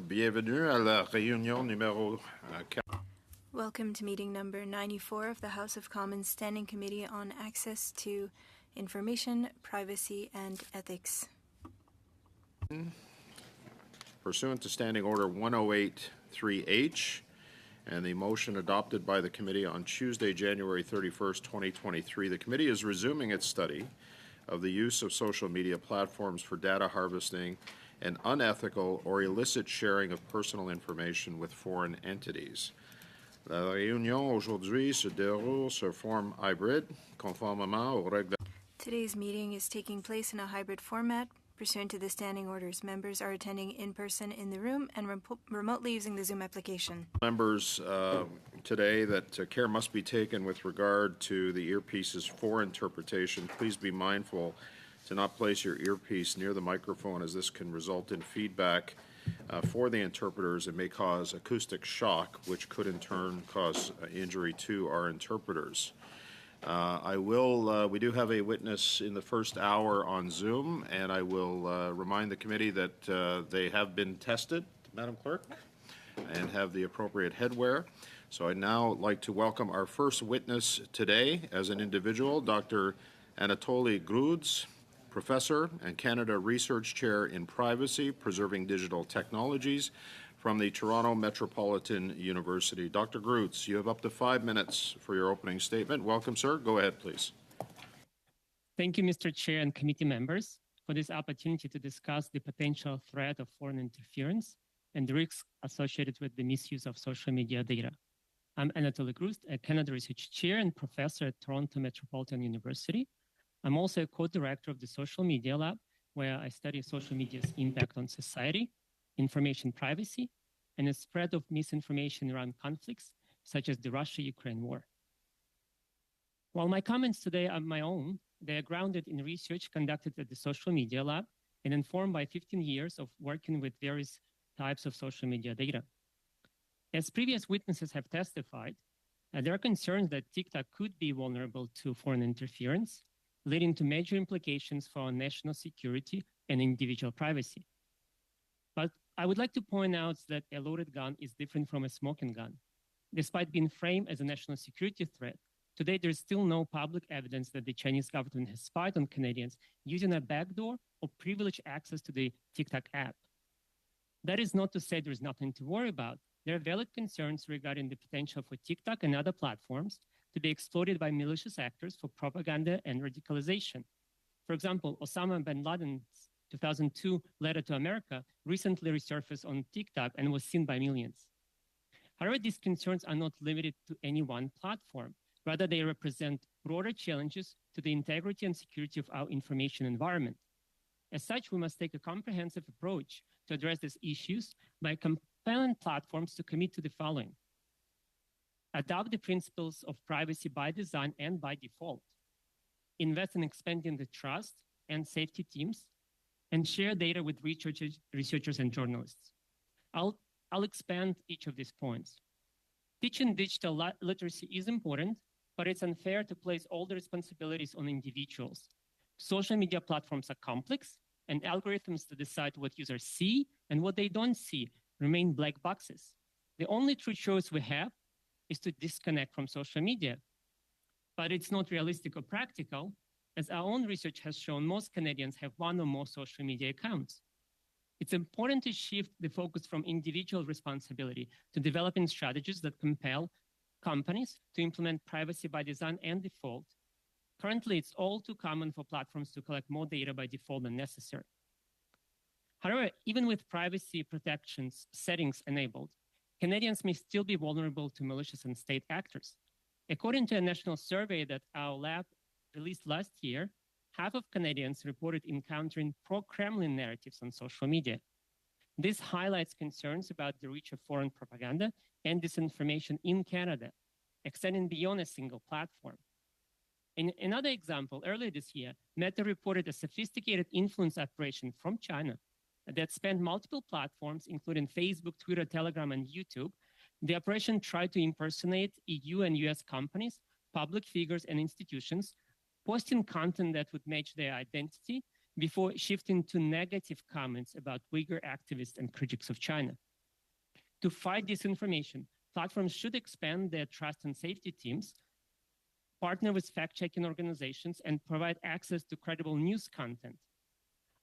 Bienvenue à la réunion numéro 4. Welcome to meeting number 94 of the House of Commons Standing Committee on Access to Information, Privacy and Ethics. Pursuant to Standing Order 108-3H and the motion adopted by the committee on Tuesday, January 31st, 2023, the committee is resuming its study of the use of social media platforms for data harvesting and unethical or illicit sharing of personal information with foreign entities. La réunion aujourd'hui se déroule sur forme hybride, conformément aux règles. Today's meeting is taking place in a hybrid format. Pursuant to the standing orders, members are attending in person in the room and remotely using the Zoom application. Members today that care must be taken with regard to the earpieces for interpretation. Please be mindful to not place your earpiece near the microphone, as this can result in feedback for the interpreters and may cause acoustic shock, which could in turn cause injury to our interpreters. We do have a witness in the first hour on Zoom, and I will remind the committee that they have been tested, Madam Clerk, and have the appropriate headwear. So I'd now like to welcome our first witness today as an individual, Dr. Anatoly Grudz, Professor and Canada Research Chair in Privacy, Preserving Digital Technologies from the Toronto Metropolitan University. Dr. Grudz, you have up to 5 minutes for your opening statement. Welcome, sir. Go ahead, please. Thank you, Mr. Chair and committee members, for this opportunity to discuss the potential threat of foreign interference and the risks associated with the misuse of social media data. I'm Anatoly Grudz, a Canada Research Chair and Professor at Toronto Metropolitan University. I'm also a co-director of the Social Media Lab, where I study social media's impact on society, information privacy, and the spread of misinformation around conflicts, such as the Russia-Ukraine war. While my comments today are my own, they are grounded in research conducted at the Social Media Lab and informed by 15 years of working with various types of social media data. As previous witnesses have testified, there are concerns that TikTok could be vulnerable to foreign interference, leading to major implications for our national security and individual privacy. But I would like to point out that a loaded gun is different from a smoking gun. Despite being framed as a national security threat, today there is still no public evidence that the Chinese government has spied on Canadians using a backdoor or privileged access to the TikTok app. That is not to say there is nothing to worry about. There are valid concerns regarding the potential for TikTok and other platforms to be exploited by malicious actors for propaganda and radicalization. For example, Osama bin Laden's 2002 letter to America recently resurfaced on TikTok and was seen by millions. However, these concerns are not limited to any one platform. Rather, they represent broader challenges to the integrity and security of our information environment. As such, we must take a comprehensive approach to address these issues by compelling platforms to commit to the following: adopt the principles of privacy by design and by default, invest in expanding the trust and safety teams, and share data with researchers and journalists. I'll expand each of these points. Teaching digital literacy is important, but it's unfair to place all the responsibilities on individuals. Social media platforms are complex, and algorithms to decide what users see and what they don't see remain black boxes. The only true choice we have is to disconnect from social media. But it's not realistic or practical. As our own research has shown, most Canadians have one or more social media accounts. It's important to shift the focus from individual responsibility to developing strategies that compel companies to implement privacy by design and default. Currently, it's all too common for platforms to collect more data by default than necessary. However, even with privacy protections settings enabled, Canadians may still be vulnerable to malicious and state actors. According to a national survey that our lab released last year, half of Canadians reported encountering pro-Kremlin narratives on social media. This highlights concerns about the reach of foreign propaganda and disinformation in Canada, extending beyond a single platform. In another example, earlier this year, Meta reported a sophisticated influence operation from China that spanned multiple platforms, including Facebook, Twitter, Telegram, and YouTube. The operation tried to impersonate EU and US companies, public figures, and institutions, posting content that would match their identity before shifting to negative comments about Uyghur activists and critics of China. To fight disinformation, platforms should expand their trust and safety teams, partner with fact-checking organizations, and provide access to credible news content.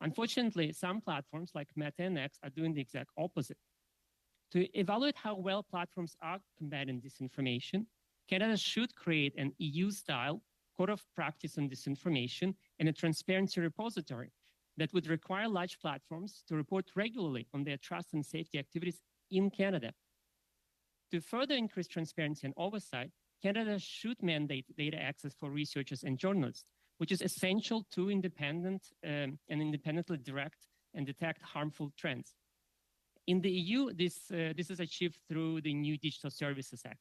Unfortunately, some platforms like Meta and X are doing the exact opposite. To evaluate how well platforms are combating disinformation, Canada should create an EU-style code of practice on disinformation and a transparency repository that would require large platforms to report regularly on their trust and safety activities in Canada. To further increase transparency and oversight, Canada should mandate data access for researchers and journalists, which is essential to independently direct and detect harmful trends. In the EU, this is achieved through the new Digital Services Act.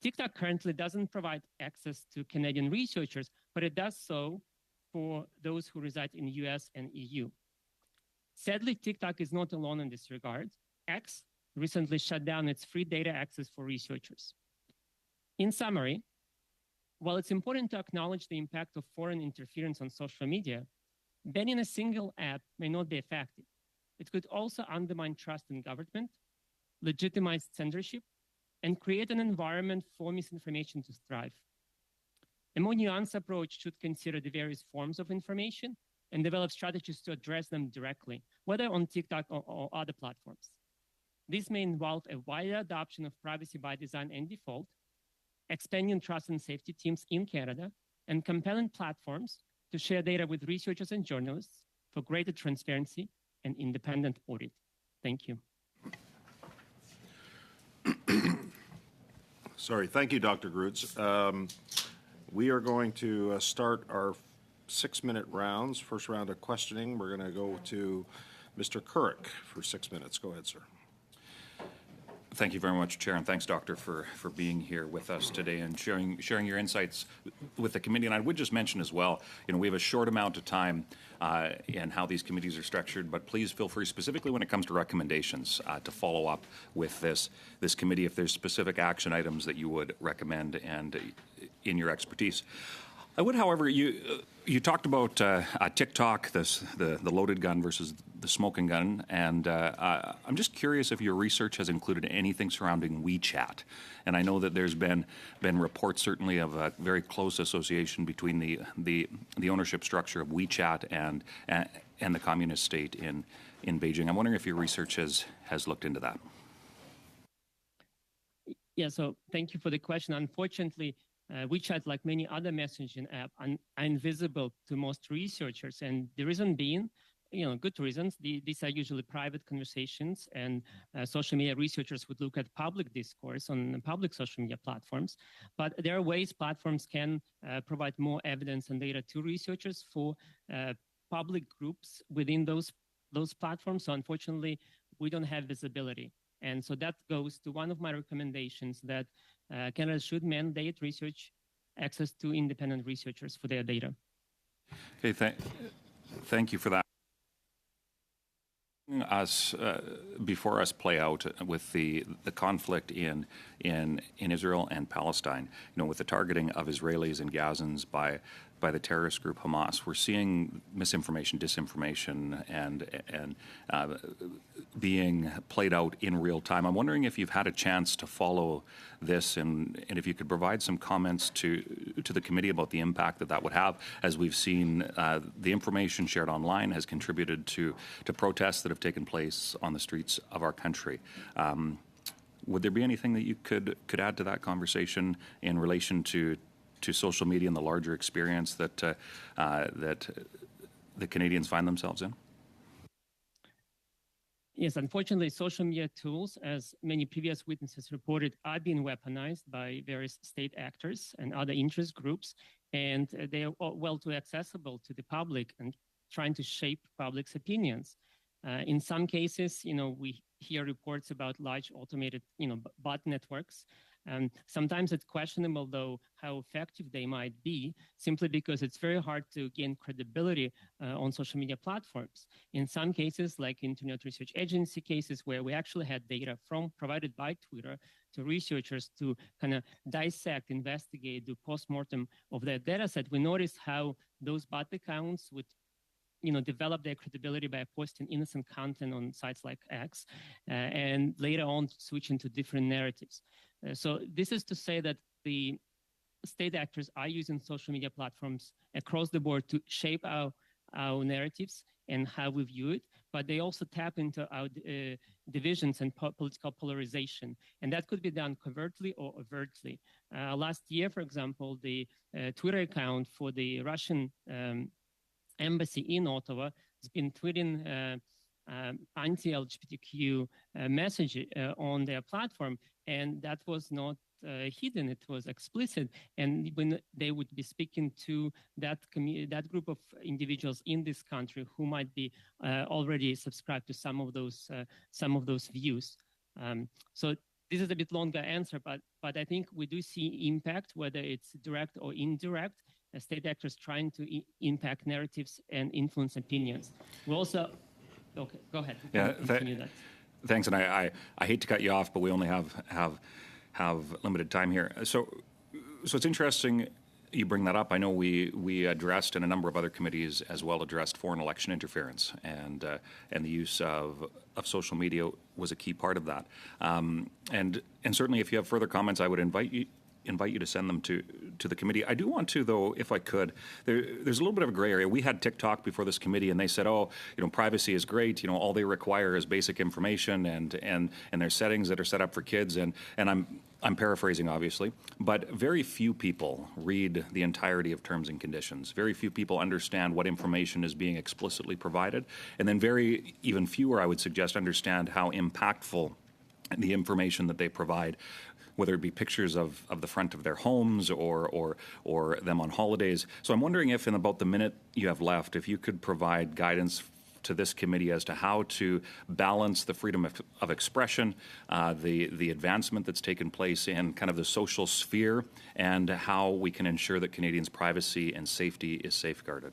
TikTok currently doesn't provide access to Canadian researchers, but it does so for those who reside in the US and EU. Sadly, TikTok is not alone in this regard. X recently shut down its free data access for researchers. In summary, while it's important to acknowledge the impact of foreign interference on social media, banning a single app may not be effective. It could also undermine trust in government, legitimize censorship, and create an environment for misinformation to thrive. A more nuanced approach should consider the various forms of information and develop strategies to address them directly, whether on TikTok or other platforms. This may involve a wider adoption of privacy by design and default, expanding trust and safety teams in Canada, and compelling platforms to share data with researchers and journalists for greater transparency and independent audit. Thank you. Sorry, thank you, Dr. Grutz. We are going to start our 6-minute rounds. First round of questioning, we're going to go to Mr. Kurek for 6 minutes. Go ahead, sir. Thank you very much, Chair, and thanks, Doctor, for being here with us today and sharing your insights with the committee. And I would just mention as well, we have a short amount of time in how these committees are structured, but please feel free, specifically when it comes to recommendations, to follow up with this committee if there's specific action items that you would recommend and in your expertise. I would, however, you talked about TikTok, the loaded gun versus the smoking gun, and I'm just curious if your research has included anything surrounding WeChat. And I know that there's been reports certainly of a very close association between the ownership structure of WeChat and the communist state in Beijing. I'm wondering if your research has looked into that. Yeah, so thank you for the question. Unfortunately, WeChat, like many other messaging apps, are invisible to most researchers, and the reason being, good reasons. These are usually private conversations, and social media researchers would look at public discourse on public social media platforms. But there are ways platforms can provide more evidence and data to researchers for public groups within those platforms. So unfortunately, we don't have visibility. And so that goes to one of my recommendations that Canada should mandate research access to independent researchers for their data. Okay, thank you for that. Before us play out with the conflict in Israel and Palestine, with the targeting of Israelis and Gazans by the terrorist group Hamas, we're seeing misinformation, disinformation, and being played out in real time. I'm wondering if you've had a chance to follow this, and if you could provide some comments to the committee about the impact that would have, as we've seen the information shared online has contributed to protests that have taken place on the streets of our country. Would there be anything that you could add to that conversation in relation to social media and the larger experience that the Canadians find themselves in? Yes, unfortunately, social media tools, as many previous witnesses reported, are being weaponized by various state actors and other interest groups, and they are well too accessible to the public and trying to shape public's opinions. In some cases, we hear reports about large automated, bot networks. Sometimes it's questionable, though, how effective they might be, simply because it's very hard to gain credibility on social media platforms. In some cases, like Internet Research Agency cases, where we actually had data provided by Twitter to researchers to kind of dissect, investigate, do postmortem of their data set, we noticed how those bot accounts would develop their credibility by posting innocent content on sites like X, and later on switching to different narratives. So this is to say that the state actors are using social media platforms across the board to shape our narratives and how we view it, but they also tap into our divisions and political polarization. And that could be done covertly or overtly. Last year, for example, the Twitter account for the Russian embassy in Ottawa has been tweeting anti-LGBTQ message on their platform, and that was not hidden; it was explicit. And when they would be speaking to that group of individuals in this country who might be already subscribed to some of those views. So this is a bit longer answer, but I think we do see impact, whether it's direct or indirect. State actors trying to impact narratives and influence opinions. We also, okay, go ahead. Continue that. Thanks, and I hate to cut you off, but we only have limited time here. So it's interesting you bring that up. I know we addressed, and a number of other committees as well addressed foreign election interference, and the use of social media was a key part of that. And certainly, if you have further comments, I would invite you to send them to the committee. I do want to, though, if I could, there's a little bit of a gray area. We had TikTok before this committee, and they said, privacy is great. All they require is basic information and their settings that are set up for kids. And I'm paraphrasing, obviously, but very few people read the entirety of terms and conditions. Very few people understand what information is being explicitly provided. And then even fewer, I would suggest, understand how impactful the information that they provide, whether it be pictures of the front of their homes or them on holidays. So I'm wondering if in about the minute you have left, if you could provide guidance to this committee as to how to balance the freedom of expression, the advancement that's taken place in kind of the social sphere, and how we can ensure that Canadians' privacy and safety is safeguarded.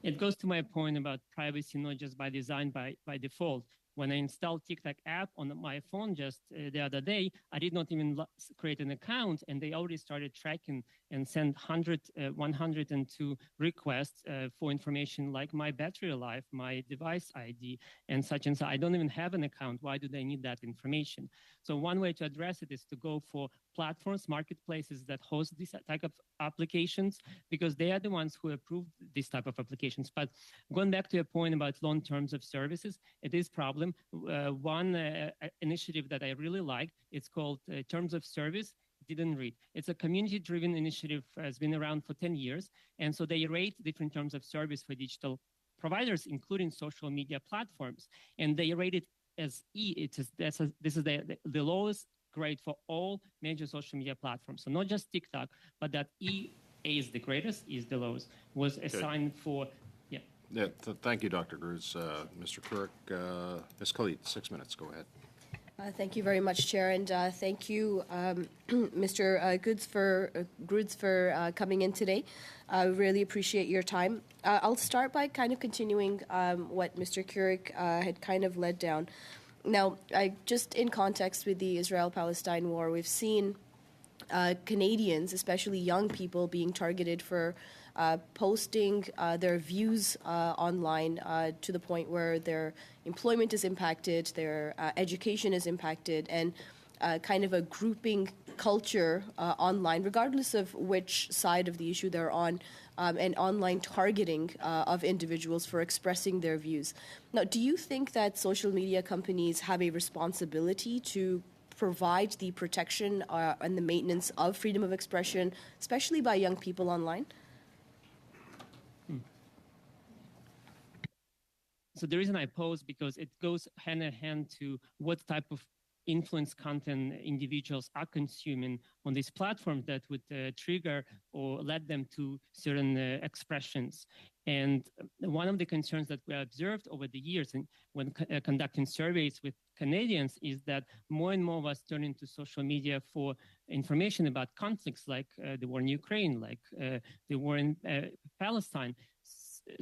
It goes to my point about privacy, not just by design, by default. When I installed TikTok app on my phone just the other day, I did not even create an account, and they already started tracking and sent 102 requests for information like my battery life, my device ID, and such and so. I don't even have an account. Why do they need that information? So one way to address it is to go for platforms, marketplaces that host this type of applications, because they are the ones who approve this type of applications. But going back to your point about long terms of services, it is a problem. One initiative that I really like, it's called Terms of Service. Didn't read. It's a community-driven initiative, has been around for 10 years. And so they rate different terms of service for digital providers, including social media platforms. And they rate it as E. This is the lowest grade for all major social media platforms. So not just TikTok, but that E, A is the greatest, E is the lowest, was assigned for, Yeah, thank you, Dr. Gruz. Mr. Kirk, Ms. Khalid, 6 minutes. Go ahead. Thank you very much, Chair, and thank you, Mr. Gruz, for coming in today. I really appreciate your time. I'll start by kind of continuing what Mr. Kirk had kind of led down. Now, just in context with the Israel-Palestine war, we've seen Canadians, especially young people, being targeted for posting their views online to the point where their employment is impacted, their education is impacted, and kind of a grouping culture online, regardless of which side of the issue they're on, and online targeting of individuals for expressing their views. Now, do you think that social media companies have a responsibility to provide the protection and the maintenance of freedom of expression, especially by young people online? So the reason I pose, because it goes hand in hand to what type of influence content individuals are consuming on these platforms that would trigger or lead them to certain expressions. And one of the concerns that we observed over the years and when conducting surveys with Canadians is that more and more of us turning to social media for information about conflicts like the war in Ukraine, like the war in Palestine.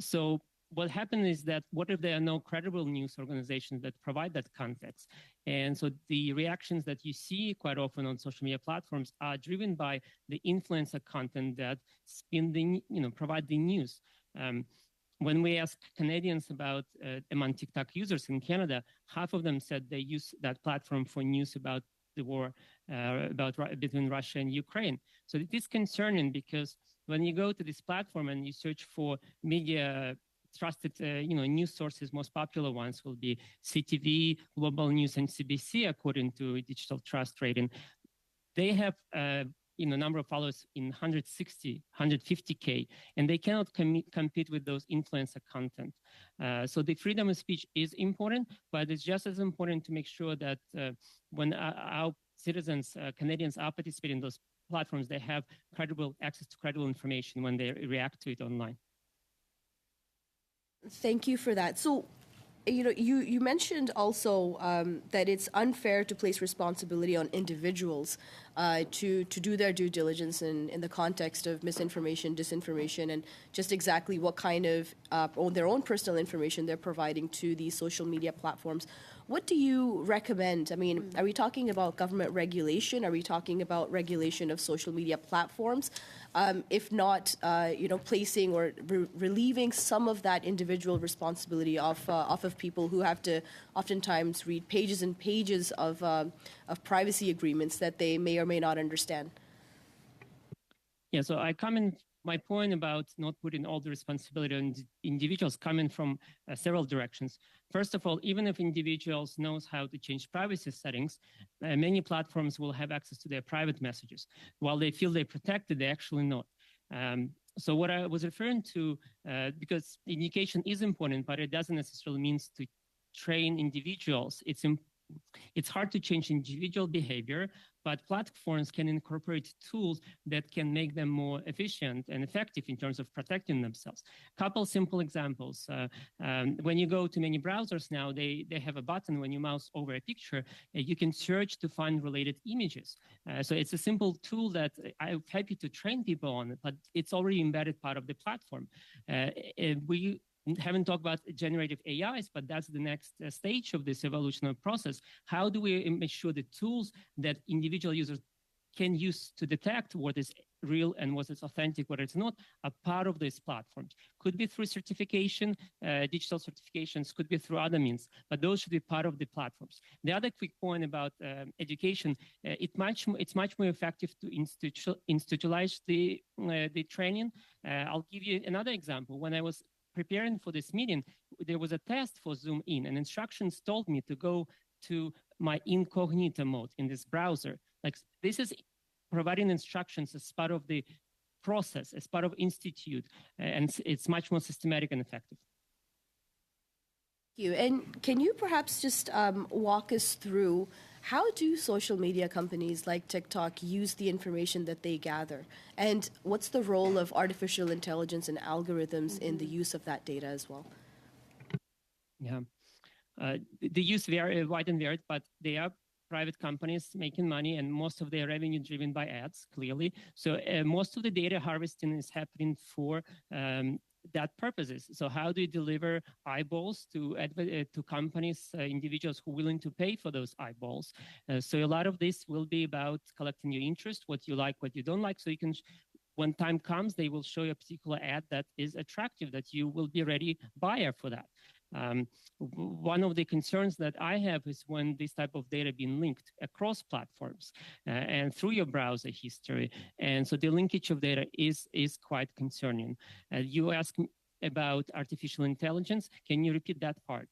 So what happened is that what if there are no credible news organizations that provide that context? And so the reactions that you see quite often on social media platforms are driven by the influencer content that spin the, provide the news. When we ask Canadians about among TikTok users in Canada, half of them said they use that platform for news about the war between Russia and Ukraine. So it is concerning because when you go to this platform and you search for media trusted, news sources, most popular ones will be CTV, Global News, and CBC, according to Digital Trust Rating. They have number of followers in 160, 150K, and they cannot compete with those influencer content. So the freedom of speech is important, but it's just as important to make sure that when our citizens, Canadians, are participating in those platforms, they have credible access to credible information when they react to it online. Thank you for that. So, you mentioned also that it's unfair to place responsibility on individuals to do their due diligence in the context of misinformation, disinformation, and just exactly what kind of their own personal information they're providing to these social media platforms. What do you recommend? I mean, are we talking about government regulation? Are we talking about regulation of social media platforms? If not, placing or relieving some of that individual responsibility off of people who have to oftentimes read pages and pages of privacy agreements that they may or may not understand. Yeah, so I comment my point about not putting all the responsibility on individuals coming from several directions. First of all, even if individuals knows how to change privacy settings, many platforms will have access to their private messages. While they feel they're protected, they're actually not. So what I was referring to, because education is important, but it doesn't necessarily mean to train individuals. It's hard to change individual behavior, but platforms can incorporate tools that can make them more efficient and effective in terms of protecting themselves. Couple simple examples. When you go to many browsers now, they have a button when you mouse over a picture, you can search to find related images. So it's a simple tool that I'm happy to train people on, but it's already embedded part of the platform. We haven't talked about generative AIs, but that's the next stage of this evolutionary process. How do we make sure the tools that individual users can use to detect what is real and what is authentic, what it's not, are part of these platforms? Could be through certification, digital certifications, could be through other means, but those should be part of the platforms. The other quick point about education, it's much more effective to institutionalize the training. I'll give you another example. When I was preparing for this meeting, there was a test for Zoom in, and instructions told me to go to my incognito mode in this browser. Like, this is providing instructions as part of the process, as part of institute, and it's much more systematic and effective. Thank you. And can you perhaps just walk us through how do social media companies like TikTok use the information that they gather? And what's the role of artificial intelligence and algorithms in the use of that data as well? Yeah. The use vary wide and varied, but they are private companies making money, and most of their revenue driven by ads, clearly. So most of the data harvesting is happening for that purposes. So how do you deliver eyeballs to companies, individuals who are willing to pay for those eyeballs? So a lot of this will be about collecting your interest, what you like, what you don't like. So you can, when time comes, they will show you a particular ad that is attractive, that you will be a ready buyer for that. One of the concerns that I have is when this type of data being linked across platforms and through your browser history. And so the linkage of data is quite concerning. You asked about artificial intelligence. Can you repeat that part?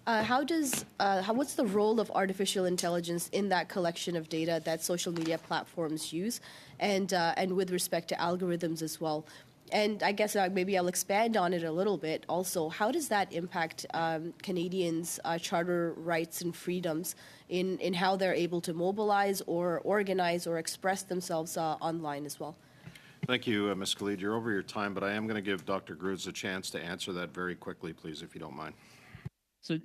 What's the role of artificial intelligence in that collection of data that social media platforms use, and with respect to algorithms as well? And I guess maybe I'll expand on it a little bit also. How does that impact Canadians' charter rights and freedoms in how they're able to mobilize or organize or express themselves online as well? Thank you, Ms. Khalid. You're over your time, but I am going to give Dr. Groots a chance to answer that very quickly, please, if you don't mind. So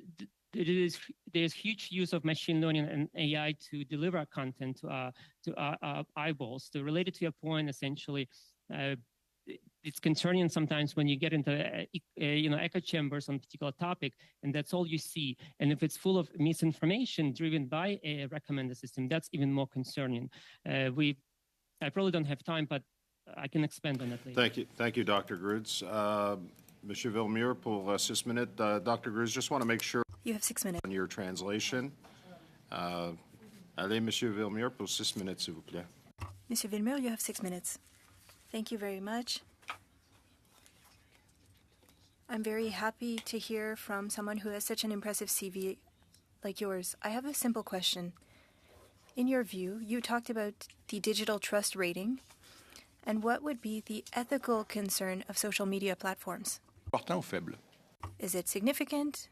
there's huge use of machine learning and AI to deliver content to our eyeballs. So related to your point, essentially, it's concerning sometimes when you get into echo chambers on a particular topic, and that's all you see. And if it's full of misinformation driven by a recommender system, that's even more concerning. I probably don't have time, but I can expand on that later. Thank you, Dr. Groots. Monsieur Villemure, pour 6 minutes. Dr. Groots, just want to make sure. You have 6 minutes. On your translation. Allez, Monsieur Villemure, pour 6 minutes, s'il vous plaît. Monsieur Villemure, you have 6 minutes. Thank you very much. I'm very happy to hear from someone who has such an impressive CV like yours. I have a simple question. In your view, you talked about the digital trust rating, and what would be the ethical concern of social media platforms? Important ou faible? Is it significant?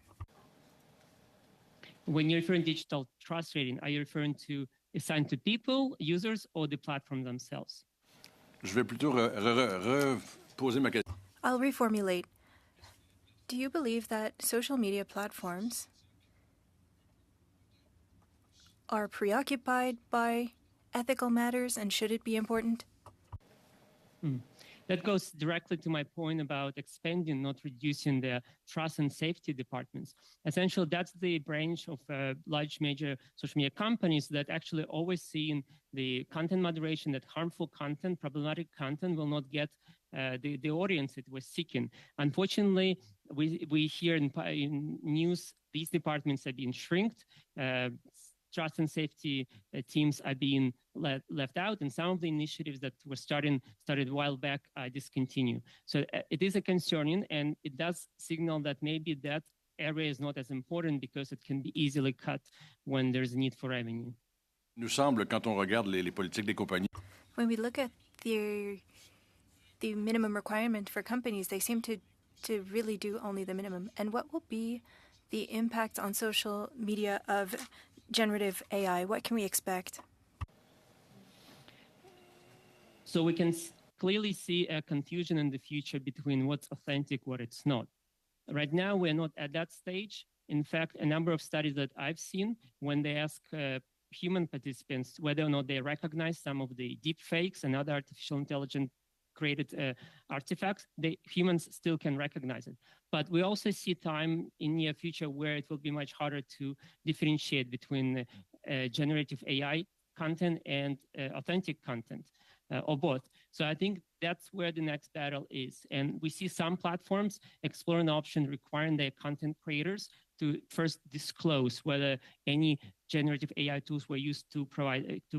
When you're referring to digital trust rating, are you referring to assigned to people, users, or the platform themselves? Je vais plutôt reposer ma question. I'll reformulate. Do you believe that social media platforms are preoccupied by ethical matters, and should it be important? That goes directly to my point about expanding, not reducing the trust and safety departments. Essentially, that's the branch of large major social media companies that actually always see in the content moderation that harmful content, problematic content will not get the audience it was seeking. Unfortunately, we hear in news these departments are being shrinked. Trust and safety teams are being left out, and some of the initiatives that were started a while back discontinue. So it is a concerning, and it does signal that maybe that area is not as important because it can be easily cut when there's a need for revenue. Nous semble, quand on regarde les politiques des compagnies, When we look at the minimum requirement for companies, they seem to really do only the minimum. And what will be the impact on social media of generative AI? What can we expect? So we can clearly see a confusion in the future between what's authentic, what it's not. Right now, we're not at that stage. In fact, a number of studies that I've seen, when they ask human participants whether or not they recognize some of the deep fakes and other artificial intelligence created artifacts, humans still can recognize it. But we also see time in near future where it will be much harder to differentiate between generative AI content and authentic content, or both. So I think that's where the next battle is. And we see some platforms exploring the option requiring their content creators to first disclose whether any generative AI tools were used to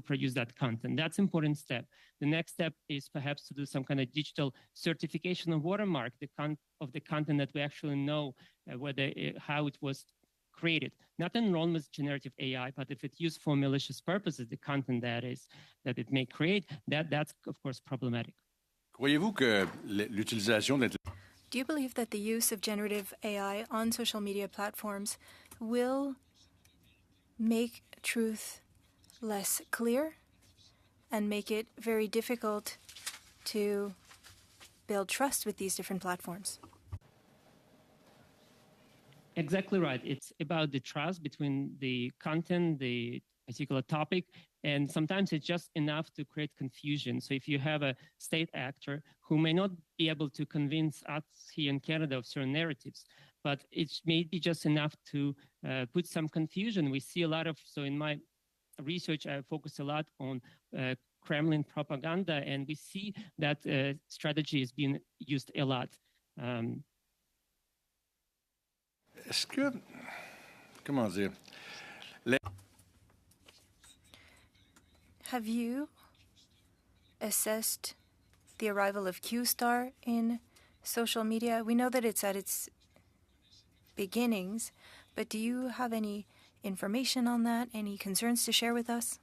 produce that content. That's an important step. The next step is perhaps to do some kind of digital certification of watermark of the content that we actually know how it was created. Not enrolled with generative AI, but if it's used for malicious purposes, the content that it may create, that's of course problematic. Croyez-vous que l'utilisation de Do you believe that the use of generative AI on social media platforms will make truth less clear and make it very difficult to build trust with these different platforms? Exactly right. It's about the trust between the content, the particular topic, and sometimes it's just enough to create confusion. So if you have a state actor who may not be able to convince us here in Canada of certain narratives, but it's maybe just enough to put some confusion. We see a lot of, so in my research, I focus a lot on Kremlin propaganda, and we see that strategy is being used a lot. Est-ce que, comment dire, Have you assessed the arrival of Q-Star in social media? We know that it's at its beginnings, but do you have any information on that? Any concerns to share with us?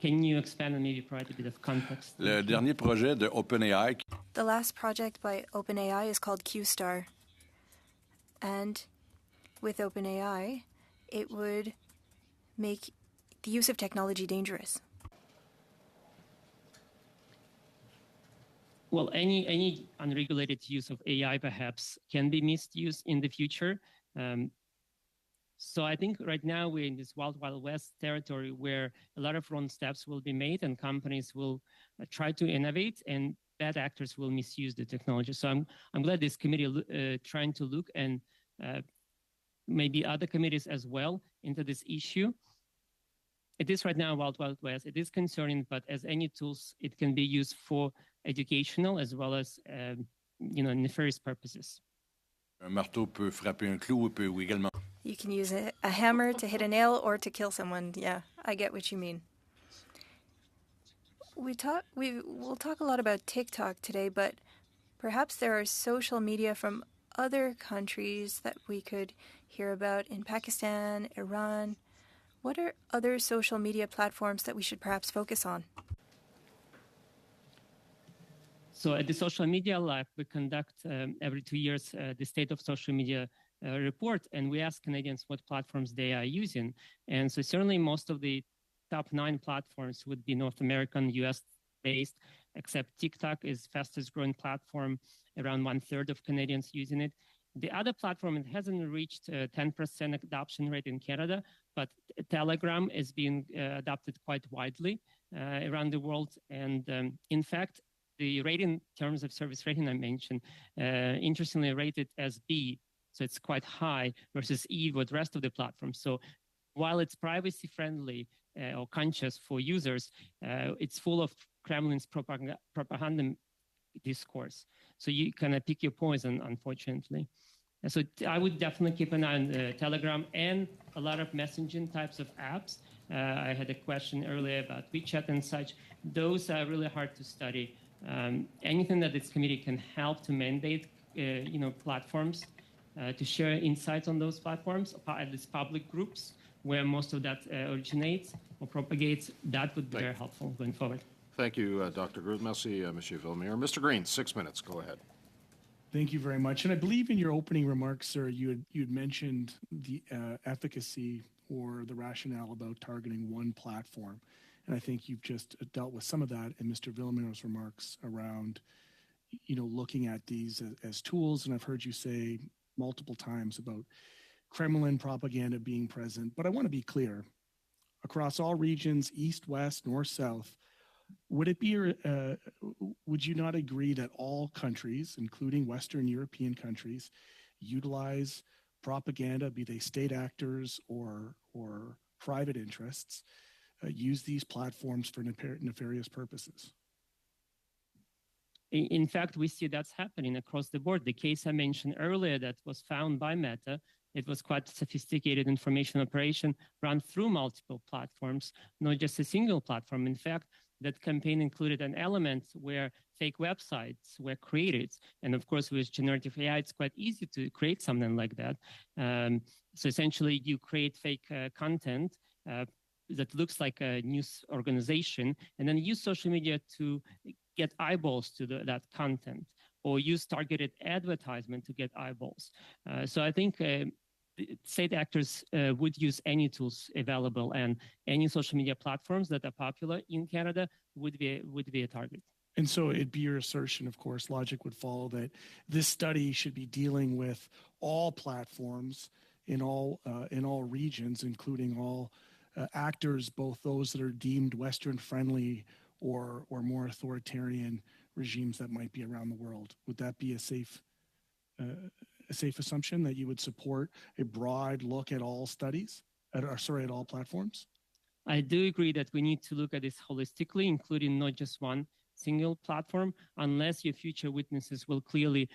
Can you expand and maybe provide a bit of context? Le dernier projet de OpenAI. The last project by OpenAI is called QStar. And with OpenAI, it would make the use of technology dangerous. Well, any unregulated use of AI perhaps can be misused in the future. So I think right now we're in this wild, wild west territory where a lot of wrong steps will be made and companies will try to innovate and bad actors will misuse the technology. So I'm glad this committee trying to look and maybe other committees as well into this issue. It is right now wild, wild west. It is concerning, but as any tools, it can be used for educational as well as nefarious purposes. Un marteau peut frapper un clou, peut également. You can use a hammer to hit a nail or to kill someone. Yeah, I get what you mean. We'll talk a lot about TikTok today, but perhaps there are social media from other countries that we could hear about in Pakistan, Iran. What are other social media platforms that we should perhaps focus on? So at the Social Media Lab, we conduct every 2 years the State of Social Media report, and we ask Canadians what platforms they are using. And so certainly most of the top 9 platforms would be North American, US-based, except TikTok is fastest growing platform, around 1/3 of Canadians using it. The other platform, it hasn't reached 10% adoption rate in Canada, but Telegram is being adopted quite widely around the world. And in fact, the rating, terms of service rating I mentioned, interestingly rated as B, so it's quite high versus E with the rest of the platform. So while it's privacy friendly or conscious for users, it's full of Kremlin's propaganda discourse. So you kind of pick your poison, unfortunately. And so I would definitely keep an eye on Telegram and a lot of messaging types of apps. I had a question earlier about WeChat and such. Those are really hard to study. Anything that this committee can help to mandate, platforms to share insights on those platforms, at least public groups where most of that originates or propagates, that would be very helpful going forward. Thank you, Dr. Groot. Merci, Monsieur Villemere. Mr. Green, 6 minutes. Go ahead. Thank you very much. And I believe in your opening remarks, sir, you had mentioned the efficacy or the rationale about targeting one platform. And I think you've just dealt with some of that in Mr. Villemere's remarks around, looking at these as tools. And I've heard you say multiple times about Kremlin propaganda being present. But I want to be clear, across all regions, east, west, north, south, would you not agree that all countries, including Western European countries, utilize propaganda, be they state actors or private interests, use these platforms for nefarious purposes? In fact, we see that's happening across the board. The case I mentioned earlier that was found by Meta, it was quite sophisticated information operation run through multiple platforms, not just a single platform. In fact, that campaign included an element where fake websites were created. And of course, with generative AI, it's quite easy to create something like that. So essentially, you create fake content that looks like a news organization, and then use social media to get eyeballs to that content, or use targeted advertisement to get eyeballs. So I think state actors would use any tools available, and any social media platforms that are popular in Canada would be a target. And so it'd be your assertion, of course, logic would follow that this study should be dealing with all platforms in all regions, including all actors, both those that are deemed Western friendly or more authoritarian regimes that might be around the world. Would that be a safe assumption that you would support a broad look at all studies, at all platforms? I do agree that we need to look at this holistically, including not just one single platform, unless your future witnesses will clearly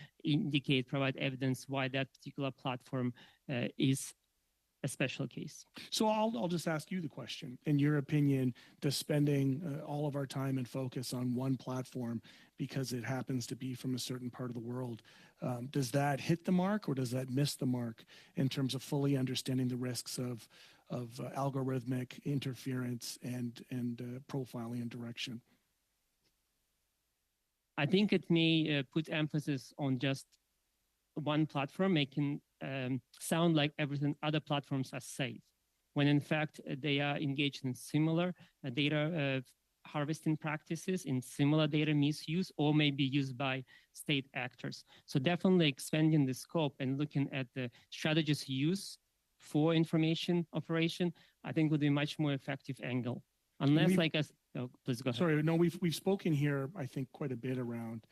provide evidence why that particular platform is a special case. So I'll just ask you the question. In your opinion, does spending all of our time and focus on one platform because it happens to be from a certain part of the world, does that hit the mark or does that miss the mark in terms of fully understanding the risks of algorithmic interference and profiling and direction? I think it may put emphasis on just one platform, making sound like everything other platforms are safe, when in fact they are engaged in similar data harvesting practices, in similar data misuse, or may be used by state actors. So definitely expanding the scope and looking at the strategies used for information operation, I think would be a much more effective angle. Unless, like us, oh, please go ahead. Sorry, no, we've spoken here, I think, quite a bit around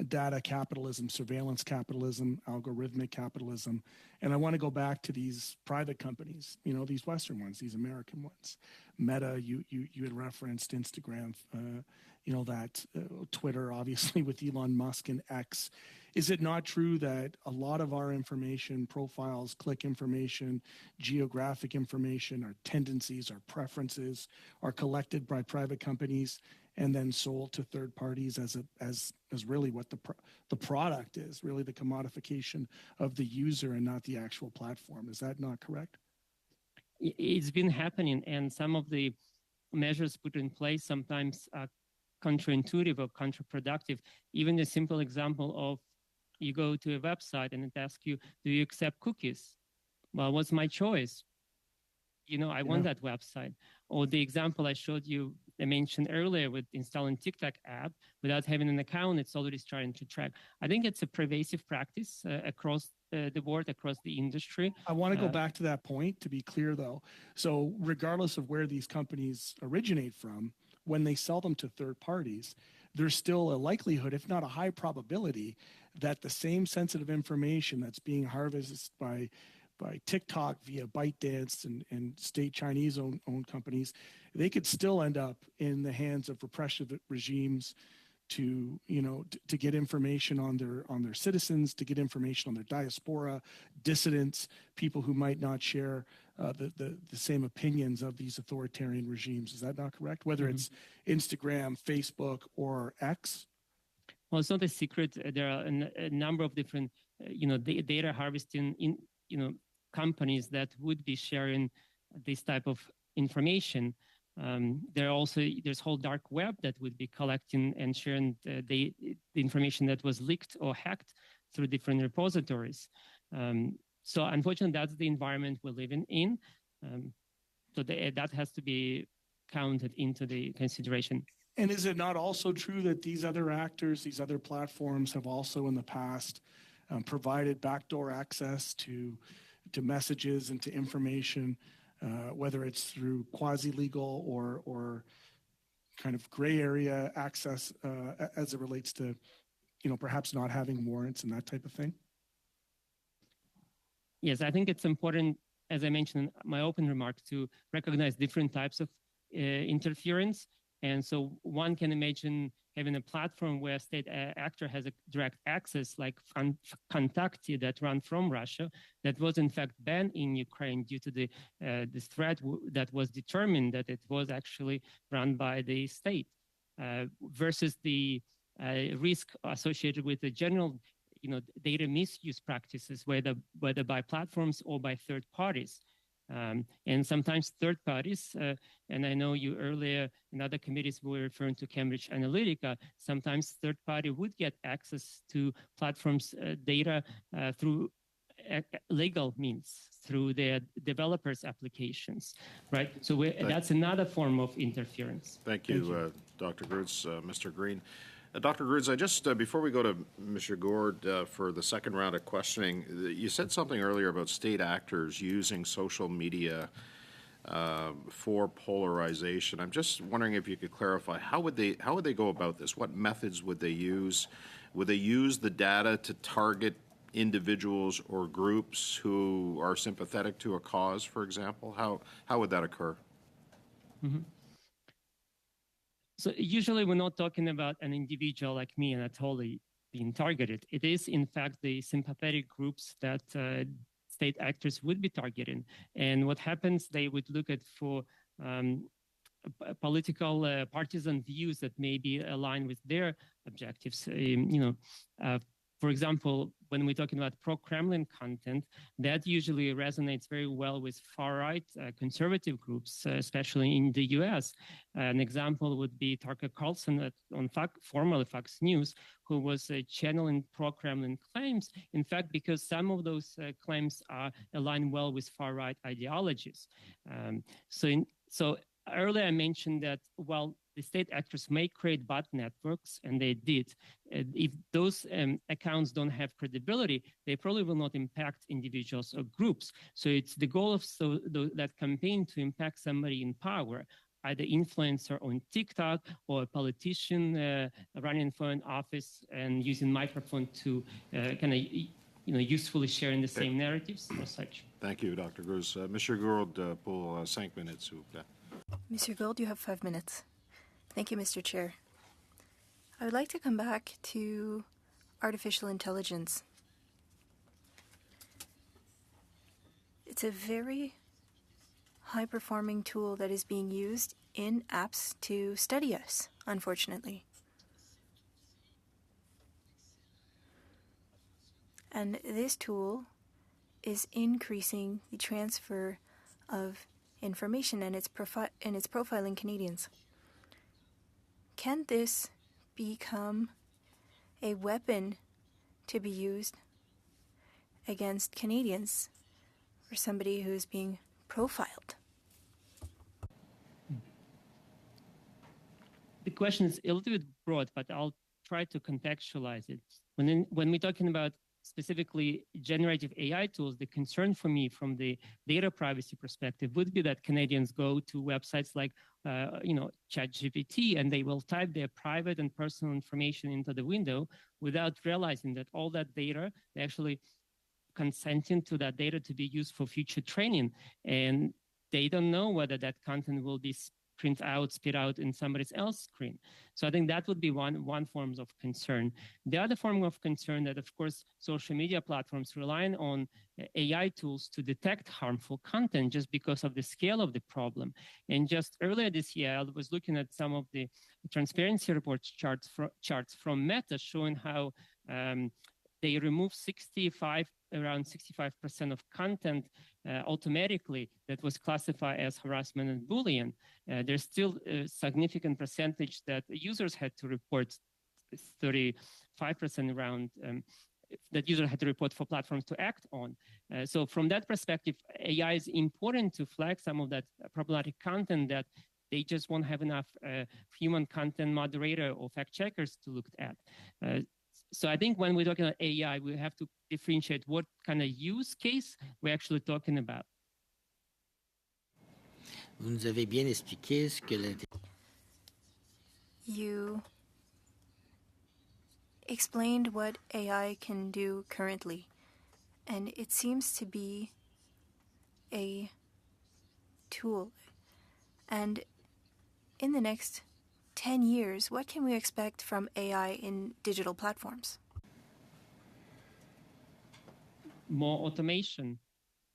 data capitalism, surveillance capitalism, algorithmic capitalism, and I want to go back to these private companies. You know, these Western ones, these American ones. Meta, you had referenced Instagram. You know, that Twitter, obviously, with Elon Musk and X. Is it not true that a lot of our information, profiles, click information, geographic information, our tendencies, our preferences, are collected by private companies and then sold to third parties as really what the product is, really the commodification of the user and not the actual platform? Is that not correct? It's been happening, and some of the measures put in place sometimes are counterintuitive or counterproductive. Even a simple example of you go to a website and it asks you, do you accept cookies? Well, what's my choice? You know, I want that website. Or the example I showed you, I mentioned earlier with installing TikTok app, without having an account, it's already starting to track. I think it's a pervasive practice across the board, across the industry. I want to go back to that point, to be clear, though. So regardless of where these companies originate from, when they sell them to third parties, there's still a likelihood, if not a high probability, that the same sensitive information that's being harvested by TikTok via ByteDance and state Chinese-owned companies, they could still end up in the hands of repressive regimes to get information on their citizens, to get information on their diaspora, dissidents, people who might not share the same opinions of these authoritarian regimes. Is that not correct? Whether it's Instagram, Facebook, or X? Well, it's not a secret. There are a number of different, data harvesting companies that would be sharing this type of information. There's whole dark web that would be collecting and sharing the information that was leaked or hacked through different repositories. So unfortunately, that's the environment we're living in. So that has to be counted into the consideration. And is it not also true that these other actors, these other platforms have also in the past provided backdoor access to messages and to information, whether it's through quasi-legal or kind of gray area access as it relates to, perhaps not having warrants and that type of thing? Yes, I think it's important, as I mentioned in my open remarks, to recognize different types of interference. And so one can imagine having a platform where a state actor has a direct access, like Kontakti that run from Russia, that was in fact banned in Ukraine due to this threat that was determined that it was actually run by the state, versus the risk associated with the general, data misuse practices, whether by platforms or by third parties. And sometimes third parties, and I know you earlier in other committees were referring to Cambridge Analytica, sometimes third party would get access to platforms' data through legal means, through their developers' applications, right? So that's another form of interference. Thank you. Dr. Groots. Mr. Green. Dr. Groots, I just, before we go to Mr. Gord for the second round of questioning, you said something earlier about state actors using social media for polarization. I'm just wondering if you could clarify, how would they go about this? What methods would they use? Would they use the data to target individuals or groups who are sympathetic to a cause, for example? How would that occur? Mm-hmm. So usually we're not talking about an individual like me and Anatoly being targeted. It is, in fact, the sympathetic groups that state actors would be targeting. And what happens, they would look at for political partisan views that may be aligned with their objectives. For For example, when we're talking about pro-Kremlin content, that usually resonates very well with far-right conservative groups, especially in the US. An example would be Tucker Carlson on formerly Fox News, who was channeling pro-Kremlin claims, in fact, because some of those claims align well with far-right ideologies. So earlier I mentioned that while the state actors may create bot networks, and they did, if those accounts don't have credibility, they probably will not impact individuals or groups. So it's the goal of that campaign to impact somebody in power, either influencer on TikTok or a politician running for an office and using microphone to kind of usefully sharing the same narratives or such. Thank you, Dr. Gruz. Monsieur Gould, pour 5 minutes, s'il vous plaît. Monsieur Gould, you have 5 minutes. Thank you, Mr. Chair. I would like to come back to artificial intelligence. It's a very high-performing tool that is being used in apps to study us, unfortunately. And this tool is increasing the transfer of information and its profiling Canadians. Can this become a weapon to be used against Canadians for somebody who's being profiled? The question is a little bit broad, but I'll try to contextualize it. When we're talking about specifically generative AI tools, the concern for me from the data privacy perspective would be that Canadians go to websites like, ChatGPT, and they will type their private and personal information into the window without realizing that all that data, they actually consenting to that data to be used for future training. And they don't know whether that content will be spit out in somebody else's screen. So I think that would be one form of concern. The other form of concern that, of course, social media platforms relying on AI tools to detect harmful content just because of the scale of the problem. And just earlier this year, I was looking at some of the transparency report charts from Meta showing how they remove around 65% of content automatically that was classified as harassment and bullying. There's still a significant percentage that users had to report, 35% around, that users had to report for platforms to act on. So from that perspective, AI is important to flag some of that problematic content that they just won't have enough human content moderator or fact checkers to look at. So I think when we're talking about AI, we have to differentiate what kind of use case we're actually talking about. Vous nous avez bien expliqué ce que You explained what AI can do currently, and it seems to be a tool. And in the next 10 years, what can we expect from AI in digital platforms? More automation.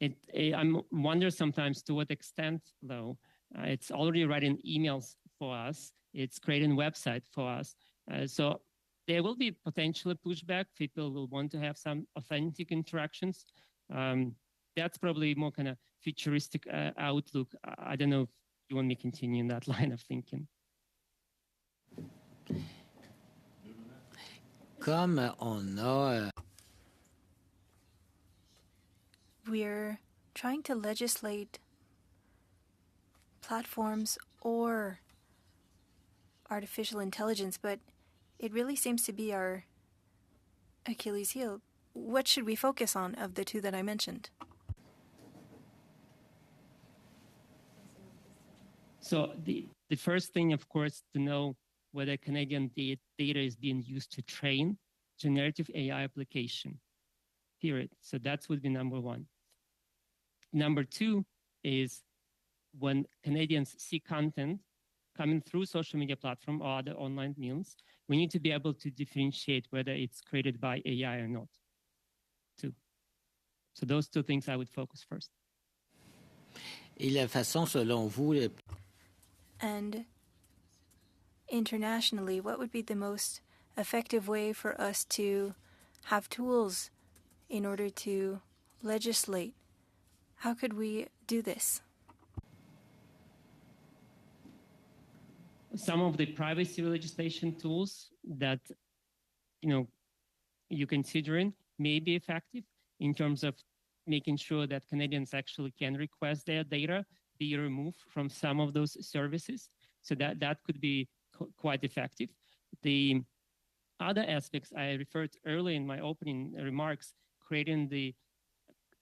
I wonder sometimes to what extent, though. It's already writing emails for us. It's creating website for us. So there will be potentially pushback. People will want to have some authentic interactions. That's probably more kind of futuristic outlook. I don't know if you want me to continue in that line of thinking. Comme on a We're trying to legislate platforms or artificial intelligence, but it really seems to be our Achilles heel. What should we focus on of the two that I mentioned? So the first thing, of course, to know whether Canadian data is being used to train generative AI application, period. So that would be number one. Number two is when Canadians see content coming through social media platform or other online means, we need to be able to differentiate whether it's created by AI or not. So those two things I would focus first. et la façon selon vous And internationally, what would be the most effective way for us to have tools in order to legislate. How could we do this? Some of the privacy legislation tools that you're considering may be effective in terms of making sure that Canadians actually can request their data be removed from some of those services. So that could be quite effective. The other aspects I referred earlier in my opening remarks, creating the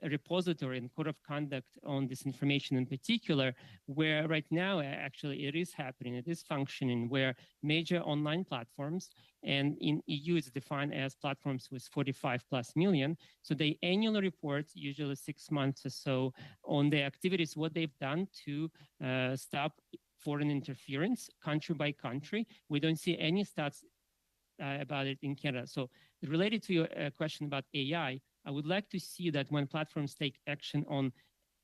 repository and code of conduct on this information in particular, where right now actually it is happening, it is functioning, where major online platforms, and in EU it's defined as platforms with 45 plus million, so they annually report, usually 6 months or so, on their activities, what they've done to stop foreign interference country by country. We don't see any stats about it in Canada. So related to your question about AI, I would like to see that when platforms take action on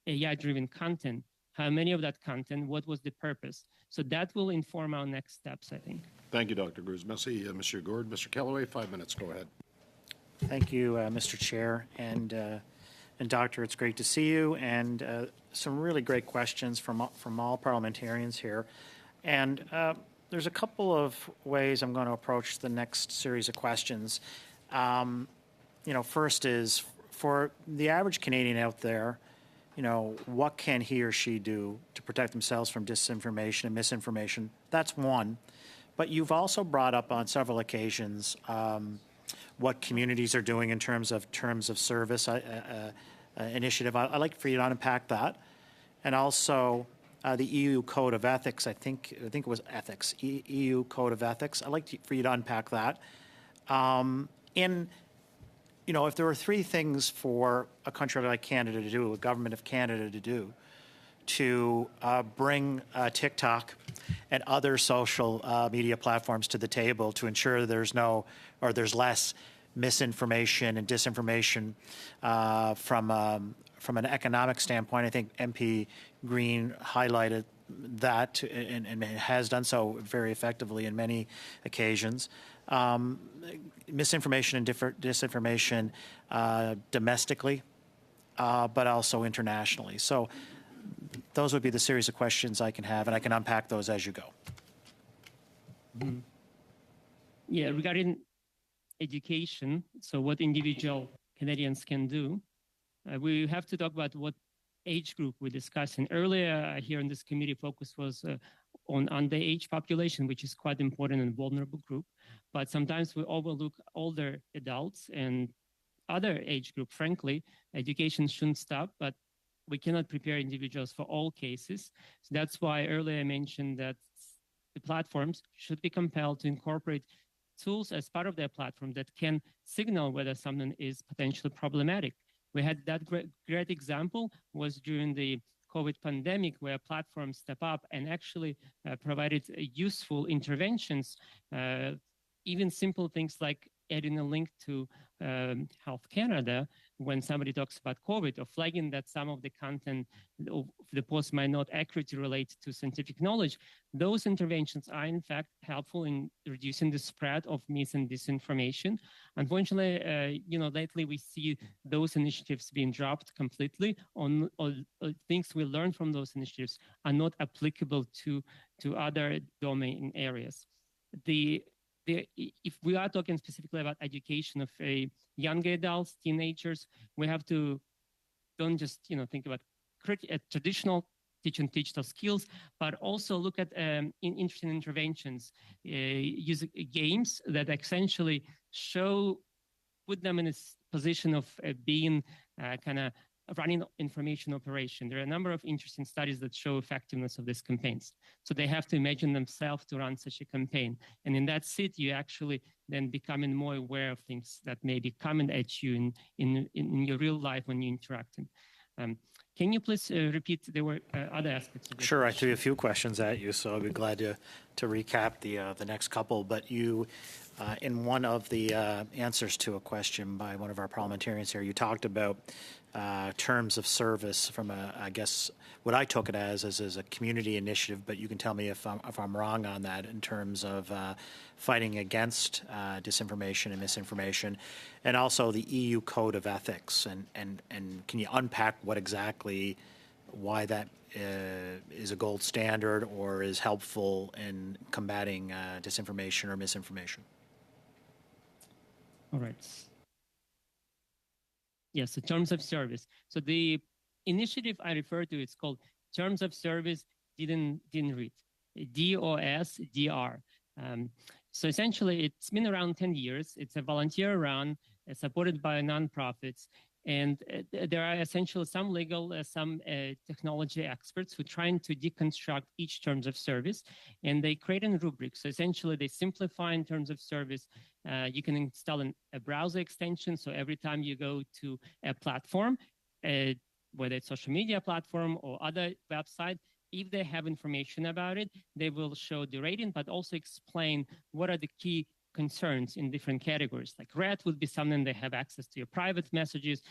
AI-driven content, how many of that content, what was the purpose? So that will inform our next steps, I think. Thank you, Dr. Cruz. Merci, Monsieur Gourde. Mr. Kellaway, 5 minutes. Go ahead. Thank you, Mr. Chair. And Doctor, it's great to see you. And some really great questions from all parliamentarians here. And there's a couple of ways I'm going to approach the next series of questions. First is for the average Canadian out there, what can he or she do to protect themselves from disinformation and misinformation? That's one. But you've also brought up on several occasions what communities are doing in terms of service initiative. I'd like for you to unpack that. And also the EU Code of Ethics, I think it was ethics, EU Code of Ethics. I'd like for you to unpack that. If there were three things for a country like Canada to do, a government of Canada to do, to bring TikTok and other social media platforms to the table to ensure there's less misinformation and disinformation from an economic standpoint, I think MP Green highlighted that and has done so very effectively in many occasions. Misinformation and disinformation domestically, but also internationally. So those would be the series of questions I can have, and I can unpack those as you go. Mm-hmm. Yeah, regarding education, so what individual Canadians can do, we have to talk about what age group we're discussing. Earlier here in this committee, focus was on underage population, which is quite important and vulnerable group. But sometimes we overlook older adults and other age group. Frankly, education shouldn't stop, but we cannot prepare individuals for all cases. So that's why earlier I mentioned that the platforms should be compelled to incorporate tools as part of their platform that can signal whether something is potentially problematic. We had that great example was during the COVID pandemic, where platforms step up and actually provided useful interventions, even simple things like adding a link to Health Canada when somebody talks about COVID, or flagging that some of the content of the post might not accurately relate to scientific knowledge. Those interventions are in fact helpful in reducing the spread of mis and disinformation. Unfortunately, lately we see those initiatives being dropped completely. On things we learn from those initiatives are not applicable to other domain areas. If we are talking specifically about education of younger adults, teenagers, we have to don't just think about traditional teaching digital skills, but also look at interesting interventions, use games that essentially put them in a position of being kind of running information operation. There are a number of interesting studies that show effectiveness of these campaigns. So they have to imagine themselves to run such a campaign. And in that seat, you actually then becoming more aware of things that may be coming at you in your real life when you're interacting. Can you please repeat? There were other aspects of this. Sure, I threw a few questions at you, so I'll be glad to recap the next couple. But you In one of the answers to a question by one of our parliamentarians here, you talked about terms of service from I guess what I took it as a community initiative, but you can tell me if I'm wrong on that in terms of fighting against disinformation and misinformation, and also the EU Code of Ethics. And can you unpack why that is a gold standard or is helpful in combating disinformation or misinformation? All right. Yes, so terms of service. So the initiative I refer to, it's called Terms of Service Didn't Read, DOSDR. So essentially, it's been around 10 years. It's a volunteer run, supported by nonprofits. And there are essentially some legal, some technology experts who are trying to deconstruct each terms of service, and they create a rubric. So essentially, they simplify in terms of service. You can install a browser extension. So every time you go to a platform, whether it's social media platform or other website, if they have information about it, they will show the rating, but also explain what are the key concerns in different categories. Like red would be something they have access to your private messages,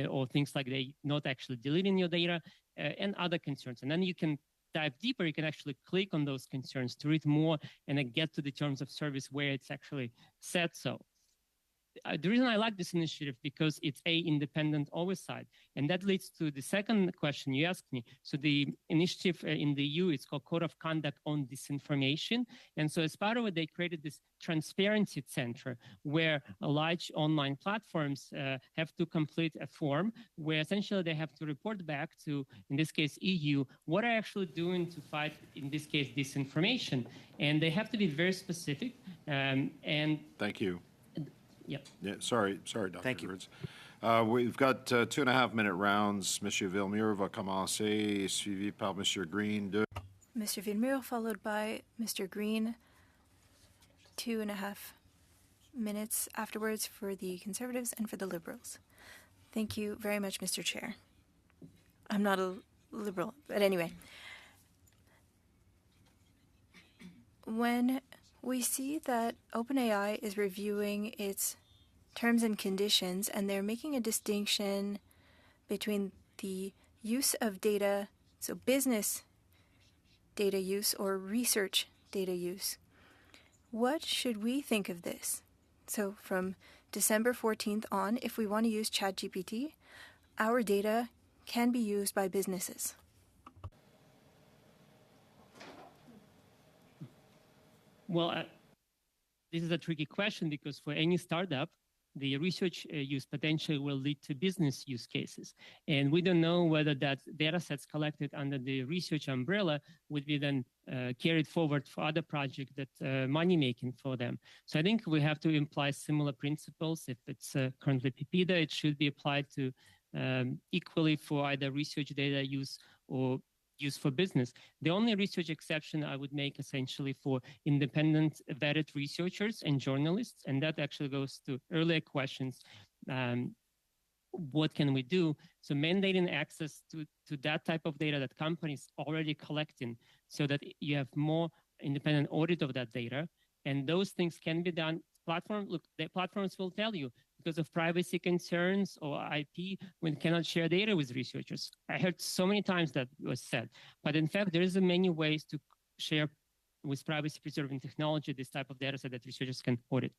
or things like they not actually deleting your data, and other concerns. And then you can dive deeper. You can actually click on those concerns to read more and then get to the terms of service where it's actually said so. The reason I like this initiative because it's independent oversight. And that leads to the second question you asked me. So the initiative in the EU, it's called Code of Conduct on Disinformation. And so as part of it, they created this transparency center where large online platforms have to complete a form where essentially they have to report back to, in this case, EU, what are actually doing to fight, in this case, disinformation. And they have to be very specific. And Thank you. Yep. Yeah, sorry, Dr. Thank you. Groots. We've got 2.5-minute rounds. Monsieur Villemure va commencer, suivi par Monsieur Green. Mr. Villemure, followed by Mr. Green, 2.5 minutes afterwards for the Conservatives and for the Liberals. Thank you very much, Mr. Chair. I'm not a Liberal, but anyway. When we see that OpenAI is reviewing its terms and conditions, and they're making a distinction between the use of data, so business data use or research data use. What should we think of this? So from December 14th on, if we want to use ChatGPT, our data can be used by businesses. Well, this is a tricky question because for any startup, the research use potentially will lead to business use cases. And we don't know whether that data sets collected under the research umbrella would be then carried forward for other projects that money-making for them. So I think we have to imply similar principles. If it's currently PIPEDA, it should be applied to equally for either research data use or use for business. The only research exception I would make essentially for independent vetted researchers and journalists, and that actually goes to earlier questions. What can we do? So mandating access to that type of data that companies already collecting so that you have more independent audit of that data. And those things can be done. The platforms will tell you because of privacy concerns or IP, we cannot share data with researchers. I heard so many times that was said. But in fact, there is many ways to share with privacy-preserving technology this type of data set that researchers can audit.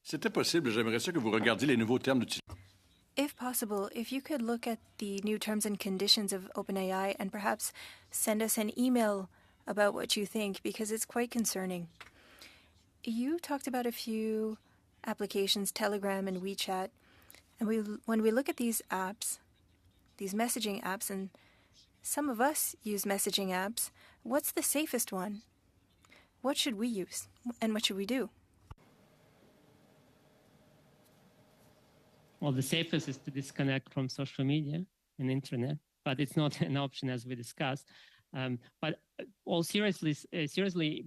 C'était possible, j'aimerais ça que vous regardiez les nouveaux termes d'utilisation. If possible, if you could look at the new terms and conditions of OpenAI and perhaps send us an email about what you think, because it's quite concerning. You talked about a few applications, Telegram and WeChat, and when we look at these apps, these messaging apps, and some of us use messaging apps, what's the safest one? What should we use, and what should we do? Well, the safest is to disconnect from social media and internet, but it's not an option as we discussed. But all seriously,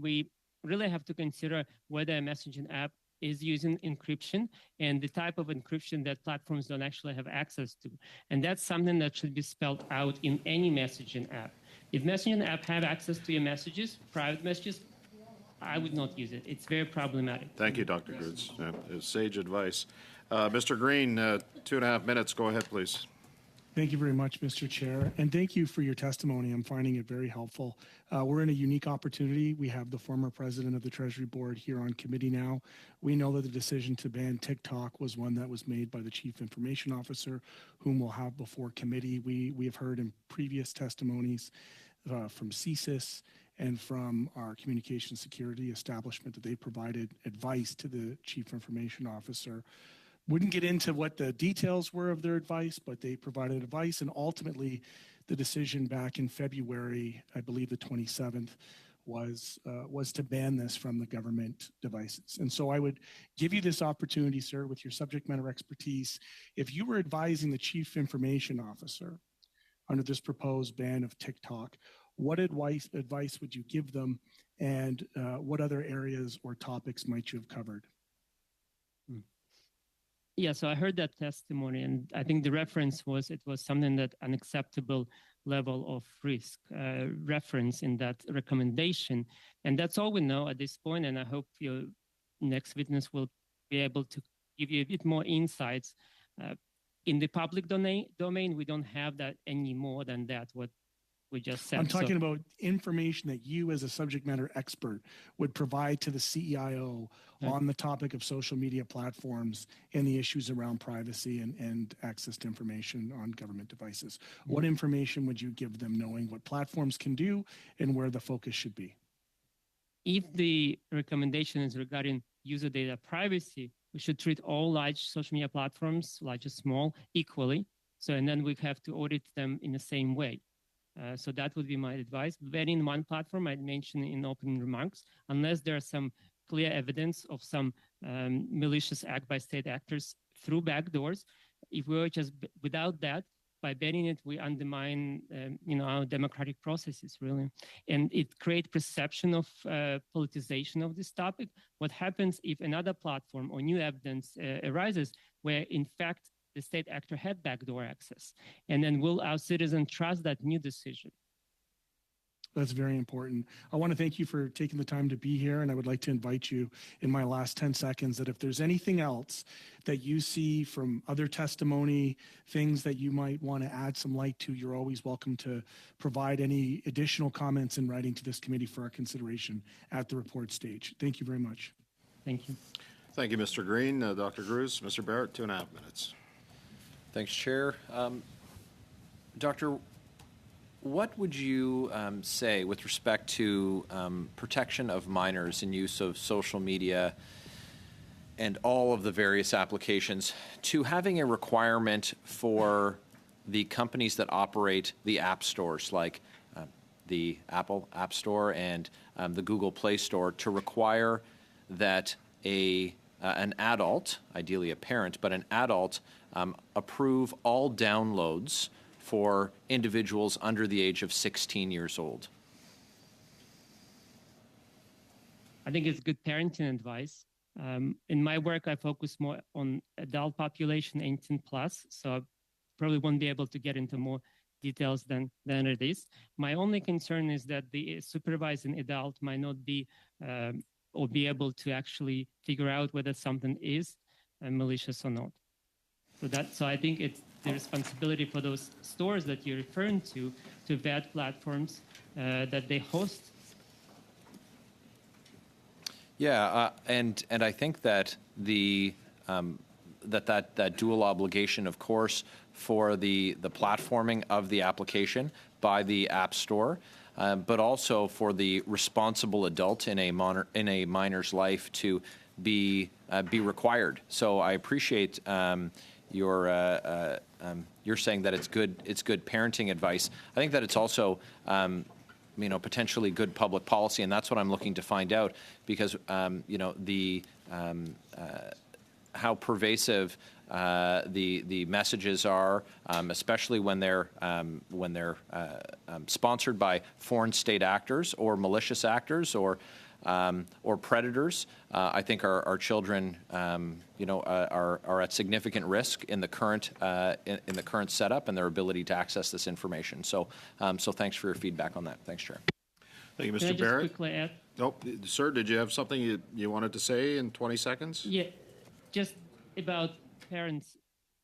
we really have to consider whether a messaging app is using encryption and the type of encryption that platforms don't actually have access to. And that's something that should be spelled out in any messaging app. If messaging app have access to your messages, private messages, I would not use it. It's very problematic. Thank you, Dr. Groots. Sage advice. Mr. Green, 2.5 minutes. Go ahead, please. Thank you very much, Mr. Chair, and thank you for your testimony. I'm finding it very helpful. We're in a unique opportunity. We have the former president of the Treasury Board here on committee now. We know that the decision to ban TikTok was one that was made by the Chief Information Officer, whom we'll have before committee. We have heard in previous testimonies from CSIS and from our communication security establishment that they provided advice to the Chief Information Officer. Wouldn't get into what the details were of their advice, but they provided advice, and ultimately the decision back in February, I believe the 27th, was to ban this from the government devices. And so I would give you this opportunity, sir, with your subject matter expertise. If you were advising the Chief Information Officer under this proposed ban of TikTok, what advice would you give them, and what other areas or topics might you have covered? Yeah, so I heard that testimony, and I think the reference was it was something that an acceptable level of risk reference in that recommendation. And that's all we know at this point, and I hope your next witness will be able to give you a bit more insights. In the public domain, we don't have that any more than that, what we just said. I'm talking about information that you as a subject matter expert would provide to the CEIO on the topic of social media platforms and the issues around privacy and access to information on government devices. What information would you give them, knowing what platforms can do and where the focus should be? If the recommendation is regarding user data privacy, we should treat all large social media platforms, large or small, equally. So, and then we have to audit them in the same way. So that would be my advice. Banning one platform, I'd mentioned in opening remarks, unless there's some clear evidence of some malicious act by state actors through backdoors. If we were just without that, by banning it, we undermine, our democratic processes, really. And it creates perception of politicization of this topic. What happens if another platform or new evidence arises where, in fact, the state actor had backdoor access? And then will our citizens trust that new decision? That's very important. I want to thank you for taking the time to be here, and I would like to invite you in my last 10 seconds that if there's anything else that you see from other testimony, things that you might want to add some light to, you're always welcome to provide any additional comments in writing to this committee for our consideration at the report stage. Thank you very much. Thank you. Thank you, Mr. Green. Dr. Groots, Mr. Barrett, 2.5 minutes. Thanks, Chair. Doctor, what would you say with respect to protection of minors and use of social media and all of the various applications to having a requirement for the companies that operate the app stores like the Apple App Store and the Google Play Store to require that an adult, ideally a parent, but an adult approve all downloads for individuals under the age of 16 years old? I think it's good parenting advice. In my work, I focus more on adult population, 18 plus, so I probably won't be able to get into more details than it is. My only concern is that the supervising adult might not be or be able to actually figure out whether something is malicious or not. So I think it's the responsibility for those stores that you're referring to vet platforms that they host. Yeah, and I think that that dual obligation, of course, for the platforming of the application by the App Store, but also for the responsible adult in a minor's life to be required. So I appreciate you're saying that it's good parenting advice. I think that it's also potentially good public policy, and that's what I'm looking to find out, because how pervasive the messages are, especially when they're sponsored by foreign state actors or malicious actors or predators. I think our children, are at significant risk in the current setup and their ability to access this information. So thanks for your feedback on that. Thanks, Chair. Thank you, Can I Mr. just Barrett. quickly add? Nope. Sir, did you have something you wanted to say in 20 seconds? Yeah, just about parents.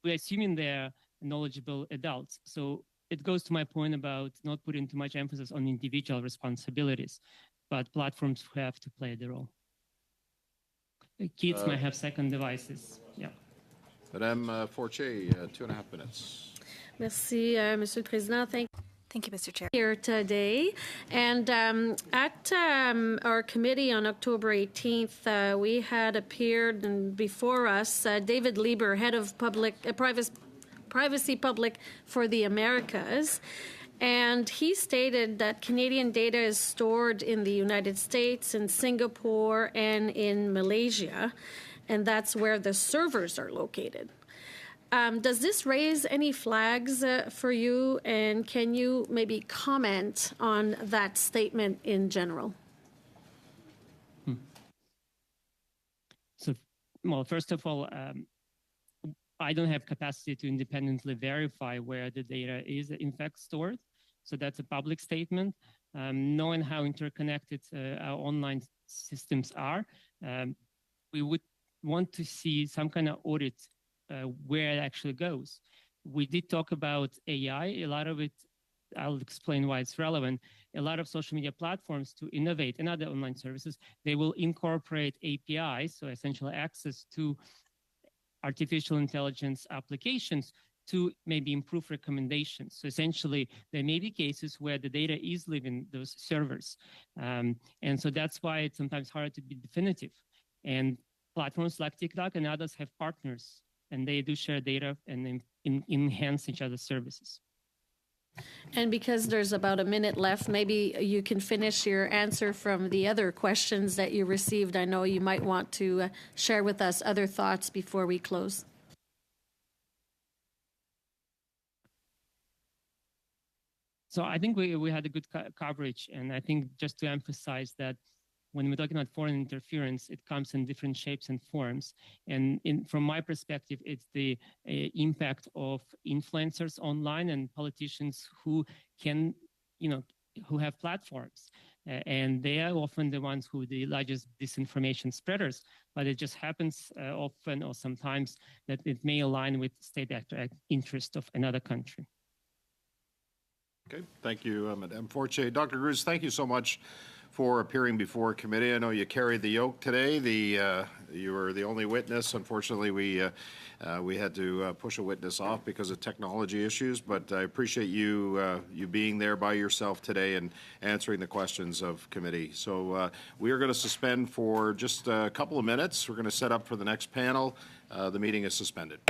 We're assuming they're knowledgeable adults. So it goes to my point about not putting too much emphasis on individual responsibilities, but platforms have to play the role. Kids might have second devices. Yeah. Madame Fortier, 2.5 minutes. Merci, Monsieur le Président. Thank you, Mr. Chair. Here today. And at our committee on October 18th, we had appeared and before us David Lieber, head of Privacy Public for the Americas. And he stated that Canadian data is stored in the United States, in Singapore, and in Malaysia. And that's where the servers are located. Does this raise any flags for you, and can you maybe comment on that statement in general? So, well, first of all, I don't have capacity to independently verify where the data is in fact stored. So that's a public statement. Knowing how interconnected our online systems are, we would want to see some kind of audit where it actually goes. We did talk about AI. A lot of it, I'll explain why it's relevant. A lot of social media platforms to innovate and other online services, they will incorporate APIs, so essentially access to artificial intelligence applications to maybe improve recommendations. So essentially, there may be cases where the data is leaving those servers. And so that's why it's sometimes hard to be definitive. And platforms like TikTok and others have partners, and they do share data and enhance each other's services. And because there's about a minute left, maybe you can finish your answer from the other questions that you received. I know you might want to share with us other thoughts before we close. So I think we had a good coverage, and I think just to emphasize that when we're talking about foreign interference, it comes in different shapes and forms. And from my perspective, it's the impact of influencers online and politicians who can, who have platforms. And they are often the ones who are the largest disinformation spreaders. But it just happens often or sometimes that it may align with state interest of another country. Okay, thank you, Madame Fortier. Dr. Gruz, thank you so much for appearing before committee. I know you carried the yoke today. You were the only witness. Unfortunately, we had to push a witness off because of technology issues. But I appreciate you being there by yourself today and answering the questions of committee. So we are going to suspend for just a couple of minutes. We're going to set up for the next panel. The meeting is suspended.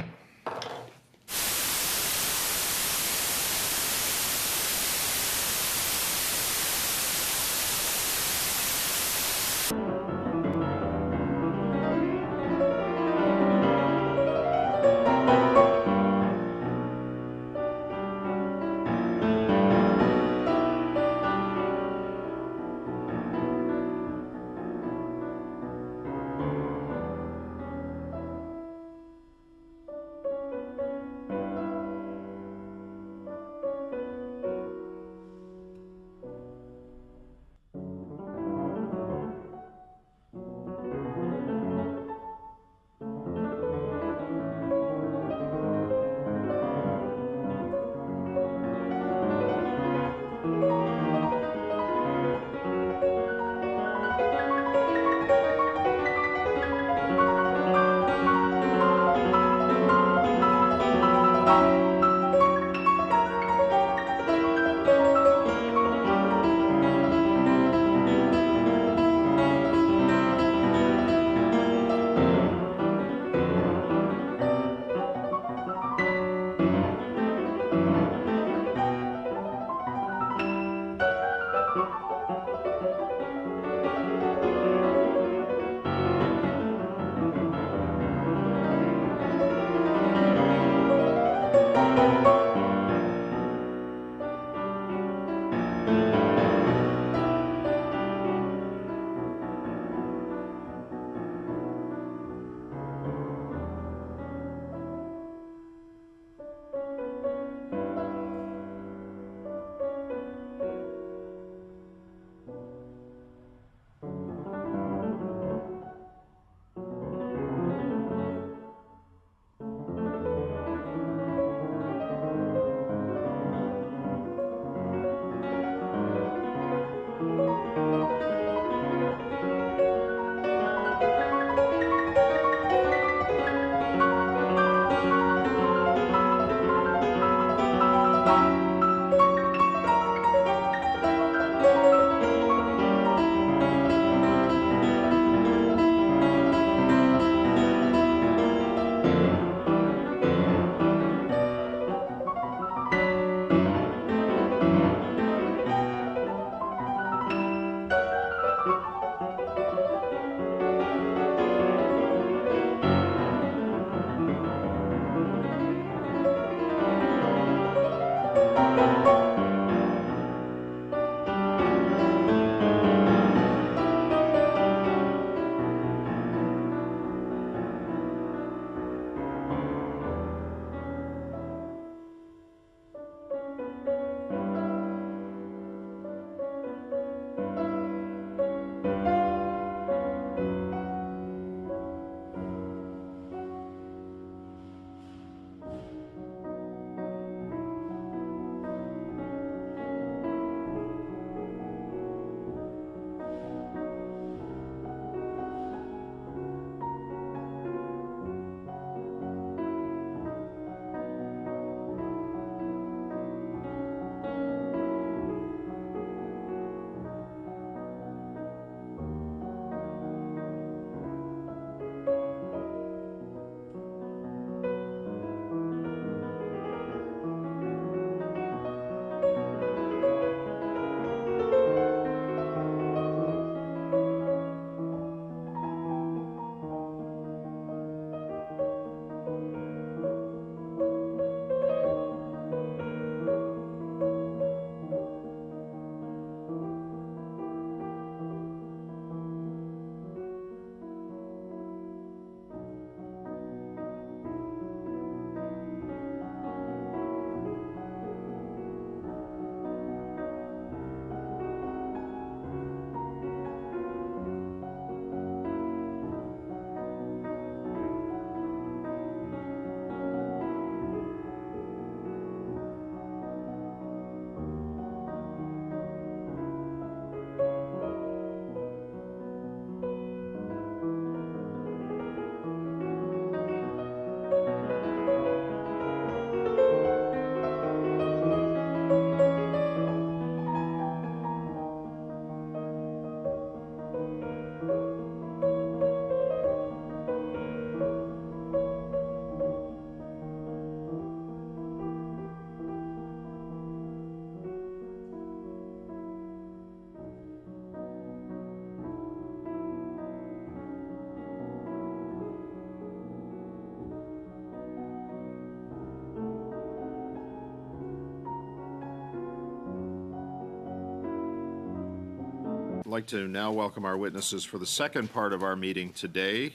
I'd like to now welcome our witnesses for the second part of our meeting today.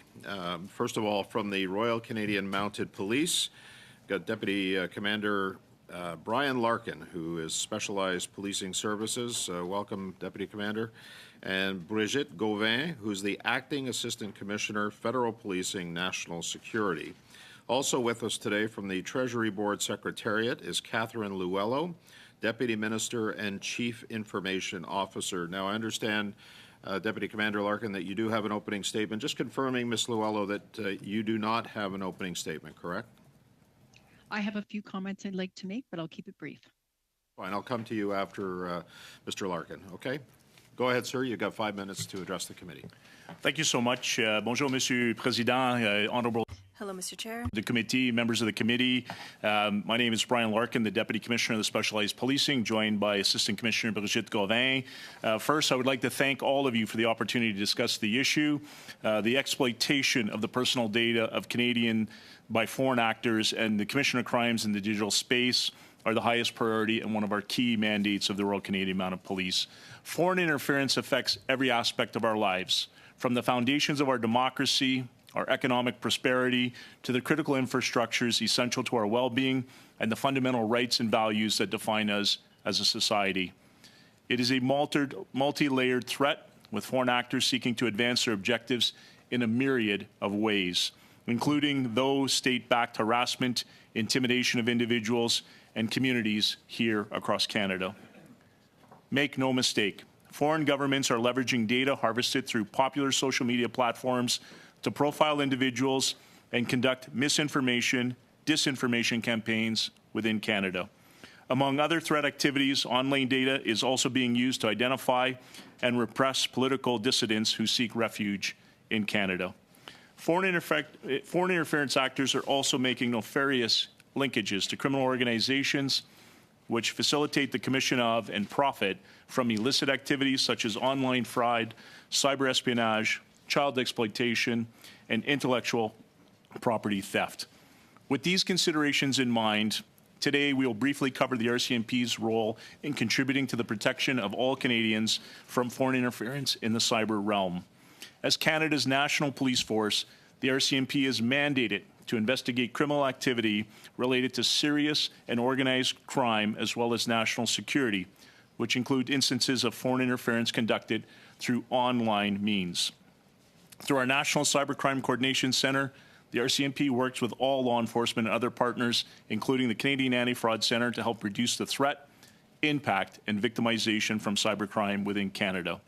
First of all, from the Royal Canadian Mounted Police, got Deputy Commander Brian Larkin, who is Specialized Policing Services. Welcome, Deputy Commander. And Brigitte Gauvin, who's the Acting Assistant Commissioner, Federal Policing, National Security. Also with us today from the Treasury Board Secretariat is Catherine Luello, Deputy Minister and Chief Information Officer. Now, I understand, Deputy Commander Larkin, that you do have an opening statement. Just confirming, Ms. Luello, that you do not have an opening statement, correct? I have a few comments I'd like to make, but I'll keep it brief. Fine, I'll come to you after Mr. Larkin, okay? Go ahead, sir. You've got 5 minutes to address the committee. Thank you so much. Bonjour, Monsieur Président, honorable Hello, Mr. Chair. the committee, members of the committee. My name is Brian Larkin, the Deputy Commissioner of the Specialized Policing, joined by Assistant Commissioner Brigitte Gauvin. First, I would like to thank all of you for the opportunity to discuss the issue. The exploitation of the personal data of Canadian by foreign actors and the Commission of Crimes in the digital space are the highest priority and one of our key mandates of the Royal Canadian Mounted Police. Foreign interference affects every aspect of our lives, from the foundations of our democracy, our economic prosperity, to the critical infrastructures essential to our well-being and the fundamental rights and values that define us as a society. It is a multi-layered threat, with foreign actors seeking to advance their objectives in a myriad of ways, including those state-backed harassment, intimidation of individuals and communities here across Canada. Make no mistake, foreign governments are leveraging data harvested through popular social media platforms to profile individuals and conduct misinformation, disinformation campaigns within Canada. Among other threat activities, online data is also being used to identify and repress political dissidents who seek refuge in Canada. Foreign interference actors are also making nefarious linkages to criminal organizations which facilitate the commission of and profit from illicit activities such as online fraud, cyber espionage, child exploitation, and intellectual property theft. With these considerations in mind, today we will briefly cover the RCMP's role in contributing to the protection of all Canadians from foreign interference in the cyber realm. As Canada's national police force, the RCMP is mandated to investigate criminal activity related to serious and organized crime as well as national security, which include instances of foreign interference conducted through online means. Through our National Cybercrime Coordination Centre, the RCMP works with all law enforcement and other partners, including the Canadian Anti-Fraud Centre, to help reduce the threat, impact, and victimization from cybercrime within Canada.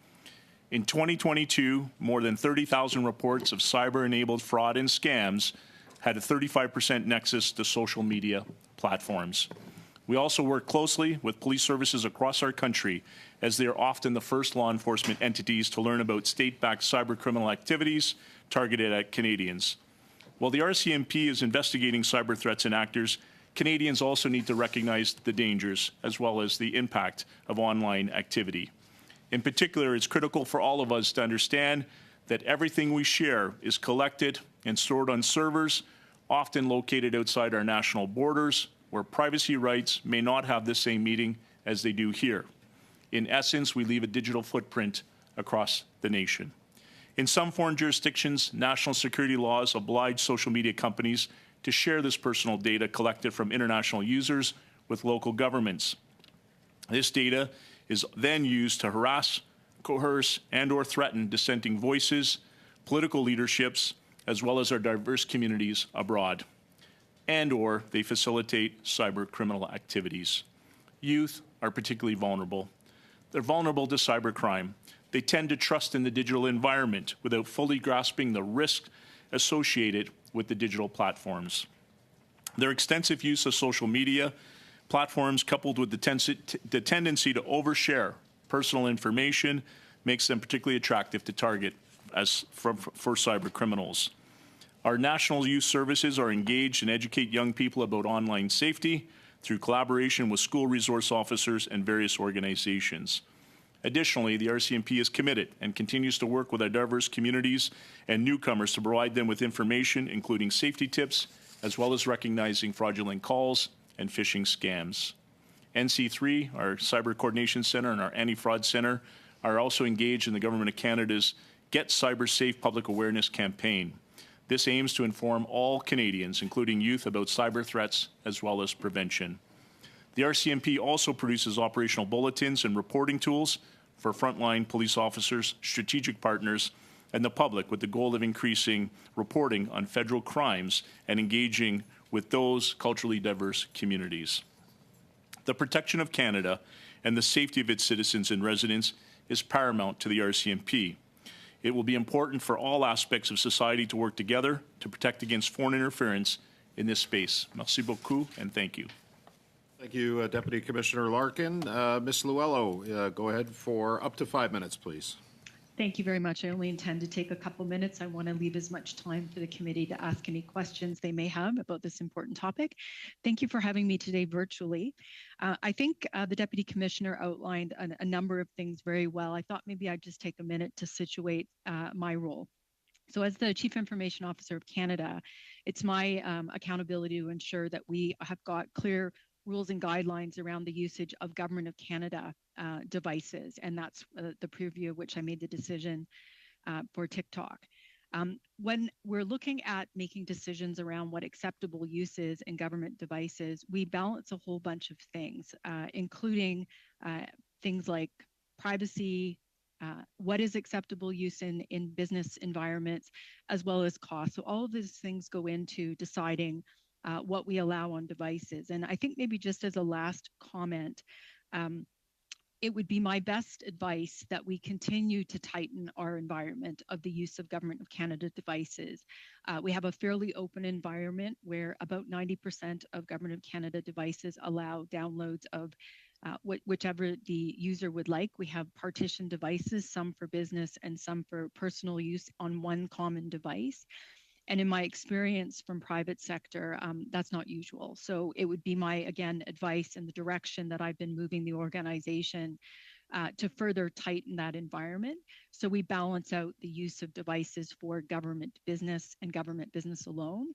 In 2022, more than 30,000 reports of cyber-enabled fraud and scams had a 35% nexus to social media platforms. We also work closely with police services across our country, as they are often the first law enforcement entities to learn about state-backed cybercriminal activities targeted at Canadians. While the RCMP is investigating cyber threats and actors, Canadians also need to recognize the dangers as well as the impact of online activity. In particular, it's critical for all of us to understand that everything we share is collected and stored on servers, often located outside our national borders, where privacy rights may not have the same meaning as they do here. In essence, we leave a digital footprint across the nation. In some foreign jurisdictions, national security laws oblige social media companies to share this personal data collected from international users with local governments. This data is then used to harass, coerce, and/or threaten dissenting voices, political leaderships, as well as our diverse communities abroad, and/or they facilitate cyber criminal activities. Youth are particularly vulnerable. They're vulnerable to cybercrime. They tend to trust in the digital environment without fully grasping the risk associated with the digital platforms. Their extensive use of social media platforms, coupled with the tendency to overshare personal information, makes them particularly attractive to target for cyber criminals. Our National Youth Services are engaged and educate young people about online safety through collaboration with school resource officers and various organizations. Additionally, the RCMP is committed and continues to work with our diverse communities and newcomers to provide them with information, including safety tips, as well as recognizing fraudulent calls and phishing scams. NC3, our Cyber Coordination Centre, and our Anti-Fraud Centre are also engaged in the Government of Canada's Get Cyber Safe Public Awareness campaign. This aims to inform all Canadians, including youth, about cyber threats as well as prevention. The RCMP also produces operational bulletins and reporting tools for frontline police officers, strategic partners, and the public, with the goal of increasing reporting on federal crimes and engaging with those culturally diverse communities. The protection of Canada and the safety of its citizens and residents is paramount to the RCMP. It will be important for all aspects of society to work together to protect against foreign interference in this space. Merci beaucoup, and thank you. Thank you, Deputy Commissioner Larkin. Ms. Luello, go ahead for up to 5 minutes, please. Thank you very much. I only intend to take a couple minutes. I want to leave as much time for the committee to ask any questions they may have about this important topic. Thank you for having me today virtually. I think the Deputy Commissioner outlined a number of things very well. I thought maybe I'd just take a minute to situate my role. So as the Chief Information Officer of Canada, it's my accountability to ensure that we have got clear rules and guidelines around the usage of Government of Canada devices, and that's the preview of which I made the decision for TikTok. When we're looking at making decisions around what acceptable use is in government devices, we balance a whole bunch of things, including things like privacy, what is acceptable use in business environments, as well as cost. So all of these things go into deciding what we allow on devices. And I think maybe just as a last comment, it would be my best advice that we continue to tighten our environment of the use of Government of Canada devices. We have a fairly open environment where about 90% of Government of Canada devices allow downloads of whichever the user would like. We have partitioned devices, some for business and some for personal use on one common device. And in my experience from private sector, that's not usual. So it would be my, again, advice and the direction that I've been moving the organization to further tighten that environment. So we balance out the use of devices for government business and government business alone.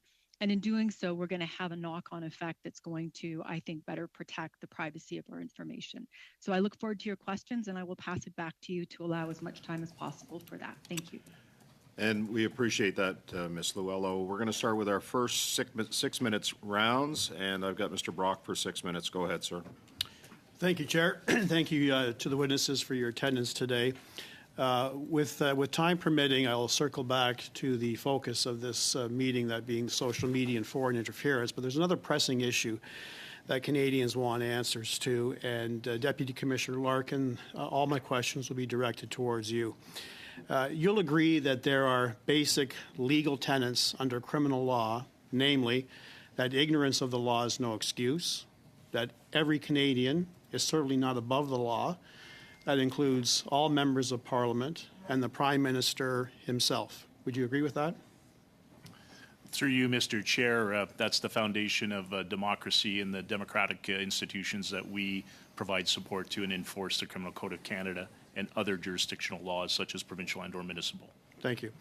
And in doing so, we're going to have a knock-on effect that's going to, I think, better protect the privacy of our information. So I look forward to your questions, and I will pass it back to you to allow as much time as possible for that. Thank you. And we appreciate that, Ms. Luello. We're going to start with our first 6 minutes rounds, and I've got Mr. Brock for 6 minutes. Go ahead, sir. Thank you, Chair. Thank you to the witnesses for your attendance today. With time permitting, I will circle back to the focus of this meeting, that being social media and foreign interference. But there's another pressing issue that Canadians want answers to. And Deputy Commissioner Larkin, all my questions will be directed towards you. You'll agree that there are basic legal tenets under criminal law, namely that ignorance of the law is no excuse, that every Canadian is certainly not above the law. That includes all members of Parliament and the Prime Minister himself. Would you agree with that? Through you, Mr. Chair, that's the foundation of democracy and the democratic institutions that we provide support to and enforce the Criminal Code of Canada and other jurisdictional laws such as provincial and or municipal. Thank you.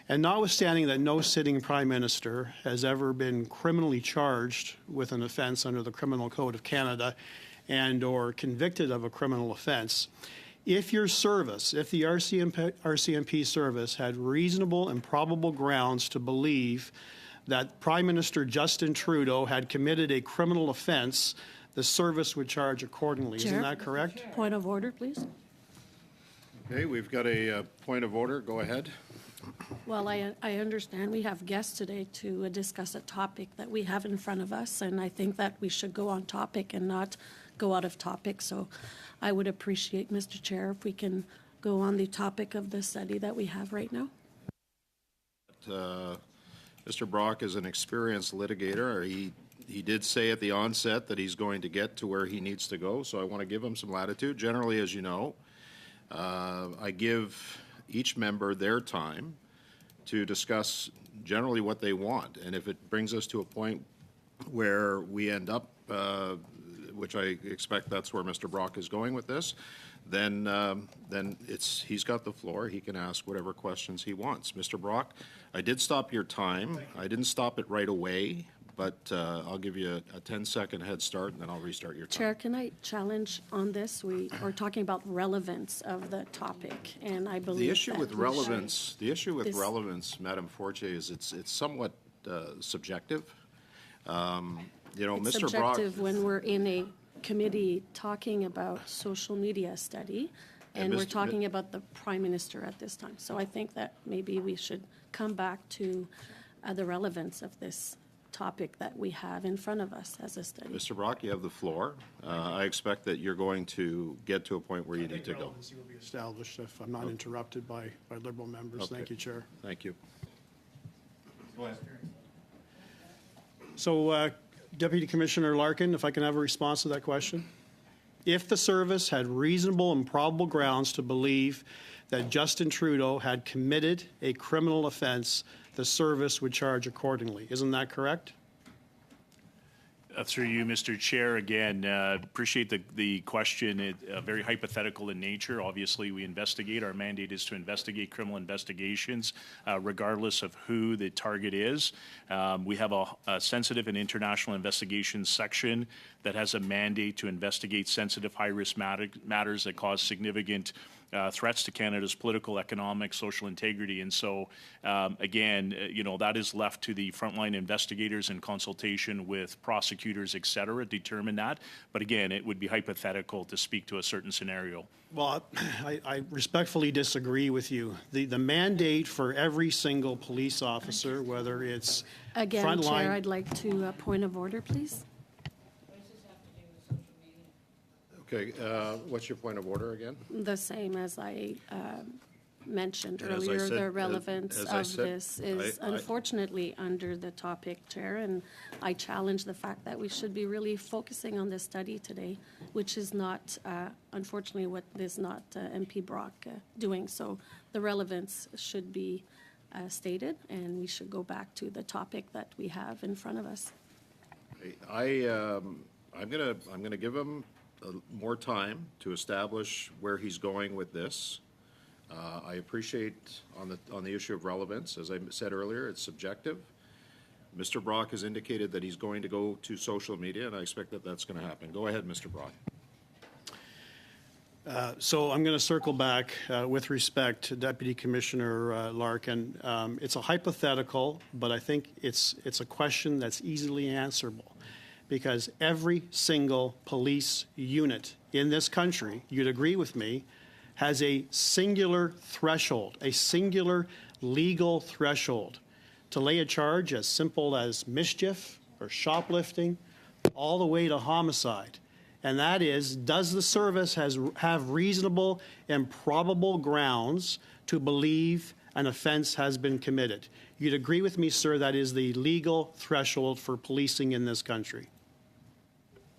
And notwithstanding that no sitting Prime Minister has ever been criminally charged with an offence under the Criminal Code of Canada and or convicted of a criminal offence, if your service, if the RCMP service had reasonable and probable grounds to believe that Prime Minister Justin Trudeau had committed a criminal offence, the service would charge accordingly. Chair? Isn't that correct? Point of order, please. Okay, we've got a point of order. Go ahead. Well, I understand we have guests today to discuss a topic that we have in front of us, and I think that we should go on topic and not go out of topic. So I would appreciate, Mr. Chair, if we can go on the topic of the study that we have right now. Mr. Brock is an experienced litigator. He did say at the onset that he's going to get to where he needs to go, so I want to give him some latitude. Generally, as you know, I give each member their time to discuss generally what they want. And if it brings us to a point where we end up, which I expect that's where Mr. Brock is going with this, then he's got the floor. He can ask whatever questions he wants. Mr. Brock, I did stop your time. I didn't stop it right away, but I'll give you a 10-second head start, and then I'll restart your time. Chair, can I challenge on this? We are talking about relevance of the topic, and I believe the issue that with relevance, this- Madam Fortier, is it's somewhat subjective. You know, It's Mr. subjective Brock, when we're in a committee talking about social media study, and we're talking about the Prime Minister at this time. So I think that maybe we should come back to the relevance of this topic that we have in front of us as a study. Mr. Brock, you have the floor. I expect that you're going to get to a point where you need to go. Relevancy will be established if I'm not interrupted by Liberal members. Okay. Thank you, Chair. Thank you. Go ahead. So, Deputy Commissioner Larkin, if I can have a response to that question. If the service had reasonable and probable grounds to believe that Justin Trudeau had committed a criminal offence, the service would charge accordingly. Isn't that correct? Through you, Mr. Chair, again, appreciate the question. Very hypothetical in nature. Obviously, we investigate. Our mandate is to investigate criminal investigations, regardless of who the target is. We have a sensitive and international investigations section that has a mandate to investigate sensitive, high-risk matters that cause significant threats to Canada's political, economic, social integrity. And so, again, you know, that is left to the frontline investigators in consultation with prosecutors, et cetera, determine that. But again, it would be hypothetical to speak to a certain scenario. Well, I respectfully disagree with you. The mandate for every single police officer, whether it's Again, frontline... Chair, I'd like to point of order, please. Okay, what's your point of order again? The same as I mentioned And as I earlier, said- the relevance as I of said, this is unfortunately under the topic, Chair, and I challenge the fact that we should be really focusing on this study today, which is not, unfortunately, what is not MP Brock doing. So the relevance should be stated, and we should go back to the topic that we have in front of us. I'm gonna give him more time to establish where he's going with this. I appreciate on the issue of relevance, as I said earlier, it's subjective. Mr. Brock has indicated that he's going to go to social media, and I expect that that's going to happen. Go ahead, Mr. Brock. So I'm going to circle back with respect to Deputy Commissioner Larkin. It's a hypothetical, but I think it's a question that's easily answerable, because every single police unit in this country, you'd agree with me, has a singular threshold, a singular legal threshold to lay a charge as simple as mischief or shoplifting, all the way to homicide. And that is, does the service have reasonable and probable grounds to believe an offense has been committed? You'd agree with me, sir, that is the legal threshold for policing in this country.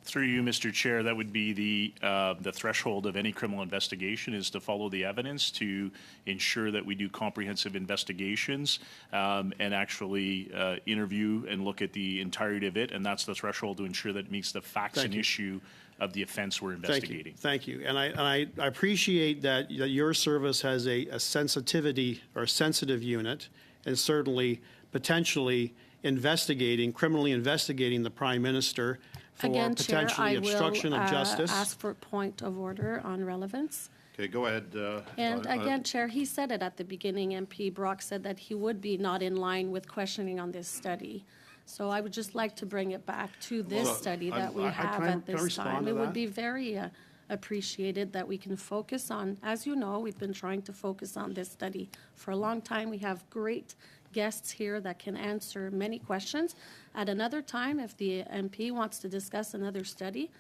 Through you, Mr. Chair, that would be the threshold of any criminal investigation, is to follow the evidence, to ensure that we do comprehensive investigations and actually interview and look at the entirety of it, and that's the threshold to ensure that it meets the facts and issue of the offense we're investigating. Thank you. And I appreciate that your service has a sensitivity or a sensitive unit, and certainly potentially criminally investigating the Prime Minister for Again, potentially Chair, obstruction of justice. I will ask for a point of order on relevance. Okay, go ahead. And again, Chair, he said it at the beginning. MP Brock said that he would be not in line with questioning on this study. So I would just like to bring it back to this study that we have at this time. It would be very appreciated that we can focus on, as you know, we've been trying to focus on this study for a long time. We have great guests here that can answer many questions. At another time, if the MP wants to discuss another study,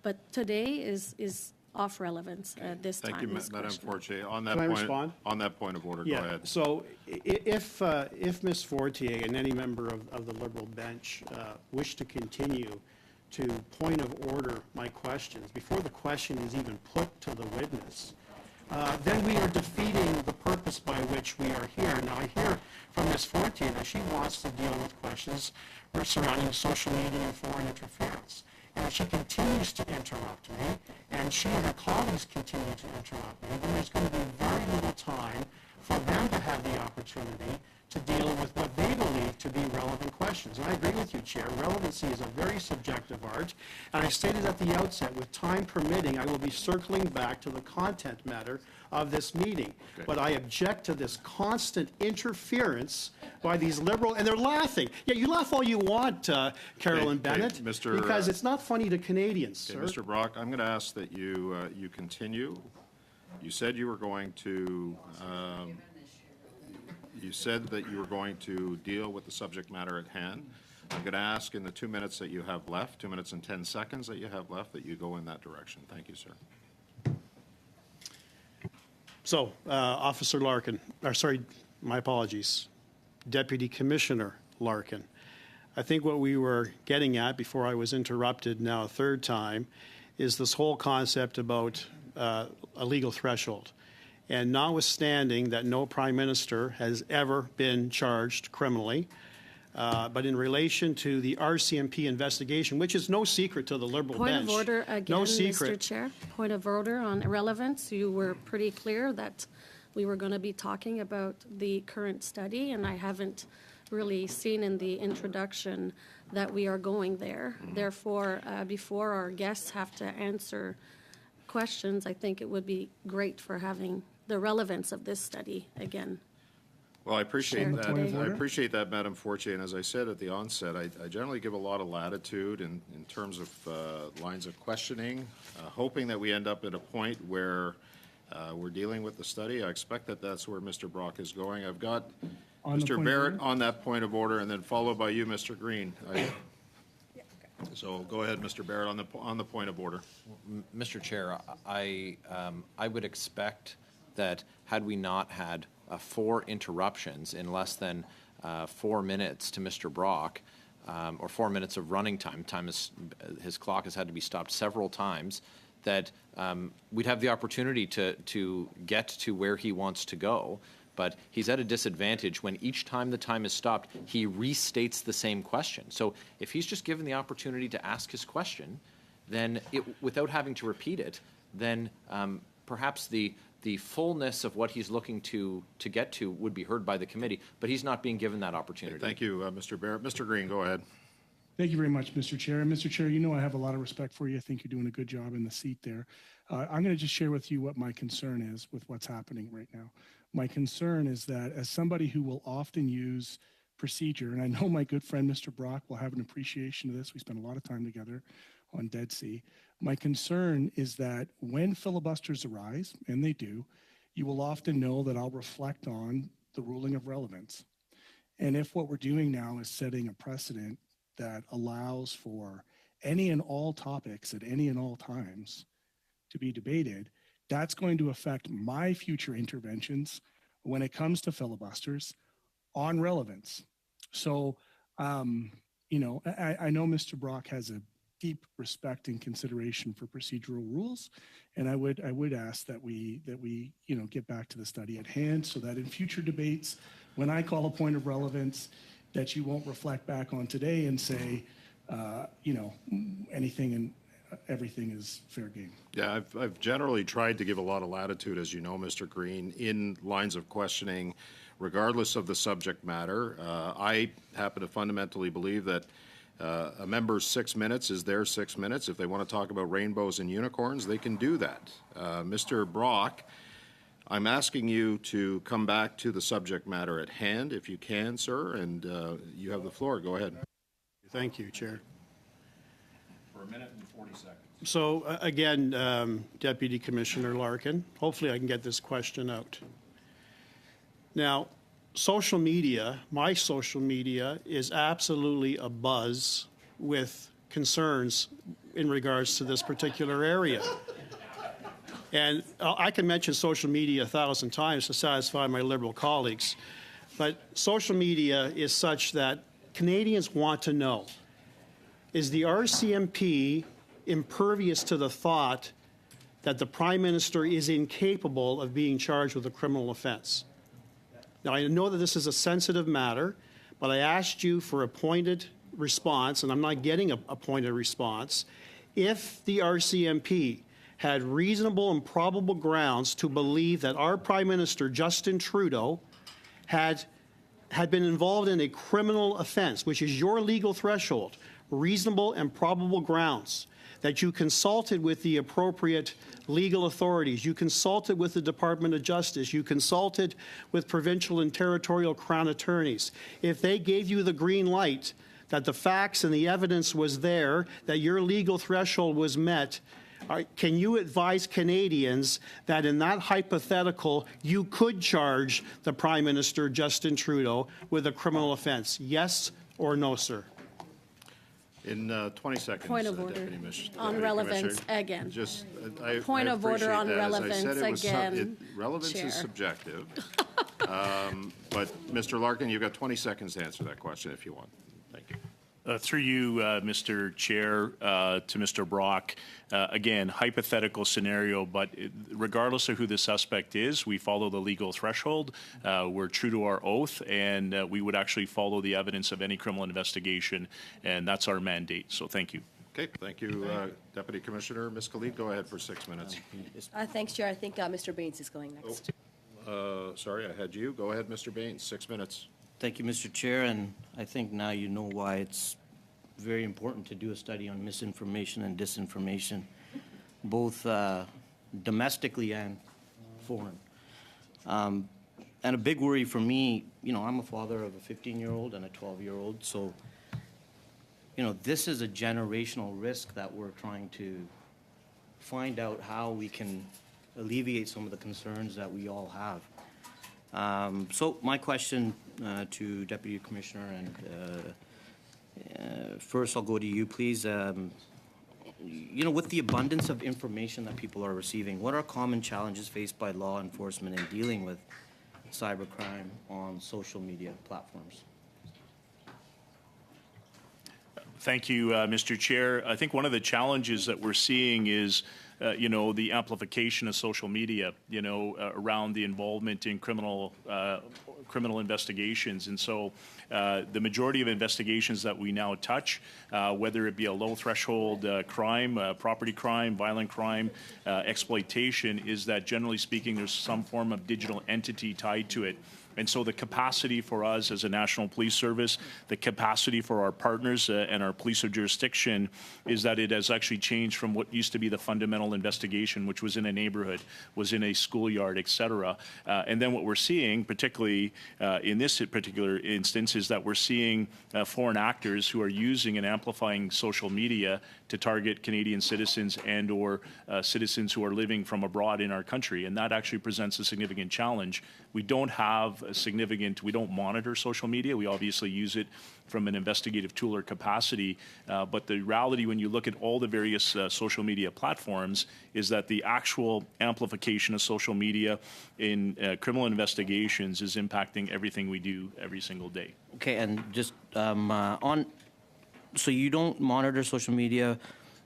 but today is off relevance this time. Thank you, Madam Fortier. On that Can I point, respond? on that point of order, Yeah. go ahead. So if Ms. Fortier and any member of the Liberal bench wish to continue to point of order my questions before the question is even put to the witness, then we are defeating the purpose by which we are here. Now, I hear from Ms. Fortier that she wants to deal with questions surrounding social media and foreign interference. And if she continues to interrupt me, and she and her colleagues continue to interrupt me, then there's going to be very little time for them to have the opportunity to deal with what they believe to be relevant questions. And I agree with you, Chair. Relevancy is a very subjective art. And I stated at the outset, with time permitting, I will be circling back to the content matter of this meeting. Okay. But I object to this constant interference by these Liberal, and they're laughing. Yeah, you laugh all you want, Carolyn Bennett, because it's not funny to Canadians, sir. Mr. Brock, I'm going to ask that you continue. You said you were going to deal with the subject matter at hand. I'm going to ask in the 2 minutes that you have left, 2 minutes and 10 seconds that you have left, that you go in that direction. Thank you, sir. So, Officer Larkin, my apologies, Deputy Commissioner Larkin. I think what we were getting at before I was interrupted now a third time is this whole concept about a legal threshold. And notwithstanding that no Prime Minister has ever been charged criminally, but in relation to the RCMP investigation, which is no secret to the Liberal bench. Point of order again, no secret. Mr. Chair. Point of order on irrelevance. You were pretty clear that we were going to be talking about the current study, and I haven't really seen in the introduction that we are going there. Therefore, before our guests have to answer questions, I think it would be great for having the relevance of this study again. Well, I appreciate Chair, that. today. I appreciate that, Madam Fortier. And as I said at the onset, I generally give a lot of latitude in terms of lines of questioning, hoping that we end up at a point where we're dealing with the study. I expect that that's where Mr. Brock is going. I've got Mr. Barrett on that point of order, and then followed by you, Mr. Green. So go ahead, Mr. Barrett, on the point of order. Mr. Chair, I would expect that had we not had 4 interruptions in less than 4 minutes to Mr. Brock, or 4 minutes of running time, his clock has had to be stopped several times, that we'd have the opportunity to get to where he wants to go. But he's at a disadvantage when each time the time is stopped, he restates the same question. So if he's just given the opportunity to ask his question, then without having to repeat it, then perhaps the fullness of what he's looking to get to would be heard by the committee, but he's not being given that opportunity. Thank you, Mr. Barrett. Mr. Green, go ahead. Thank you very much, Mr. Chair. And Mr. Chair, you know I have a lot of respect for you. I think you're doing a good job in the seat there. I'm going to just share with you what my concern is with what's happening right now. My concern is that as somebody who will often use procedure, and I know my good friend Mr. Brock will have an appreciation of this. We spend a lot of time together on Dead Sea. My concern is that when filibusters arise, and they do, you will often know that I'll reflect on the ruling of relevance. And if what we're doing now is setting a precedent that allows for any and all topics at any and all times to be debated, that's going to affect my future interventions when it comes to filibusters on relevance. So, you know, I know Mr. Brock has a deep respect and consideration for procedural rules, and I would ask that we you know get back to the study at hand, so that in future debates, when I call a point of relevance, that you won't reflect back on today and say, you know, anything and everything is fair game. Yeah, I've generally tried to give a lot of latitude, as you know, Mr. Green, in lines of questioning, regardless of the subject matter. I happen to fundamentally believe that a member's 6 minutes is their 6 minutes. If they want to talk about rainbows and unicorns, they can do that. Mr. Brock, I'm asking you to come back to the subject matter at hand, if you can, sir, and you have the floor. Go ahead. Thank you, Chair. For a minute and 40 seconds. So again, Deputy Commissioner Larkin, hopefully I can get this question out. Now, social media, my social media, is absolutely abuzz with concerns in regards to this particular area. And I can mention social media 1,000 times to satisfy my Liberal colleagues, but social media is such that Canadians want to know, is the RCMP impervious to the thought that the Prime Minister is incapable of being charged with a criminal offense? Now, I know that this is a sensitive matter, but I asked you for a pointed response, and I'm not getting a pointed response. If the RCMP had reasonable and probable grounds to believe that our Prime Minister, Justin Trudeau, had been involved in a criminal offense, which is your legal threshold, reasonable and probable grounds, that you consulted with the appropriate legal authorities, you consulted with the Department of Justice, you consulted with provincial and territorial crown attorneys. If they gave you the green light that the facts and the evidence was there, that your legal threshold was met, can you advise Canadians that in that hypothetical you could charge the Prime Minister, Justin Trudeau, with a criminal offense? Yes or no, sir? In 20 seconds. Point of order on relevance again. Just, Point of order on relevance again. Relevance Chair. is subjective. But Mr. Larkin, you've got 20 seconds to answer that question if you want. Thank you. Through you, Mr. Chair, to Mr. Brock, again, hypothetical scenario, but regardless of who the suspect is, we follow the legal threshold. We're true to our oath, and we would actually follow the evidence of any criminal investigation, and that's our mandate. So thank you. Okay, thank you, Deputy Commissioner. Ms. Khalid, go ahead for 6 minutes. Thanks, Chair. I think Mr. Baines is going next. Sorry, I had you. Go ahead, Mr. Baines, 6 minutes. Thank you, Mr. Chair, and I think now you know why it's very important to do a study on misinformation and disinformation, both domestically and foreign. And a big worry for me, you know, I'm a father of a 15-year-old and a 12-year-old, so, you know, this is a generational risk that we're trying to find out how we can alleviate some of the concerns that we all have. So my question to Deputy Commissioner and First, I'll go to you, please. With the abundance of information that people are receiving, what are common challenges faced by law enforcement in dealing with cybercrime on social media platforms? Thank you, Mr. Chair. I think one of the challenges that we're seeing is the amplification of social media, around the involvement in criminal investigations. And so the majority of investigations that we now touch, whether it be a low threshold crime, property crime, violent crime, exploitation, is that generally speaking, there's some form of digital entity tied to it. And so the capacity for us as a national police service, the capacity for our partners and our police of jurisdiction is that it has actually changed from what used to be the fundamental investigation, which was in a neighborhood, was in a schoolyard, et cetera. And then what we're seeing, particularly in this particular instance, is that we're seeing foreign actors who are using and amplifying social media to target Canadian citizens and or citizens who are living from abroad in our country. And that actually presents a significant challenge. We don't monitor social media. We obviously use it from an investigative tool or capacity. But the reality when you look at all the various social media platforms is that the actual amplification of social media in criminal investigations is impacting everything we do every single day. Okay, and just so you don't monitor social media,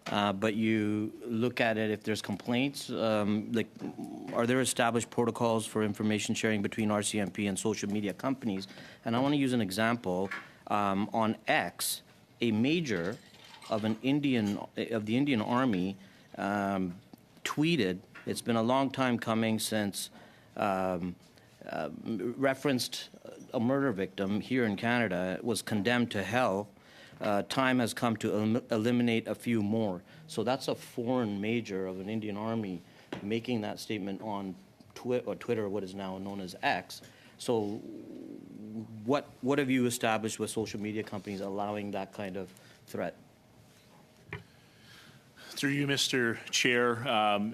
but you look at it if there's complaints. Are there established protocols for information sharing between RCMP and social media companies? And I want to use an example. On X, a major of the Indian Army tweeted. It's been a long time coming since referenced a murder victim here in Canada was condemned to hell. Time has come to eliminate a few more. So that's a foreign major of an Indian Army making that statement on Twitter, what is now known as X. So what have you established with social media companies allowing that kind of threat? Through you, Mr. Chair.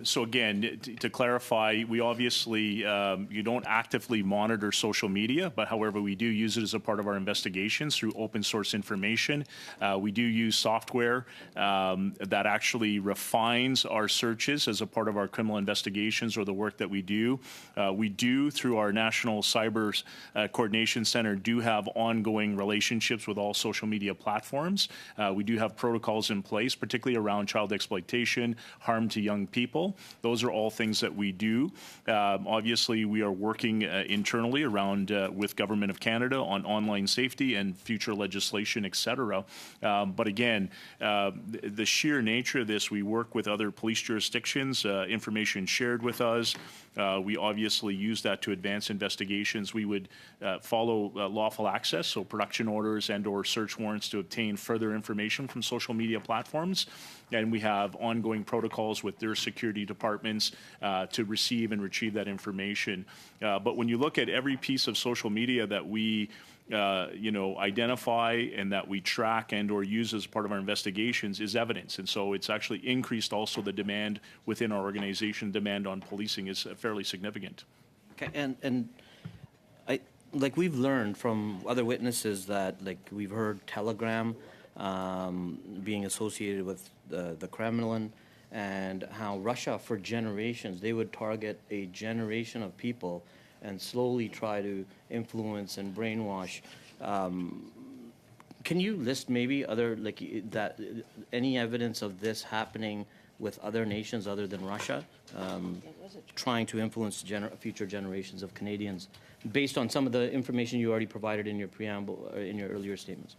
So again, to clarify, we obviously, you don't actively monitor social media, but however, we do use it as a part of our investigations through open source information. We do use software that actually refines our searches as a part of our criminal investigations or the work that we do. We do, through our National Cyber Coordination Center, do have ongoing relationships with all social media platforms. We do have protocols in place, particularly around child exploitation, harm to young people. Those are all things that we do. Obviously, we are working internally around with Government of Canada on online safety and future legislation, et cetera. But again, the sheer nature of this, we work with other police jurisdictions, information shared with us. We obviously use that to advance investigations. We would follow lawful access, so production orders and or search warrants to obtain further information from social media platforms. And we have ongoing protocols with their security departments to receive and retrieve that information. But when you look at every piece of social media that we identify and that we track and or use as part of our investigations is evidence. And so it's actually increased also the demand within our organization. Demand on policing is fairly significant. Okay, and we've learned from other witnesses that we've heard Telegram being associated with the Kremlin, and how Russia for generations, they would target a generation of people and slowly try to influence and brainwash. Can you list maybe other, any evidence of this happening with other nations other than Russia, trying to influence future generations of Canadians based on some of the information you already provided in your preamble, in your earlier statements?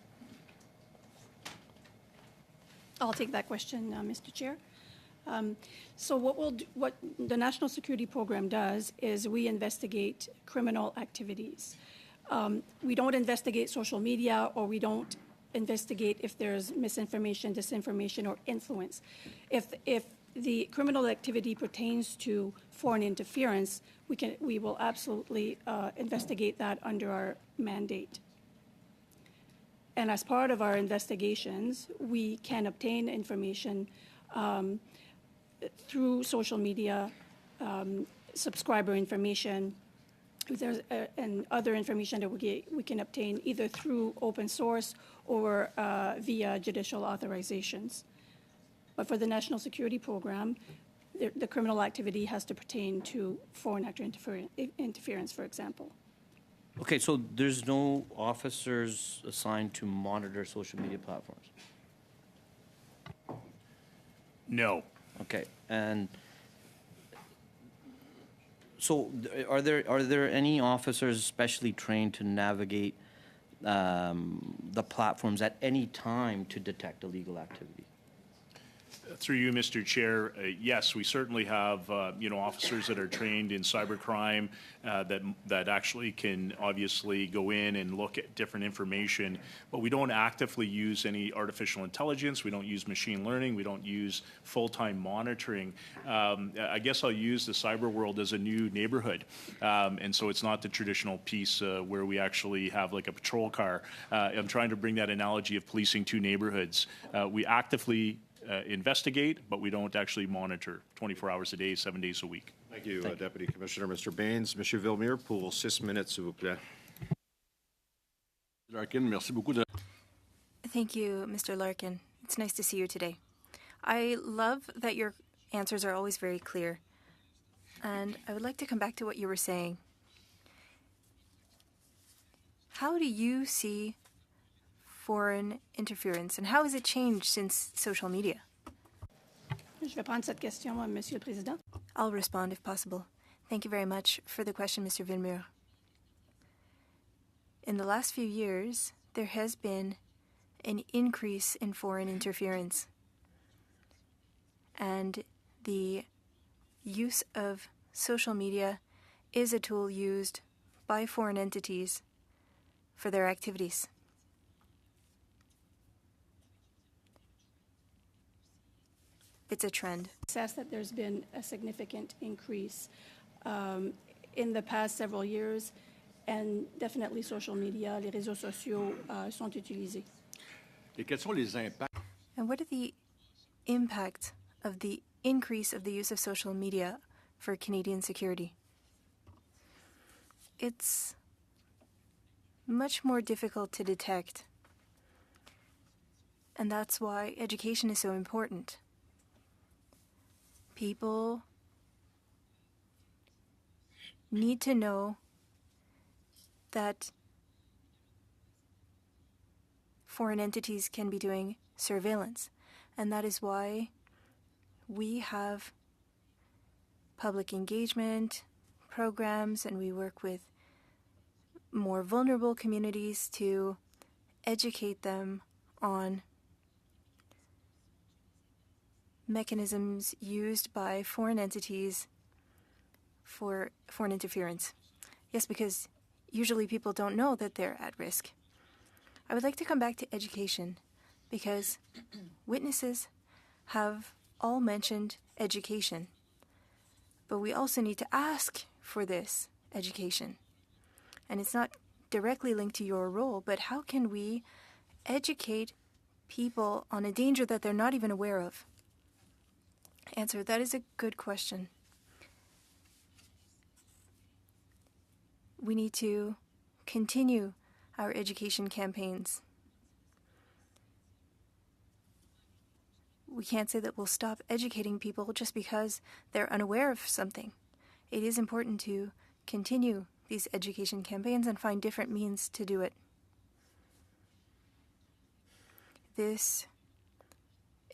I'll take that question, Mr. Chair. So what the National Security Program does is we investigate criminal activities. We don't investigate social media, or we don't investigate if there's misinformation, disinformation, or influence. If the criminal activity pertains to foreign interference, we will absolutely investigate that under our mandate. And as part of our investigations, we can obtain information through social media, subscriber information, if there's and other information that we can obtain either through open source or via judicial authorizations. But for the national security program, the criminal activity has to pertain to foreign actor interference, for example. Okay, so there's no officers assigned to monitor social media platforms? No. Okay, and so are there any officers specially trained to navigate the platforms at any time to detect illegal activity? Through you, Mr. Chair, yes, we certainly have officers that are trained in cybercrime that actually can obviously go in and look at different information, but we don't actively use any artificial intelligence. We don't use machine learning. We don't use full-time monitoring. I guess I'll use the cyber world as a new neighborhood, and so it's not the traditional piece where we actually have like a patrol car. I'm trying to bring that analogy of policing two neighborhoods. We actively investigate, but we don't actually monitor 24 hours a day, 7 days a week. Thank you, Deputy Commissioner. Mr. Baines, Monsieur Villemure, pour 6 minutes, s'il vous plaît. Larkin, merci beaucoup de... Thank you, Mr. Larkin. It's nice to see you today. I love that your answers are always very clear. And I would like to come back to what you were saying. How do you see foreign interference, and how has it changed since social media? Je vais prendre cette question, Monsieur le Président. I'll respond if possible. Thank you very much for the question, Mr. Villemure. In the last few years, there has been an increase in foreign interference, and the use of social media is a tool used by foreign entities for their activities. It's a trend. Says that there's been a significant increase in the past several years, and definitely social media, les réseaux sociaux sont utilisés. Et quels sont les impacts? And what are the impact of the increase of the use of social media for Canadian security? It's much more difficult to detect, and that's why education is so important. People need to know that foreign entities can be doing surveillance, and that is why we have public engagement programs, and we work with more vulnerable communities to educate them on mechanisms used by foreign entities for foreign interference. Yes, because usually people don't know that they're at risk. I would like to come back to education, because witnesses have all mentioned education, but we also need to ask for this education. And it's not directly linked to your role, but how can we educate people on a danger that they're not even aware of? Answer: that is a good question. We need to continue our education campaigns. We can't say that we'll stop educating people just because they're unaware of something. It is important to continue these education campaigns and find different means to do it. This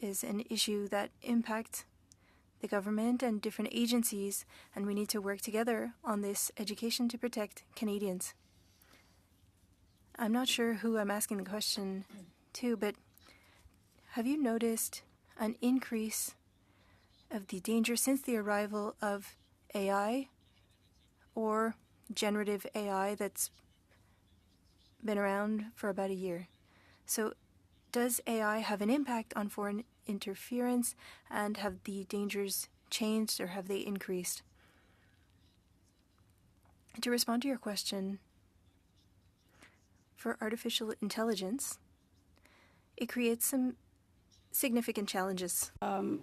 is an issue that impacts the government and different agencies, and we need to work together on this education to protect Canadians. I'm not sure who I'm asking the question to, but have you noticed an increase of the danger since the arrival of AI or generative AI that's been around for about a year? So does AI have an impact on foreign interference, and have the dangers changed or have they increased? To respond to your question, for artificial intelligence, it creates some significant challenges.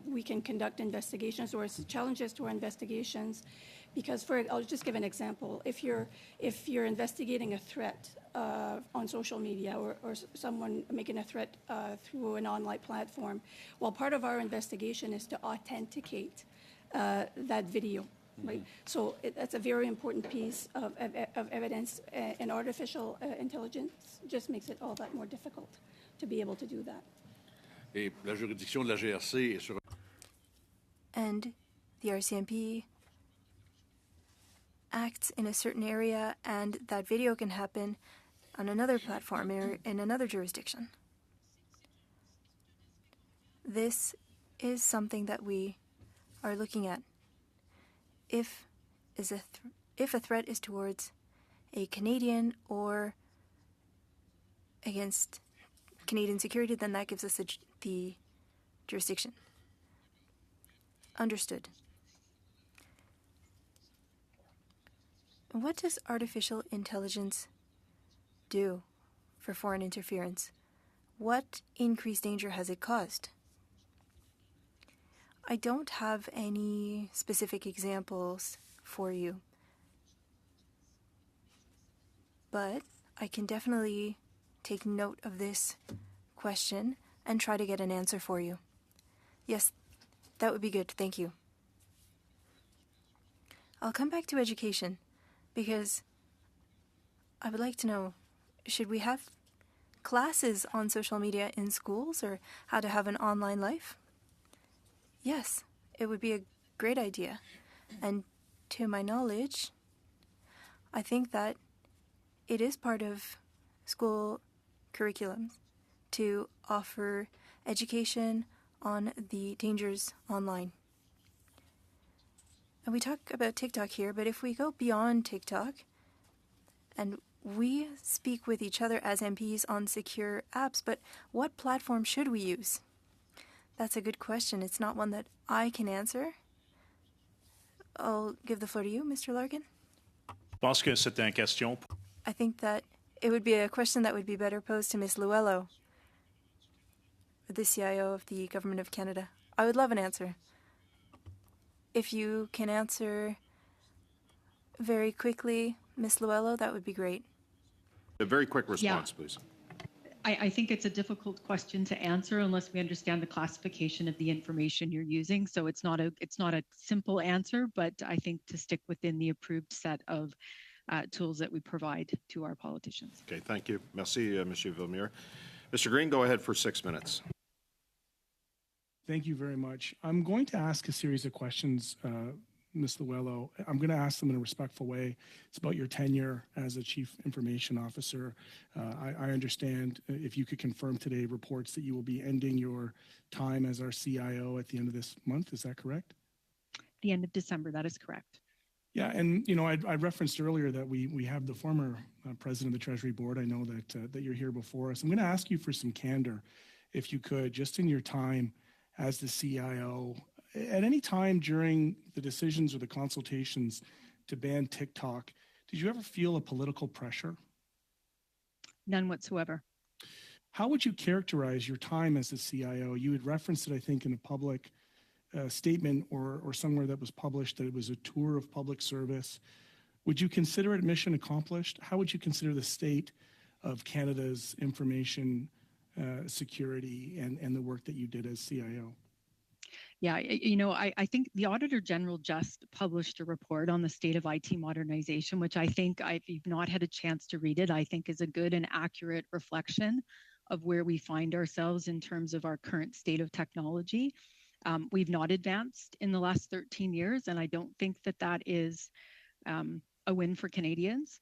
We can conduct investigations or challenges to our investigations, because I'll just give an example. If you're investigating a threat on social media or someone making a threat through an online platform, well, part of our investigation is to authenticate that video. Right. So that's a very important piece of evidence, and artificial intelligence just makes it all that more difficult to be able to do that. Et la juridiction de la GRC est sur... And the RCMP acts in a certain area, and that video can happen on another platform or in another jurisdiction. This is something that we are looking at. If a threat is towards a Canadian or against Canadian security, then that gives us the jurisdiction. Understood. What does artificial intelligence do for foreign interference? What increased danger has it caused? I don't have any specific examples for you, but I can definitely take note of this question and try to get an answer for you. Yes, that would be good. Thank you. I'll come back to education because I would like to know, should we have classes on social media in schools or how to have an online life? Yes, it would be a great idea. And to my knowledge, I think that it is part of school curriculums to offer education on the dangers online. And we talk about TikTok here, but if we go beyond TikTok and we speak with each other as MPs on secure apps, but what platform should we use? That's a good question. It's not one that I can answer. I'll give the floor to you, Mr. Larkin. Je pense que c'est une question. I think that it would be a question that would be better posed to Ms. Luello, the CIO of the Government of Canada. I would love an answer. If you can answer very quickly, Ms. Luello, that would be great. A very quick response, please. I think it's a difficult question to answer unless we understand the classification of the information you're using. So it's not a simple answer, but I think to stick within the approved set of tools that we provide to our politicians. Okay, thank you. Merci, Monsieur Villemure. Mr. Green, go ahead for 6 minutes. Thank you very much. I'm going to ask a series of questions, Ms. Luello. I'm going to ask them in a respectful way. It's about your tenure as a Chief Information Officer. I understand if you could confirm today reports that you will be ending your time as our CIO at the end of this month. Is that correct? The end of December, that is correct. Yeah, and I referenced earlier that we have the former president of the Treasury Board. I know that you're here before us. I'm going to ask you for some candor, if you could, just in your time as the CIO. At any time during the decisions or the consultations to ban TikTok, did you ever feel a political pressure? None whatsoever. How would you characterize your time as the CIO? You had referenced it, I think, in a public statement or somewhere that was published that it was a tour of public service. Would you consider it mission accomplished? How would you consider the state of Canada's information security and the work that you did as CIO? Yeah, I think the Auditor General just published a report on the state of IT modernization, which I think, if you've not had a chance to read it, I think is a good and accurate reflection of where we find ourselves in terms of our current state of technology. We've not advanced in the last 13 years, and I don't think that is a win for Canadians.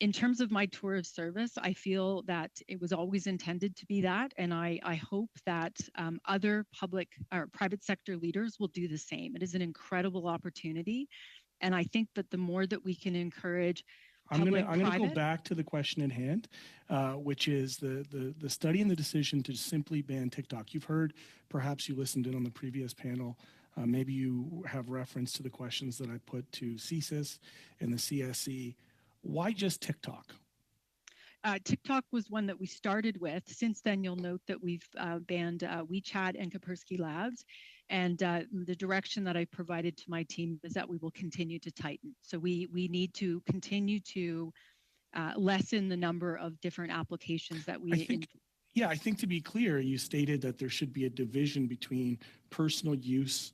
In terms of my tour of service, I feel that it was always intended to be that, and I hope that other public or private sector leaders will do the same. It is an incredible opportunity, and I think that the more that we can encourage I'm going to go back to the question at hand, which is the study and the decision to simply ban TikTok. You've heard, perhaps you listened in on the previous panel, maybe you have reference to the questions that I put to CSIS and the CSE. Why just TikTok? TikTok was one that we started with. Since then, you'll note that we've banned WeChat and Kaspersky Labs. And the direction that I provided to my team is that we will continue to tighten. So we need to continue to lessen the number of different applications that we. I think to be clear, you stated that there should be a division between personal use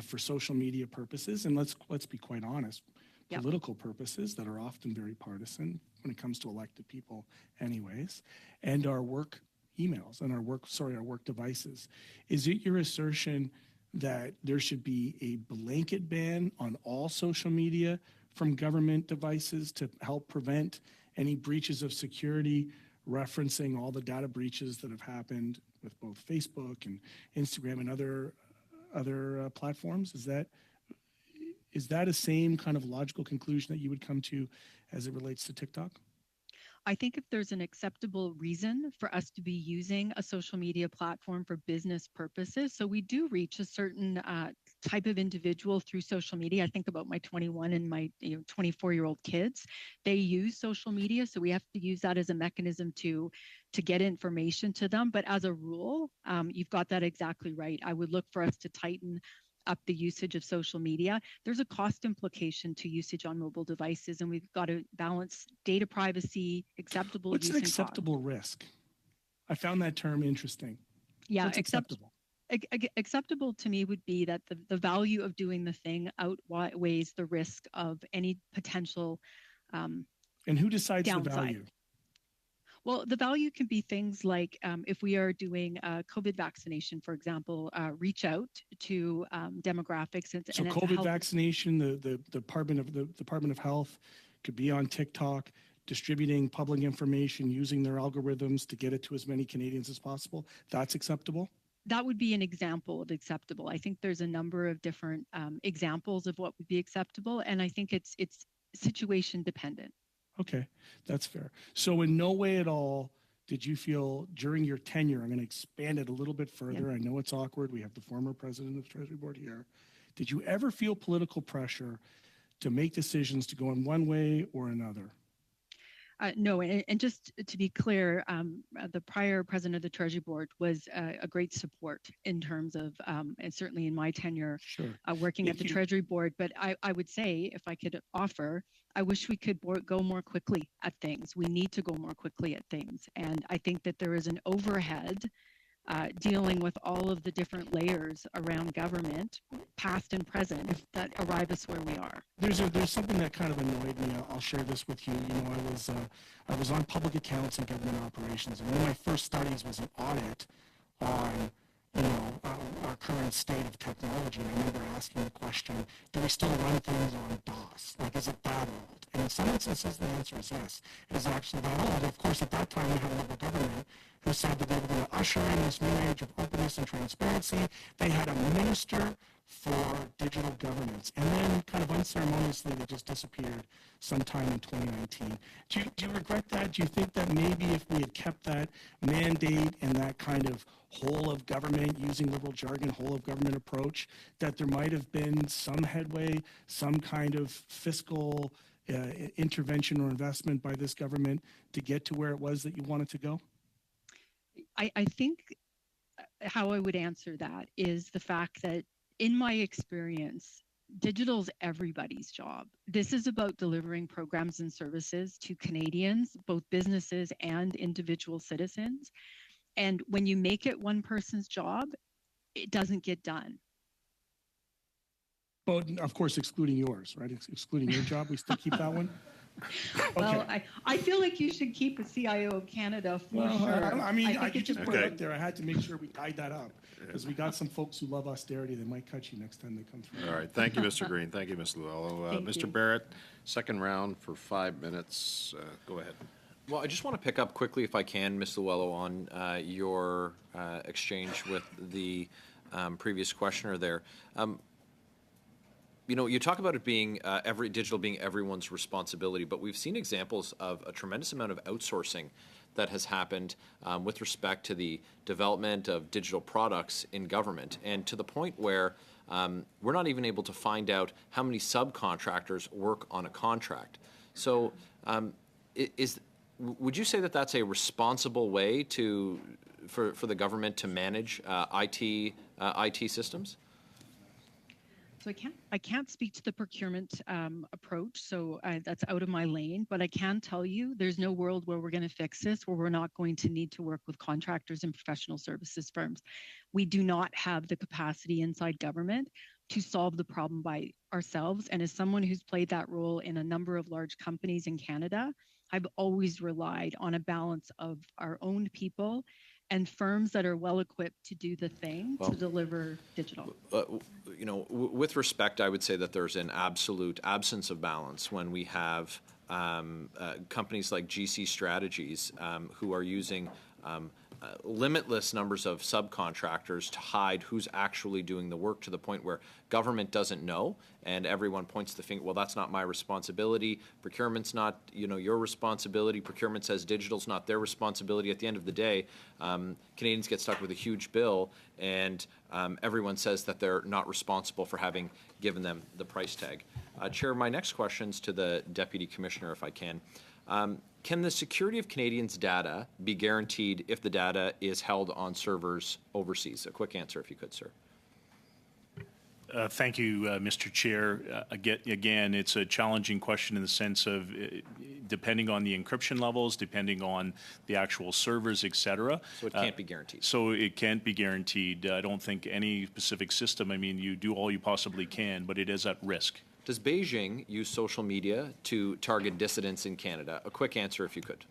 for social media purposes, and let's be quite honest, political purposes that are often very partisan when it comes to elected people anyways, and our work emails and our work devices. Is it your assertion that there should be a blanket ban on all social media from government devices to help prevent any breaches of security, referencing all the data breaches that have happened with both Facebook and Instagram and other platforms? Is that a same kind of logical conclusion that you would come to as it relates to TikTok? I think if there's an acceptable reason for us to be using a social media platform for business purposes, so we do reach a certain type of individual through social media. I think about my 21 and my 24-year-old kids. They use social media, so we have to use that as a mechanism to get information to them. But as a rule, you've got that exactly right. I would look for us to tighten up the usage of social media. There's a cost implication to usage on mobile devices, and we've got to balance data privacy, acceptable use. What's an acceptable risk? I found that term interesting. Yeah, What's acceptable? Acceptable to me would be that the value of doing the thing outweighs the risk of any potential and who decides downside. the value? Well, the value can be things like if we are doing COVID vaccination, for example, reach out to demographics. So COVID vaccination, the Department of Health could be on TikTok distributing public information, using their algorithms to get it to as many Canadians as possible. That's acceptable? That would be an example of acceptable. I think there's a number of different examples of what would be acceptable, and I think it's situation dependent. Okay, that's fair. So in no way at all did you feel during your tenure, I'm going to expand it a little bit further. I know it's awkward. We have the former president of the Treasury Board here. Did you ever feel political pressure to make decisions to go in one way or another? No, and just to be clear, the prior president of the Treasury Board was a great support in terms of, and certainly in my tenure working at the Treasury Board. But I would say, if I could offer, I wish we could go more quickly at things. We need to go more quickly at things. And I think that there is an overhead dealing with all of the different layers around government, past and present, that arrive us where we are. There's something that kind of annoyed me. I'll share this with you. You know, I was on public accounts and government operations, and one of my first studies was an audit on our current state of technology. And I remember asking the question, do we still run things on DOS? Like, is it that old? And in some instances, the answer is yes. It is actually that old. Of course, at that time, we had a level government who said that they were going to usher in this new age of openness and transparency. They had a minister for digital governance. And then kind of unceremoniously, they just disappeared sometime in 2019. Do you regret that? Do you think that maybe if we had kept that mandate and that kind of whole of government, using liberal jargon, whole of government approach, that there might have been some headway, some kind of fiscal intervention or investment by this government to get to where it was that you wanted to go? I think how I would answer that is the fact that in my experience, digital is everybody's job. This is about delivering programs and services to Canadians, both businesses and individual citizens. And when you make it one person's job, it doesn't get done. Well, of course, excluding yours, right? Excluding your job, we still keep that one? Well, I feel like you should keep a CIO of Canada for sure. I mean, I just put it up there. I had to make sure we tied that up because we got some folks who love austerity that might cut you next time they come through. All right. Thank you, Mr. Green. Thank you, Ms. Luello. Mr. Barrett, second round for 5 minutes. Go ahead. Well, I just want to pick up quickly, if I can, Ms. Luello, on your exchange with the previous questioner there. You know, you talk about it being digital being everyone's responsibility, but we've seen examples of a tremendous amount of outsourcing that has happened with respect to the development of digital products in government, and to the point where we're not even able to find out how many subcontractors work on a contract. So would you say that that's a responsible way for the government to manage IT systems? So I can't speak to the procurement approach, so that's out of my lane. But I can tell you, there's no world where we're going to fix this, where we're not going to need to work with contractors and professional services firms. We do not have the capacity inside government to solve the problem by ourselves. And as someone who's played that role in a number of large companies in Canada, I've always relied on a balance of our own people and firms that are well equipped to do the thing to deliver digital. With respect, I would say that there's an absolute absence of balance when we have companies like GC Strategies who are using limitless numbers of subcontractors to hide who's actually doing the work, to the point where government doesn't know and everyone points the finger. Well, that's not my responsibility. Procurement's not, your responsibility. Procurement says digital's not their responsibility. At the end of the day, Canadians get stuck with a huge bill, and everyone says that they're not responsible for having given them the price tag. Chair, my next question's to the Deputy Commissioner, if I can. Can the security of Canadians' data be guaranteed if the data is held on servers overseas? A quick answer, if you could, sir. Thank you, Mr. Chair. Again, it's a challenging question in the sense of depending on the encryption levels, depending on the actual servers, et cetera. So it can't be guaranteed. So it can't be guaranteed. I don't think any specific system, you do all you possibly can, but it is at risk. Does Beijing use social media to target dissidents in Canada? A quick answer, if you could.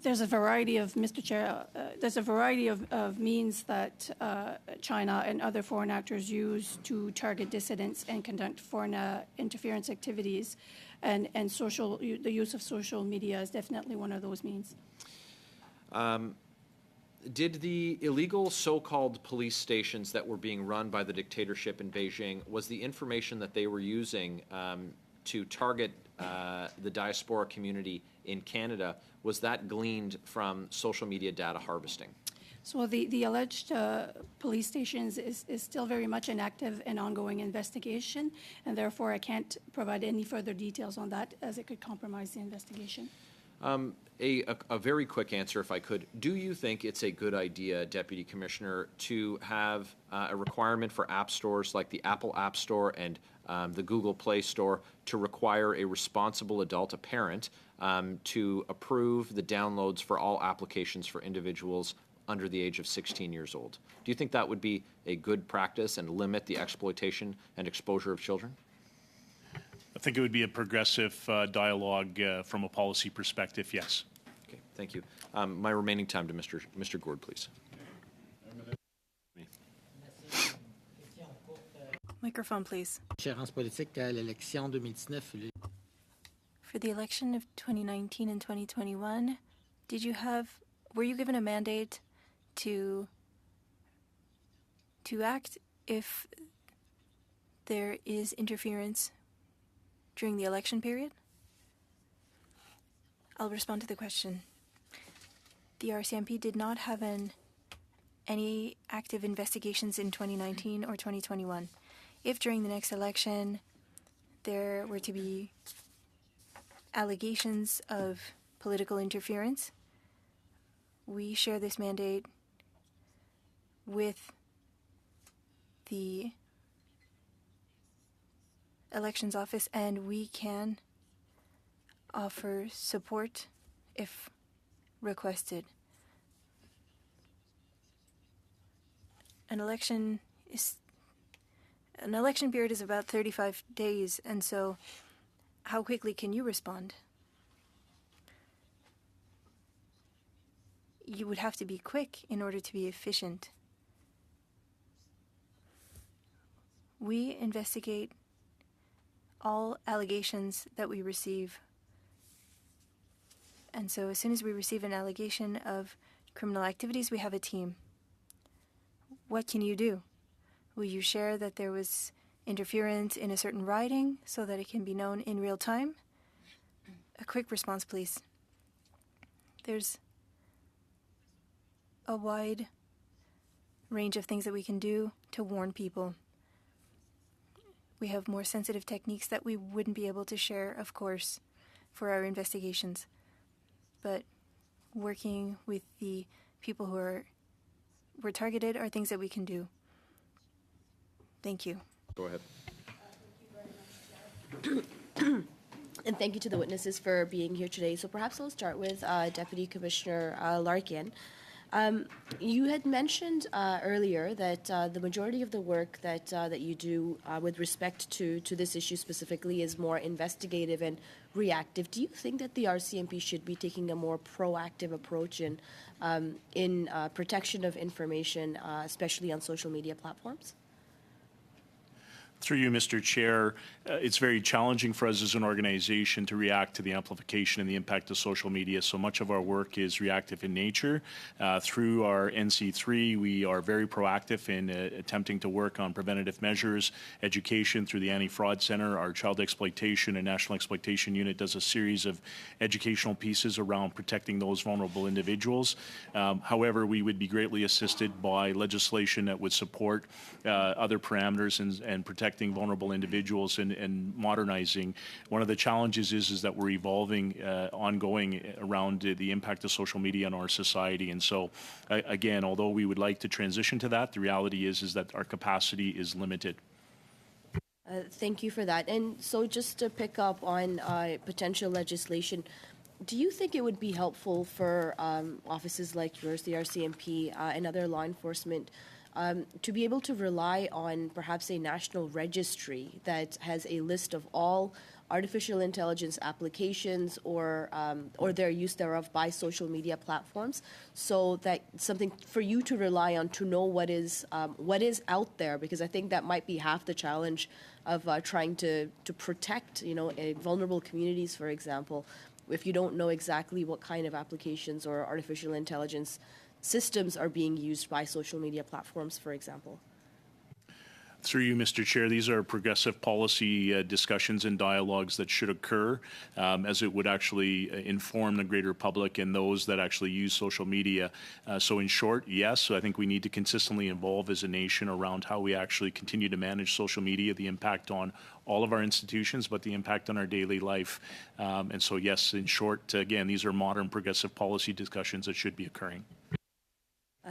There's a variety of, Mr. Chair, there's a variety of means that China and other foreign actors use to target dissidents and conduct foreign interference activities, and the use of social media is definitely one of those means. Did the illegal so-called police stations that were being run by the dictatorship in Beijing, was the information that they were using to target the diaspora community in Canada, was that gleaned from social media data harvesting? So the alleged police stations is still very much an active and ongoing investigation, and therefore I can't provide any further details on that, as it could compromise the investigation. A very quick answer, if I could. Do you think it's a good idea, Deputy Commissioner, to have a requirement for app stores like the Apple App Store and the Google Play Store to require a responsible adult, a parent, to approve the downloads for all applications for individuals under the age of 16 years old? Do you think that would be a good practice and limit the exploitation and exposure of children? I think it would be a progressive dialogue from a policy perspective, yes. Okay, thank you. My remaining time to Mr. Gourde, please. Microphone, please. Gérance politique à l'élection 2019. For the election of 2019 and 2021, were you given a mandate to act if there is interference during the election period? I'll respond to the question. The RCMP did not have any active investigations in 2019 or 2021. If during the next election there were to be allegations of political interference, we share this mandate with the Elections Office, and we can offer support if requested. An election period is about 35 days, and so how quickly can you respond? You would have to be quick in order to be efficient. We investigate all allegations that we receive. And so as soon as we receive an allegation of criminal activities, we have a team. What can you do? Will you share that there was interference in a certain riding so that it can be known in real time? A quick response, please. There's a wide range of things that we can do to warn people. We have more sensitive techniques that we wouldn't be able to share, of course. for our investigations. But working with the people who were targeted are things that we can do. Thank you. Go ahead. And thank you to the witnesses for being here today. So perhaps I'll start with Deputy Commissioner Larkin. You had mentioned earlier that the majority of the work that you do with respect to this issue specifically is more investigative and reactive. Do you think that the RCMP should be taking a more proactive approach in protection of information, especially on social media platforms? Through you, Mr. Chair, it's very challenging for us as an organization to react to the amplification and the impact of social media. So much of our work is reactive in nature. Through our NC3, we are very proactive in attempting to work on preventative measures, education through the Anti-Fraud Center. Our Child Exploitation and National Exploitation Unit does a series of educational pieces around protecting those vulnerable individuals. However, we would be greatly assisted by legislation that would support other parameters and protecting vulnerable individuals and modernizing. One of the challenges is that we're evolving ongoing around the impact of social media on our society. And so, again, although we would like to transition to that, the reality is that our capacity is limited. Thank you for that. And so just to pick up on potential legislation, do you think it would be helpful for offices like yours, the RCMP, and other law enforcement to be able to rely on perhaps a national registry that has a list of all artificial intelligence applications or their use thereof by social media platforms, so that something for you to rely on to know what is out there? Because I think that might be half the challenge of trying to protect, vulnerable communities, for example, if you don't know exactly what kind of applications or artificial intelligence systems are being used by social media platforms, for example. Through you, Mr. Chair, these are progressive policy discussions and dialogues that should occur as it would actually inform the greater public and those that actually use social media. So in short, yes, so I think we need to consistently evolve as a nation around how we actually continue to manage social media, the impact on all of our institutions, but the impact on our daily life. And so, yes, in short, again, these are modern progressive policy discussions that should be occurring.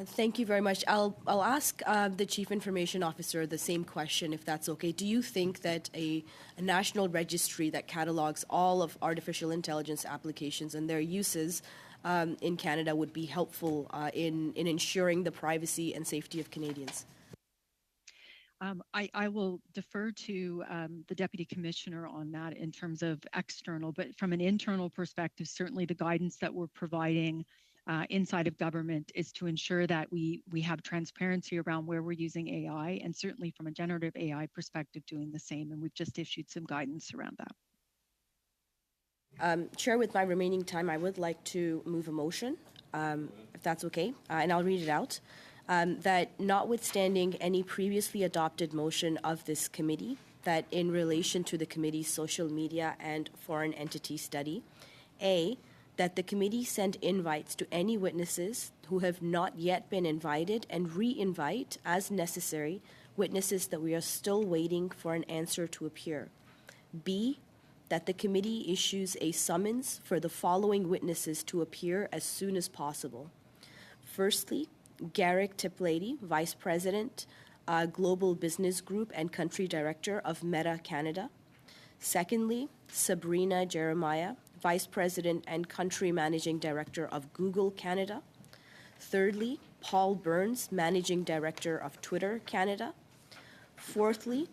Thank you very much. I'll ask the Chief Information Officer the same question, if that's okay. Do you think that a national registry that catalogs all of artificial intelligence applications and their uses in Canada would be helpful in ensuring the privacy and safety of Canadians? I will defer to the Deputy Commissioner on that in terms of external, but from an internal perspective, certainly the guidance that we're providing inside of government is to ensure that we have transparency around where we're using AI, and certainly from a generative AI perspective doing the same, and we've just issued some guidance around that. Chair, with my remaining time, I would like to move a motion, if that's okay, and I'll read it out. That notwithstanding any previously adopted motion of this committee, that in relation to the committee's social media and foreign entity study, A, that the committee send invites to any witnesses who have not yet been invited and re-invite, as necessary, witnesses that we are still waiting for an answer to appear. B, that the committee issues a summons for the following witnesses to appear as soon as possible. Firstly, Garrick Tiplady, Vice President, Global Business Group and Country Director of Meta Canada. Secondly, Sabrina Jeremiah, Vice President and Country Managing Director of Google Canada. Thirdly, Paul Burns, Managing Director of Twitter Canada. Fourthly,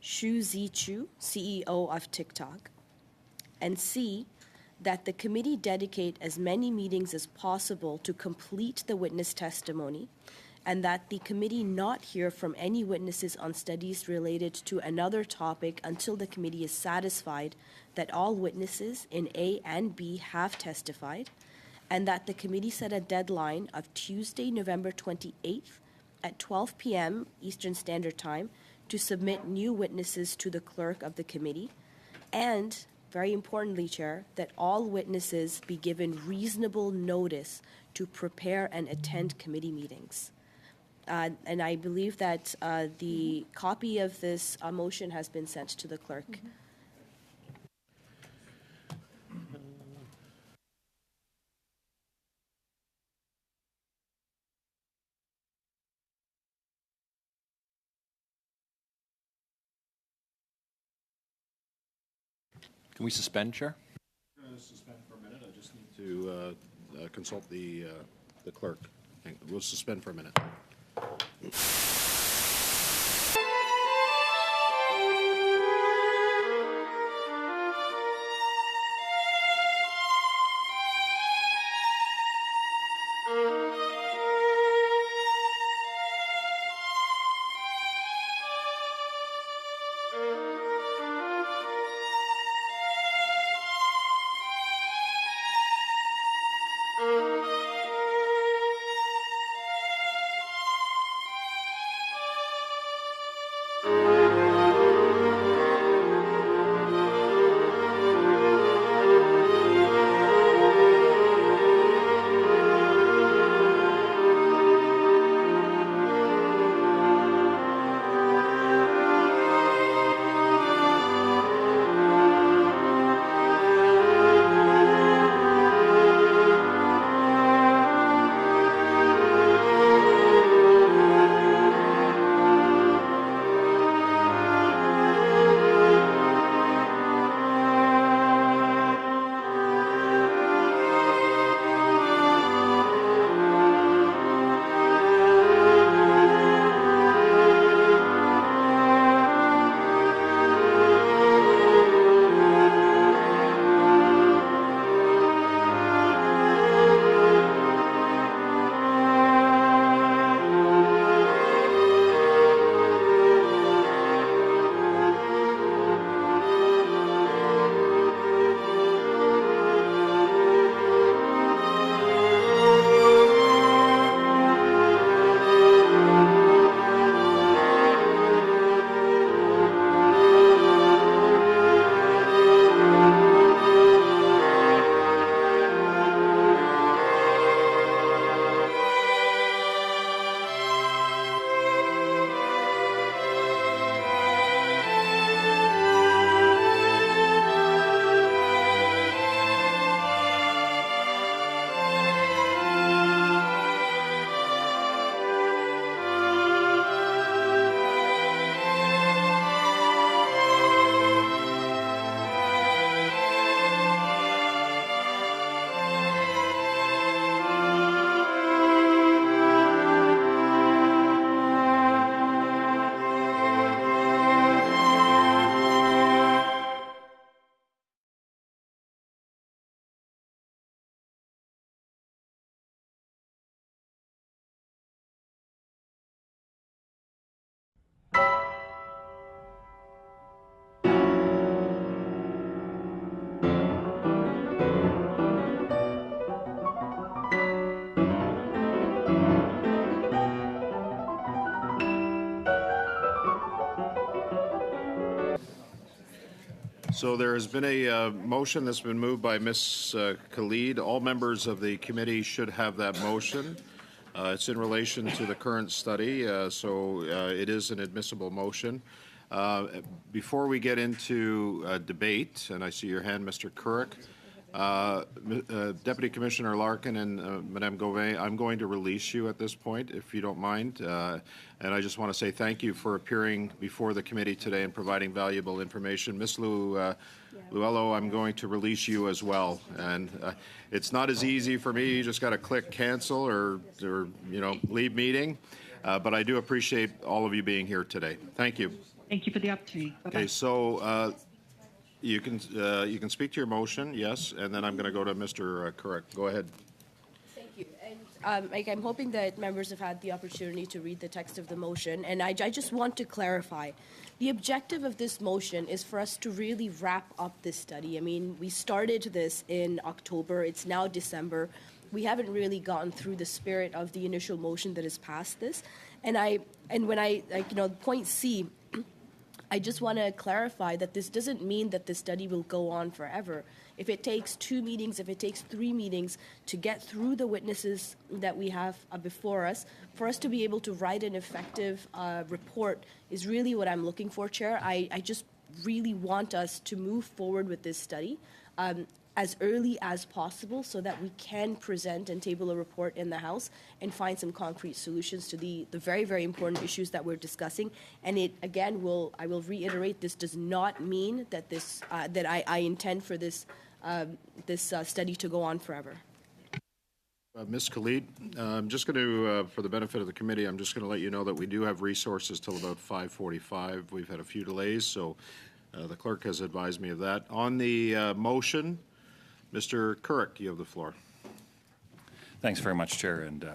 Xu Zichu, CEO of TikTok. And C, that the committee dedicate as many meetings as possible to complete the witness testimony, and that the committee not hear from any witnesses on studies related to another topic until the committee is satisfied that all witnesses in A and B have testified, and that the committee set a deadline of Tuesday, November 28th at 12 p.m. Eastern Standard Time to submit new witnesses to the clerk of the committee, and, very importantly, Chair, that all witnesses be given reasonable notice to prepare and attend committee meetings. And I believe that the copy of this motion has been sent to the clerk. Can we suspend, Chair? Suspend for a minute. I just need to consult the clerk. We'll suspend for a minute. So there has been a motion that's been moved by Ms. Khalid. All members of the committee should have that motion. It's in relation to the current study, so it is an admissible motion. Before we get into debate, and I see your hand, Mr. Couric, Deputy Commissioner Larkin and Madame Gauvin, I'm going to release you at this point, if you don't mind. And I just want to say thank you for appearing before the committee today and providing valuable information. Ms. Luello, I'm going to release you as well. And it's not as easy for me. You just got to click cancel or leave meeting. But I do appreciate all of you being here today. Thank you. Thank you for the opportunity. Bye-bye. Okay, so you can speak to your motion, yes, and then I'm going to go to Mr. Couric. Go ahead. Thank you. And I'm hoping that members have had the opportunity to read the text of the motion, and I just want to clarify. The objective of this motion is for us to really wrap up this study. I mean, we started this in October. It's now December. We haven't really gotten through the spirit of the initial motion that has passed this. Point C, I just want to clarify that this doesn't mean that the study will go on forever. If it takes 2 meetings, if it takes 3 meetings to get through the witnesses that we have before us, for us to be able to write an effective report is really what I'm looking for, Chair. I just really want us to move forward with this study. as early as possible so that we can present and table a report in the House and find some concrete solutions to the very, very important issues that we're discussing. And it, again, I will reiterate, this does not mean that I intend for this study to go on forever. Ms. Khalid, I'm just going to, for the benefit of the committee, I'm just going to let you know that we do have resources till about 5:45. We've had a few delays, so the clerk has advised me of that. On the motion, Mr. Couric, you have the floor. Thanks very much, Chair. And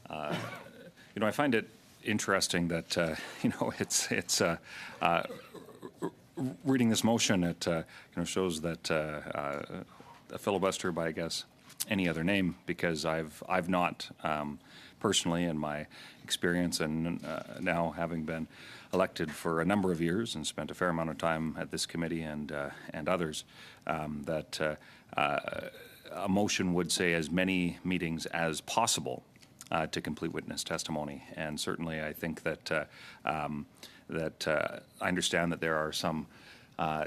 I find it interesting that it's reading this motion. It shows that a filibuster by, I guess, any other name, because I've not personally, in my experience, and now having been elected for a number of years and spent a fair amount of time at this committee and others, that a motion would say as many meetings as possible to complete witness testimony. And certainly, I think that I understand that there are some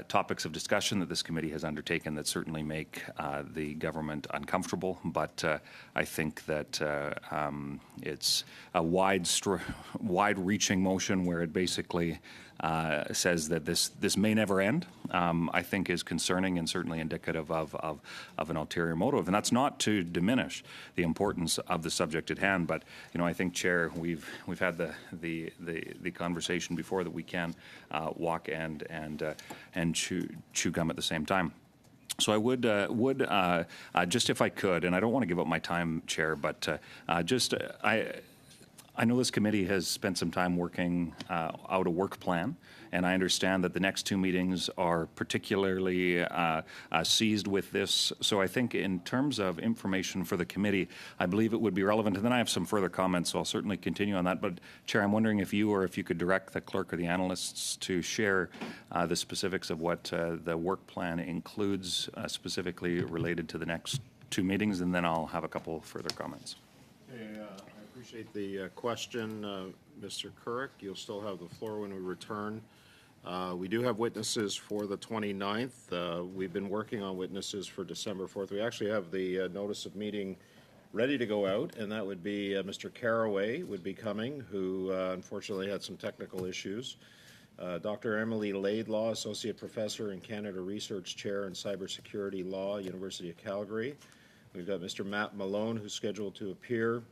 topics of discussion that this committee has undertaken that certainly make the government uncomfortable, but I think that it's a wide-reaching motion where it basically says that this may never end, I think is concerning and certainly indicative of an ulterior motive. And that's not to diminish the importance of the subject at hand, but I think, Chair, we've had the conversation before that we can walk and chew gum at the same time. So I would just, if I could, and I don't want to give up my time, Chair, but I know this committee has spent some time working out a work plan, and I understand that the next two meetings are particularly seized with this. So I think in terms of information for the committee, I believe it would be relevant. And then I have some further comments, so I'll certainly continue on that. But, Chair, I'm wondering if you could direct the clerk or the analysts to share the specifics of what the work plan includes, specifically related to the next two meetings, and then I'll have a couple further comments. I appreciate the question, Mr. Couric. You'll still have the floor when we return. We do have witnesses for the 29th. We've been working on witnesses for December 4th. We actually have the notice of meeting ready to go out, and that would be Mr. Caraway would be coming, who unfortunately had some technical issues. Dr. Emily Laidlaw, Associate Professor and Canada Research Chair in Cybersecurity Law, University of Calgary. We've got Mr. Matt Malone, who's scheduled to appear,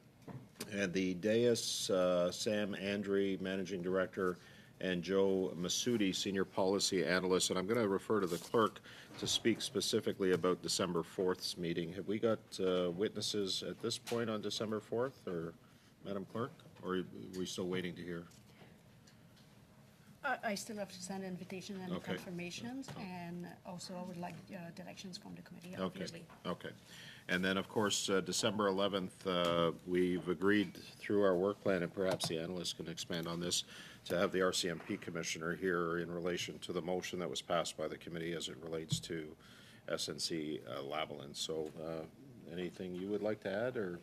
and the dais, Sam Andre, Managing Director, and Joe Masudi, Senior Policy Analyst. And I'm going to refer to the clerk to speak specifically about December 4th's meeting. Have we got witnesses at this point on December 4th, or Madam Clerk, or are we still waiting to hear? I still have to send invitation and confirmations, and also I would like directions from the committee, obviously. Okay. And then, of course, December 11th, we've agreed through our work plan, and perhaps the analysts can expand on this, to have the RCMP Commissioner here in relation to the motion that was passed by the committee as it relates to SNC Lavalin. So anything you would like to add, or?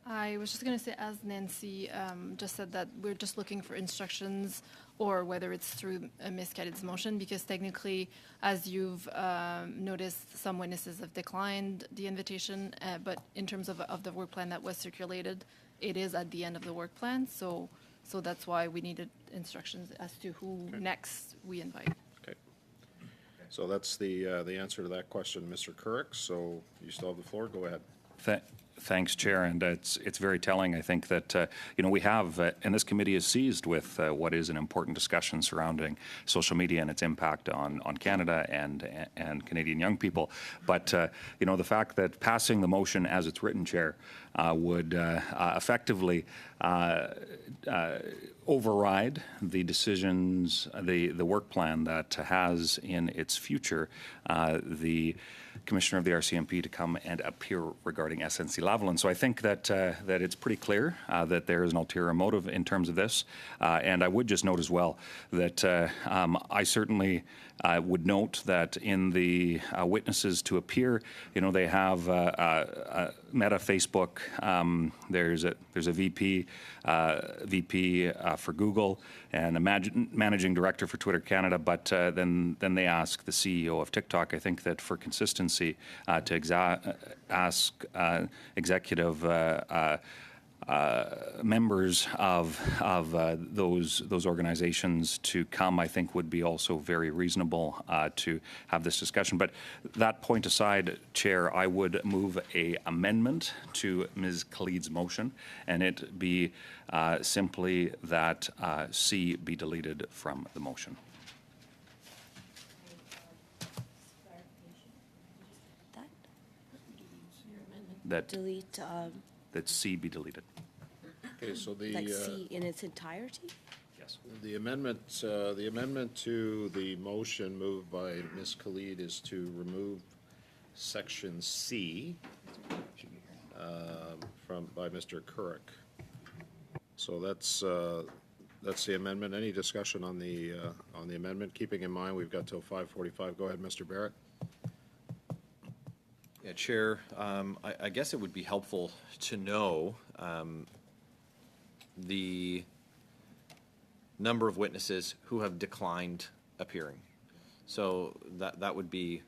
I was just going to say, as Nancy just said, that we're just looking for instructions, or whether it's through Ms. Cadid's motion, because technically, as you've noticed, some witnesses have declined the invitation, but in terms of the work plan that was circulated, it is at the end of the work plan, so that's why we needed instructions as to who next we invite. Okay. So that's the answer to that question, Mr. Couric. So you still have the floor. Go ahead. Thanks, Chair, and it's very telling. I think that we have, and this committee is seized with what is an important discussion surrounding social media and its impact on Canada and Canadian young people. But the fact that passing the motion as it's written, Chair, would effectively override the decisions, the work plan that has in its future the Commissioner of the RCMP to come and appear regarding SNC Lavalin. So I think that it's pretty clear that there is an ulterior motive in terms of this. And I would just note as well that I certainly would note that in the witnesses to appear, they have Meta, Facebook, there's a VP VP for Google and a managing director for Twitter Canada, but then they ask the CEO of TikTok, I think that for consistency, to ask executive members of those organizations to come, I think would be also very reasonable to have this discussion. But that point aside, Chair, I would move a amendment to Ms. Khalid's motion, and it be simply that C be deleted from the motion. That delete. That C be deleted. Okay, so the like C in its entirety? Yes. The amendment to the motion moved by Ms. Khalid is to remove section C by Mr. Couric. So that's the amendment. Any discussion on the amendment? Keeping in mind we've got till 5:45. Go ahead, Mr. Barrett. Yeah, Chair, I guess it would be helpful to know the number of witnesses who have declined appearing. So that would be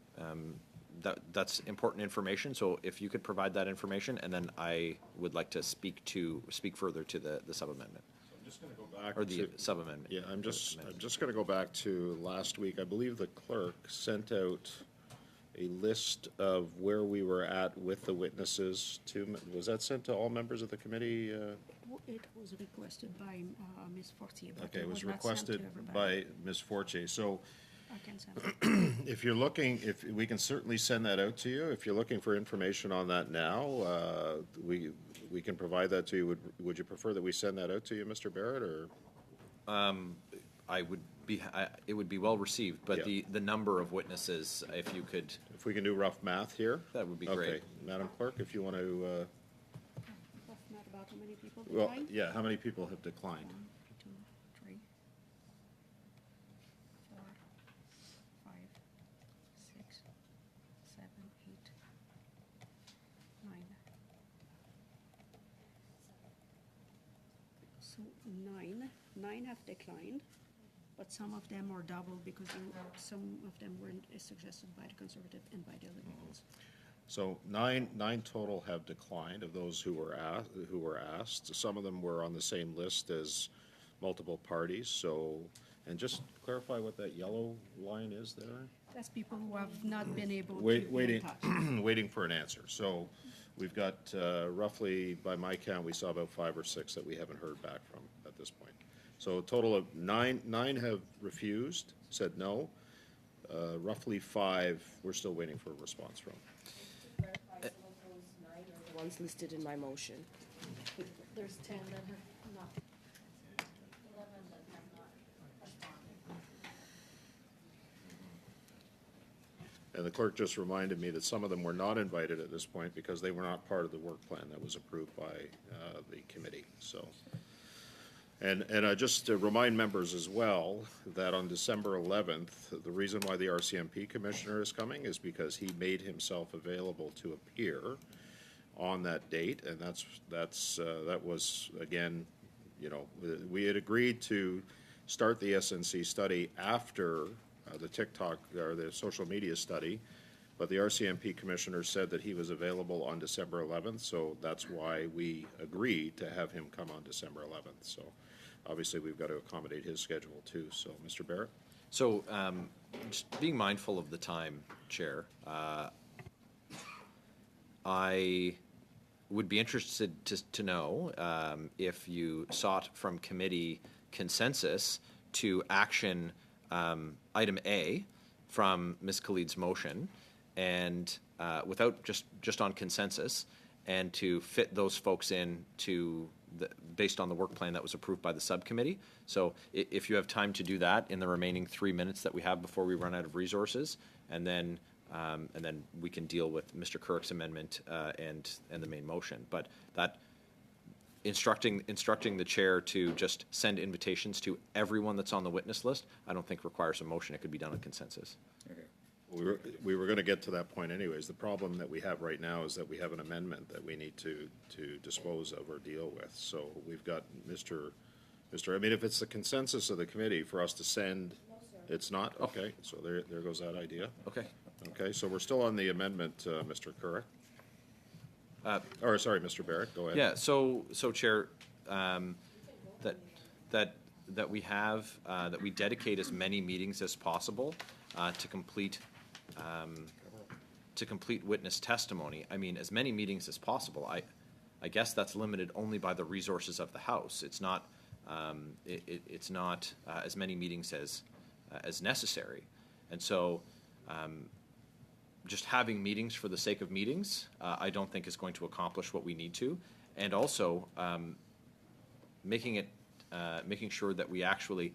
that's important information. So if you could provide that information, and then I would like to speak further to the sub amendment. So I'm just going to go back or the sub amendment. Yeah, I'm just going to go back to last week. I believe the clerk sent out a list of where we were at with the witnesses. Was that sent to all members of the committee? It was requested by Ms. Fortier. But Okay, it was not sent to requested everybody. by Ms. Fortier. So I can send it. if you're looking, if we can certainly send that out to you. If you're looking for information on that now, we can provide that to you. Would you prefer that we send that out to you, Mr. Barrett, or? It would be well received, but Yeah. the number of witnesses, if you could. If we can do rough math here? That would be okay. great. Madam Clerk, if you want to. Not about how many people Well, declined? yeah, how many people have declined? 1, 2, 3, 4, 5, 6, 7, 8, 9. So 9 have declined, but some of them were double because some of them were suggested by the Conservative and by the other Liberals. So nine total have declined of those who were asked. Some of them were on the same list as multiple parties. So, and just clarify what that yellow line is there. That's people who have not been able to Waiting, get in touch. waiting for an answer. So, we've got roughly, by my count, we saw about 5 or 6 that we haven't heard back from at this point. So, a total of nine have refused, said no. Roughly 5 we're still waiting for a response from. The ones listed in my motion. There's 10 that have not. And the clerk just reminded me that some of them were not invited at this point because they were not part of the work plan that was approved by the committee. So, and I just remind members as well that on December 11th, the reason why the RCMP commissioner is coming is because he made himself available to appear on that date, and that was again, you know, we had agreed to start the SNC study after the TikTok or the social media study, but the RCMP commissioner said that he was available on December 11th, so that's why we agreed to have him come on December 11th. So obviously we've got to accommodate his schedule too. So Mr. Barrett? So just being mindful of the time, Chair, I would be interested to know if you sought from committee consensus to action item A from Ms. Khalid's motion, and without just on consensus, and to fit those folks in to based on the work plan that was approved by the subcommittee. So if you have time to do that in the remaining 3 minutes that we have before we run out of resources, and then we can deal with Mr. Couric's amendment and the main motion. But that instructing the chair to just send invitations to everyone that's on the witness list, I don't think requires a motion. It could be done on consensus. Okay. We were going to get to that point anyways. The problem that we have right now is that we have an amendment that we need to dispose of or deal with. So we've got Mr. I mean, if it's the consensus of the committee for us to send, it's not? Okay, so there goes that idea. Okay. Okay, so we're still on the amendment, Mr. Currick. Or sorry, Mr. Barrett, go ahead. Yeah, so Chair, that we have, that we dedicate as many meetings as possible to complete witness testimony. I mean, as many meetings as possible. I guess that's limited only by the resources of the House. It's not it's not as many meetings as necessary, and so just having meetings for the sake of meetings, I don't think is going to accomplish what we need to, and also making sure that we actually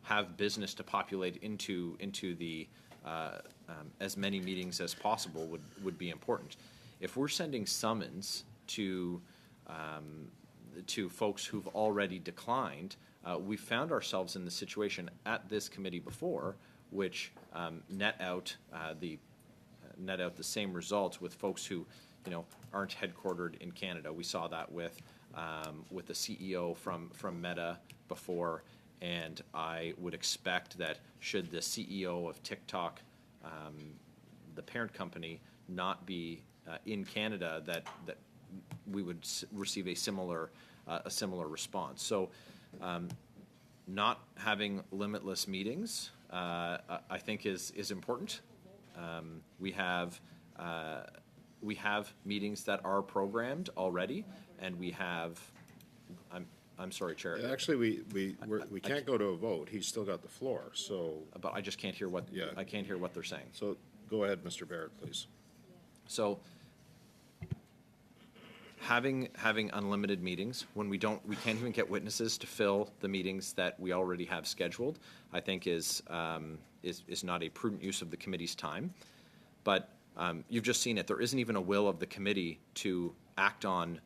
have business to populate into the as many meetings as possible would be important. If we're sending summons to folks who've already declined, we found ourselves in the situation at this committee before, which net out the same results with folks who, aren't headquartered in Canada. We saw that with the CEO from Meta before, and I would expect that should the CEO of TikTok, the parent company, not be in Canada, that we would receive a similar response. So, not having limitless meetings, I think, is important. We have meetings that are programmed already, and we have. I'm sorry, Chair. Actually, we can't go to a vote. He's still got the floor. So, but I just can't hear what I can't hear what they're saying. So go ahead, Mr. Barrett, please. So, having unlimited meetings when we can't even get witnesses to fill the meetings that we already have scheduled, I think is not a prudent use of the committee's time. But you've just seen it. There isn't even a will of the committee to act on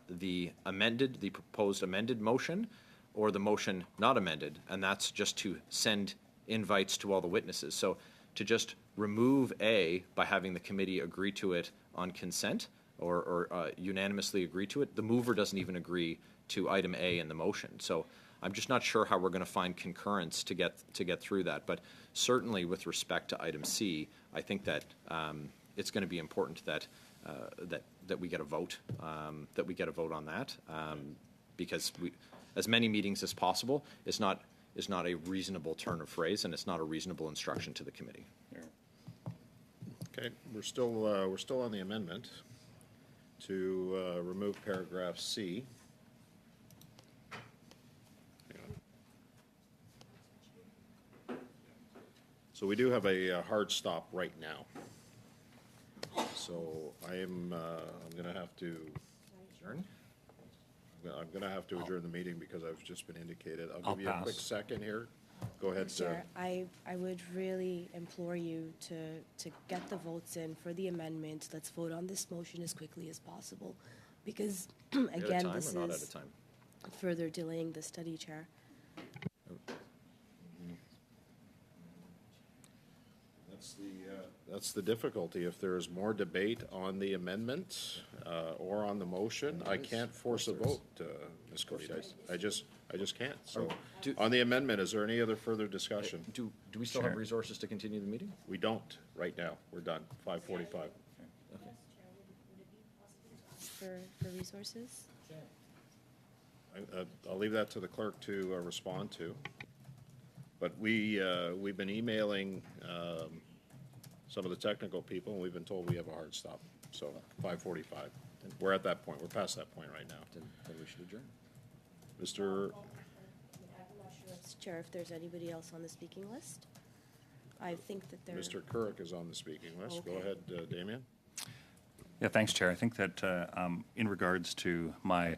the proposed amended motion, or the motion not amended, and that's just to send invites to all the witnesses. So to just remove A by having the committee agree to it on consent, or unanimously agree to it, the mover doesn't even agree to item A in the motion. So I'm just not sure how we're going to find concurrence to get through that. But certainly with respect to item C, I think that it's going to be important that we get a vote, on that, because as many meetings as possible is not a reasonable turn of phrase, and it's not a reasonable instruction to the committee. Okay, we're still on the amendment to remove paragraph C. So we do have a hard stop right now. So I'm going to have to adjourn. I'm going to have to adjourn the meeting because I've just been indicated. I'll give you a quick second here. Go ahead, Chair. I would really implore you to get the votes in for the amendment. Let's vote on this motion as quickly as possible, because again, this is further delaying the study, Chair. That's the difficulty. If there is more debate on the amendment or on the motion, I can't force a vote, Ms. Cody. I just can't. So, on the amendment, is there any other further discussion? Do we still have resources to continue the meeting? We don't right now. We're done. 5:45. Okay. For resources? I'll leave that to the clerk to respond to. But we've been emailing some of the technical people, and we've been told we have a hard stop. So 5:45. We're at that point. We're past that point right now. Then we should adjourn. Mr. I'm not sure, Chair, if there's anybody else on the speaking list. I think that there's Mr. Currick is on the speaking list. Okay. Go ahead, Damien. Yeah, thanks, Chair. I think that in regards to my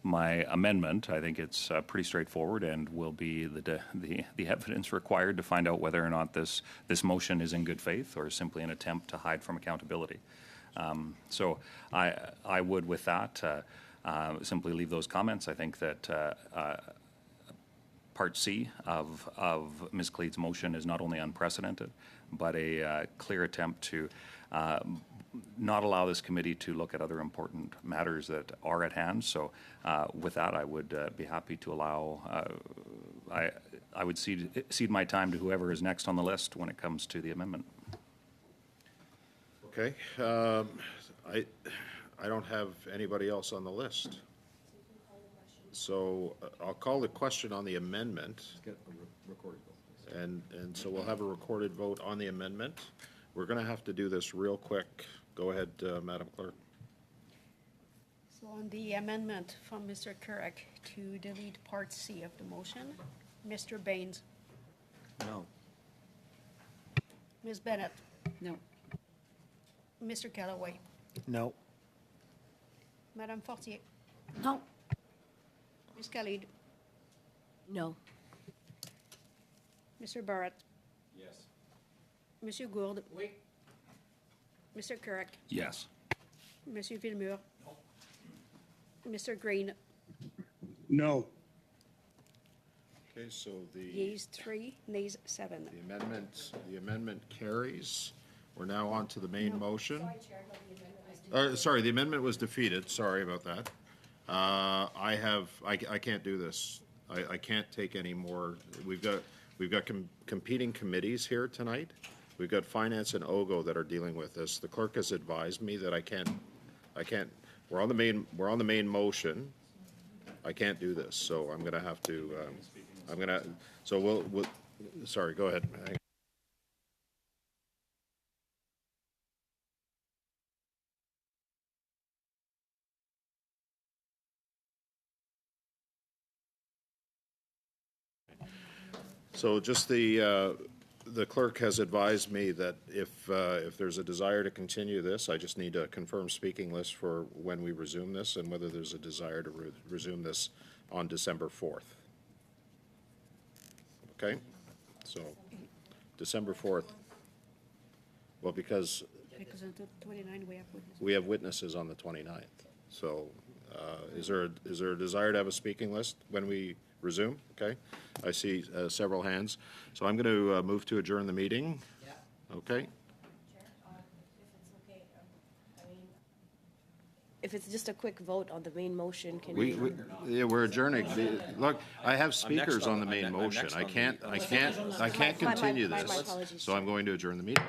amendment, I think it's pretty straightforward, and will be the evidence required to find out whether or not this motion is in good faith or simply an attempt to hide from accountability. So I would, with that, simply leave those comments. I think that Part C of Ms. Clede's motion is not only unprecedented, but a clear attempt to not allow this committee to look at other important matters that are at hand. So with that, I would be happy to allow, I would cede my time to whoever is next on the list when it comes to the amendment. Okay. I don't have anybody else on the list. So I'll call the question on the amendment. Get a recorded vote. And so we'll have a recorded vote on the amendment. We're going to have to do this real quick. Go ahead, Madam Clerk. So on the amendment from Mr. Carrick to delete Part C of the motion, Mr. Baines. No. Ms. Bennett. No. Mr. Callaway. No. Madame Fortier. No. Ms. Khalid. No. Mr. Barrett. Yes. Monsieur Gourde. Oui. Mr. Carrick. Yes. Monsieur Villemur. No. Mr. Green. No. Okay, so the Yeas 3, nays 7. the amendment carries. We're now on to the main motion. Sorry, the amendment was defeated. Sorry about that. I can't do this. I can't take any more. We've got competing committees here tonight. We've got Finance and OGO that are dealing with this. The clerk has advised me that I can't. We're on the main motion. I can't do this, so I'm going to have to. So we'll. Sorry, go ahead. So just the clerk has advised me that if there's a desire to continue this, I just need a confirmed speaking list for when we resume this and whether there's a desire to resume this on December 4th. Okay? So December 4th. Well, because on the 29 we have witnesses. we have witnesses on the 29th. So is there a desire to have a speaking list when we resume? Okay. I see several hands. So I'm going to move to adjourn the meeting. Yeah. Okay. If it's just a quick vote on the main motion, can we're adjourning. Look, I have speakers on the main motion. I can't continue this. So I'm going to adjourn the meeting.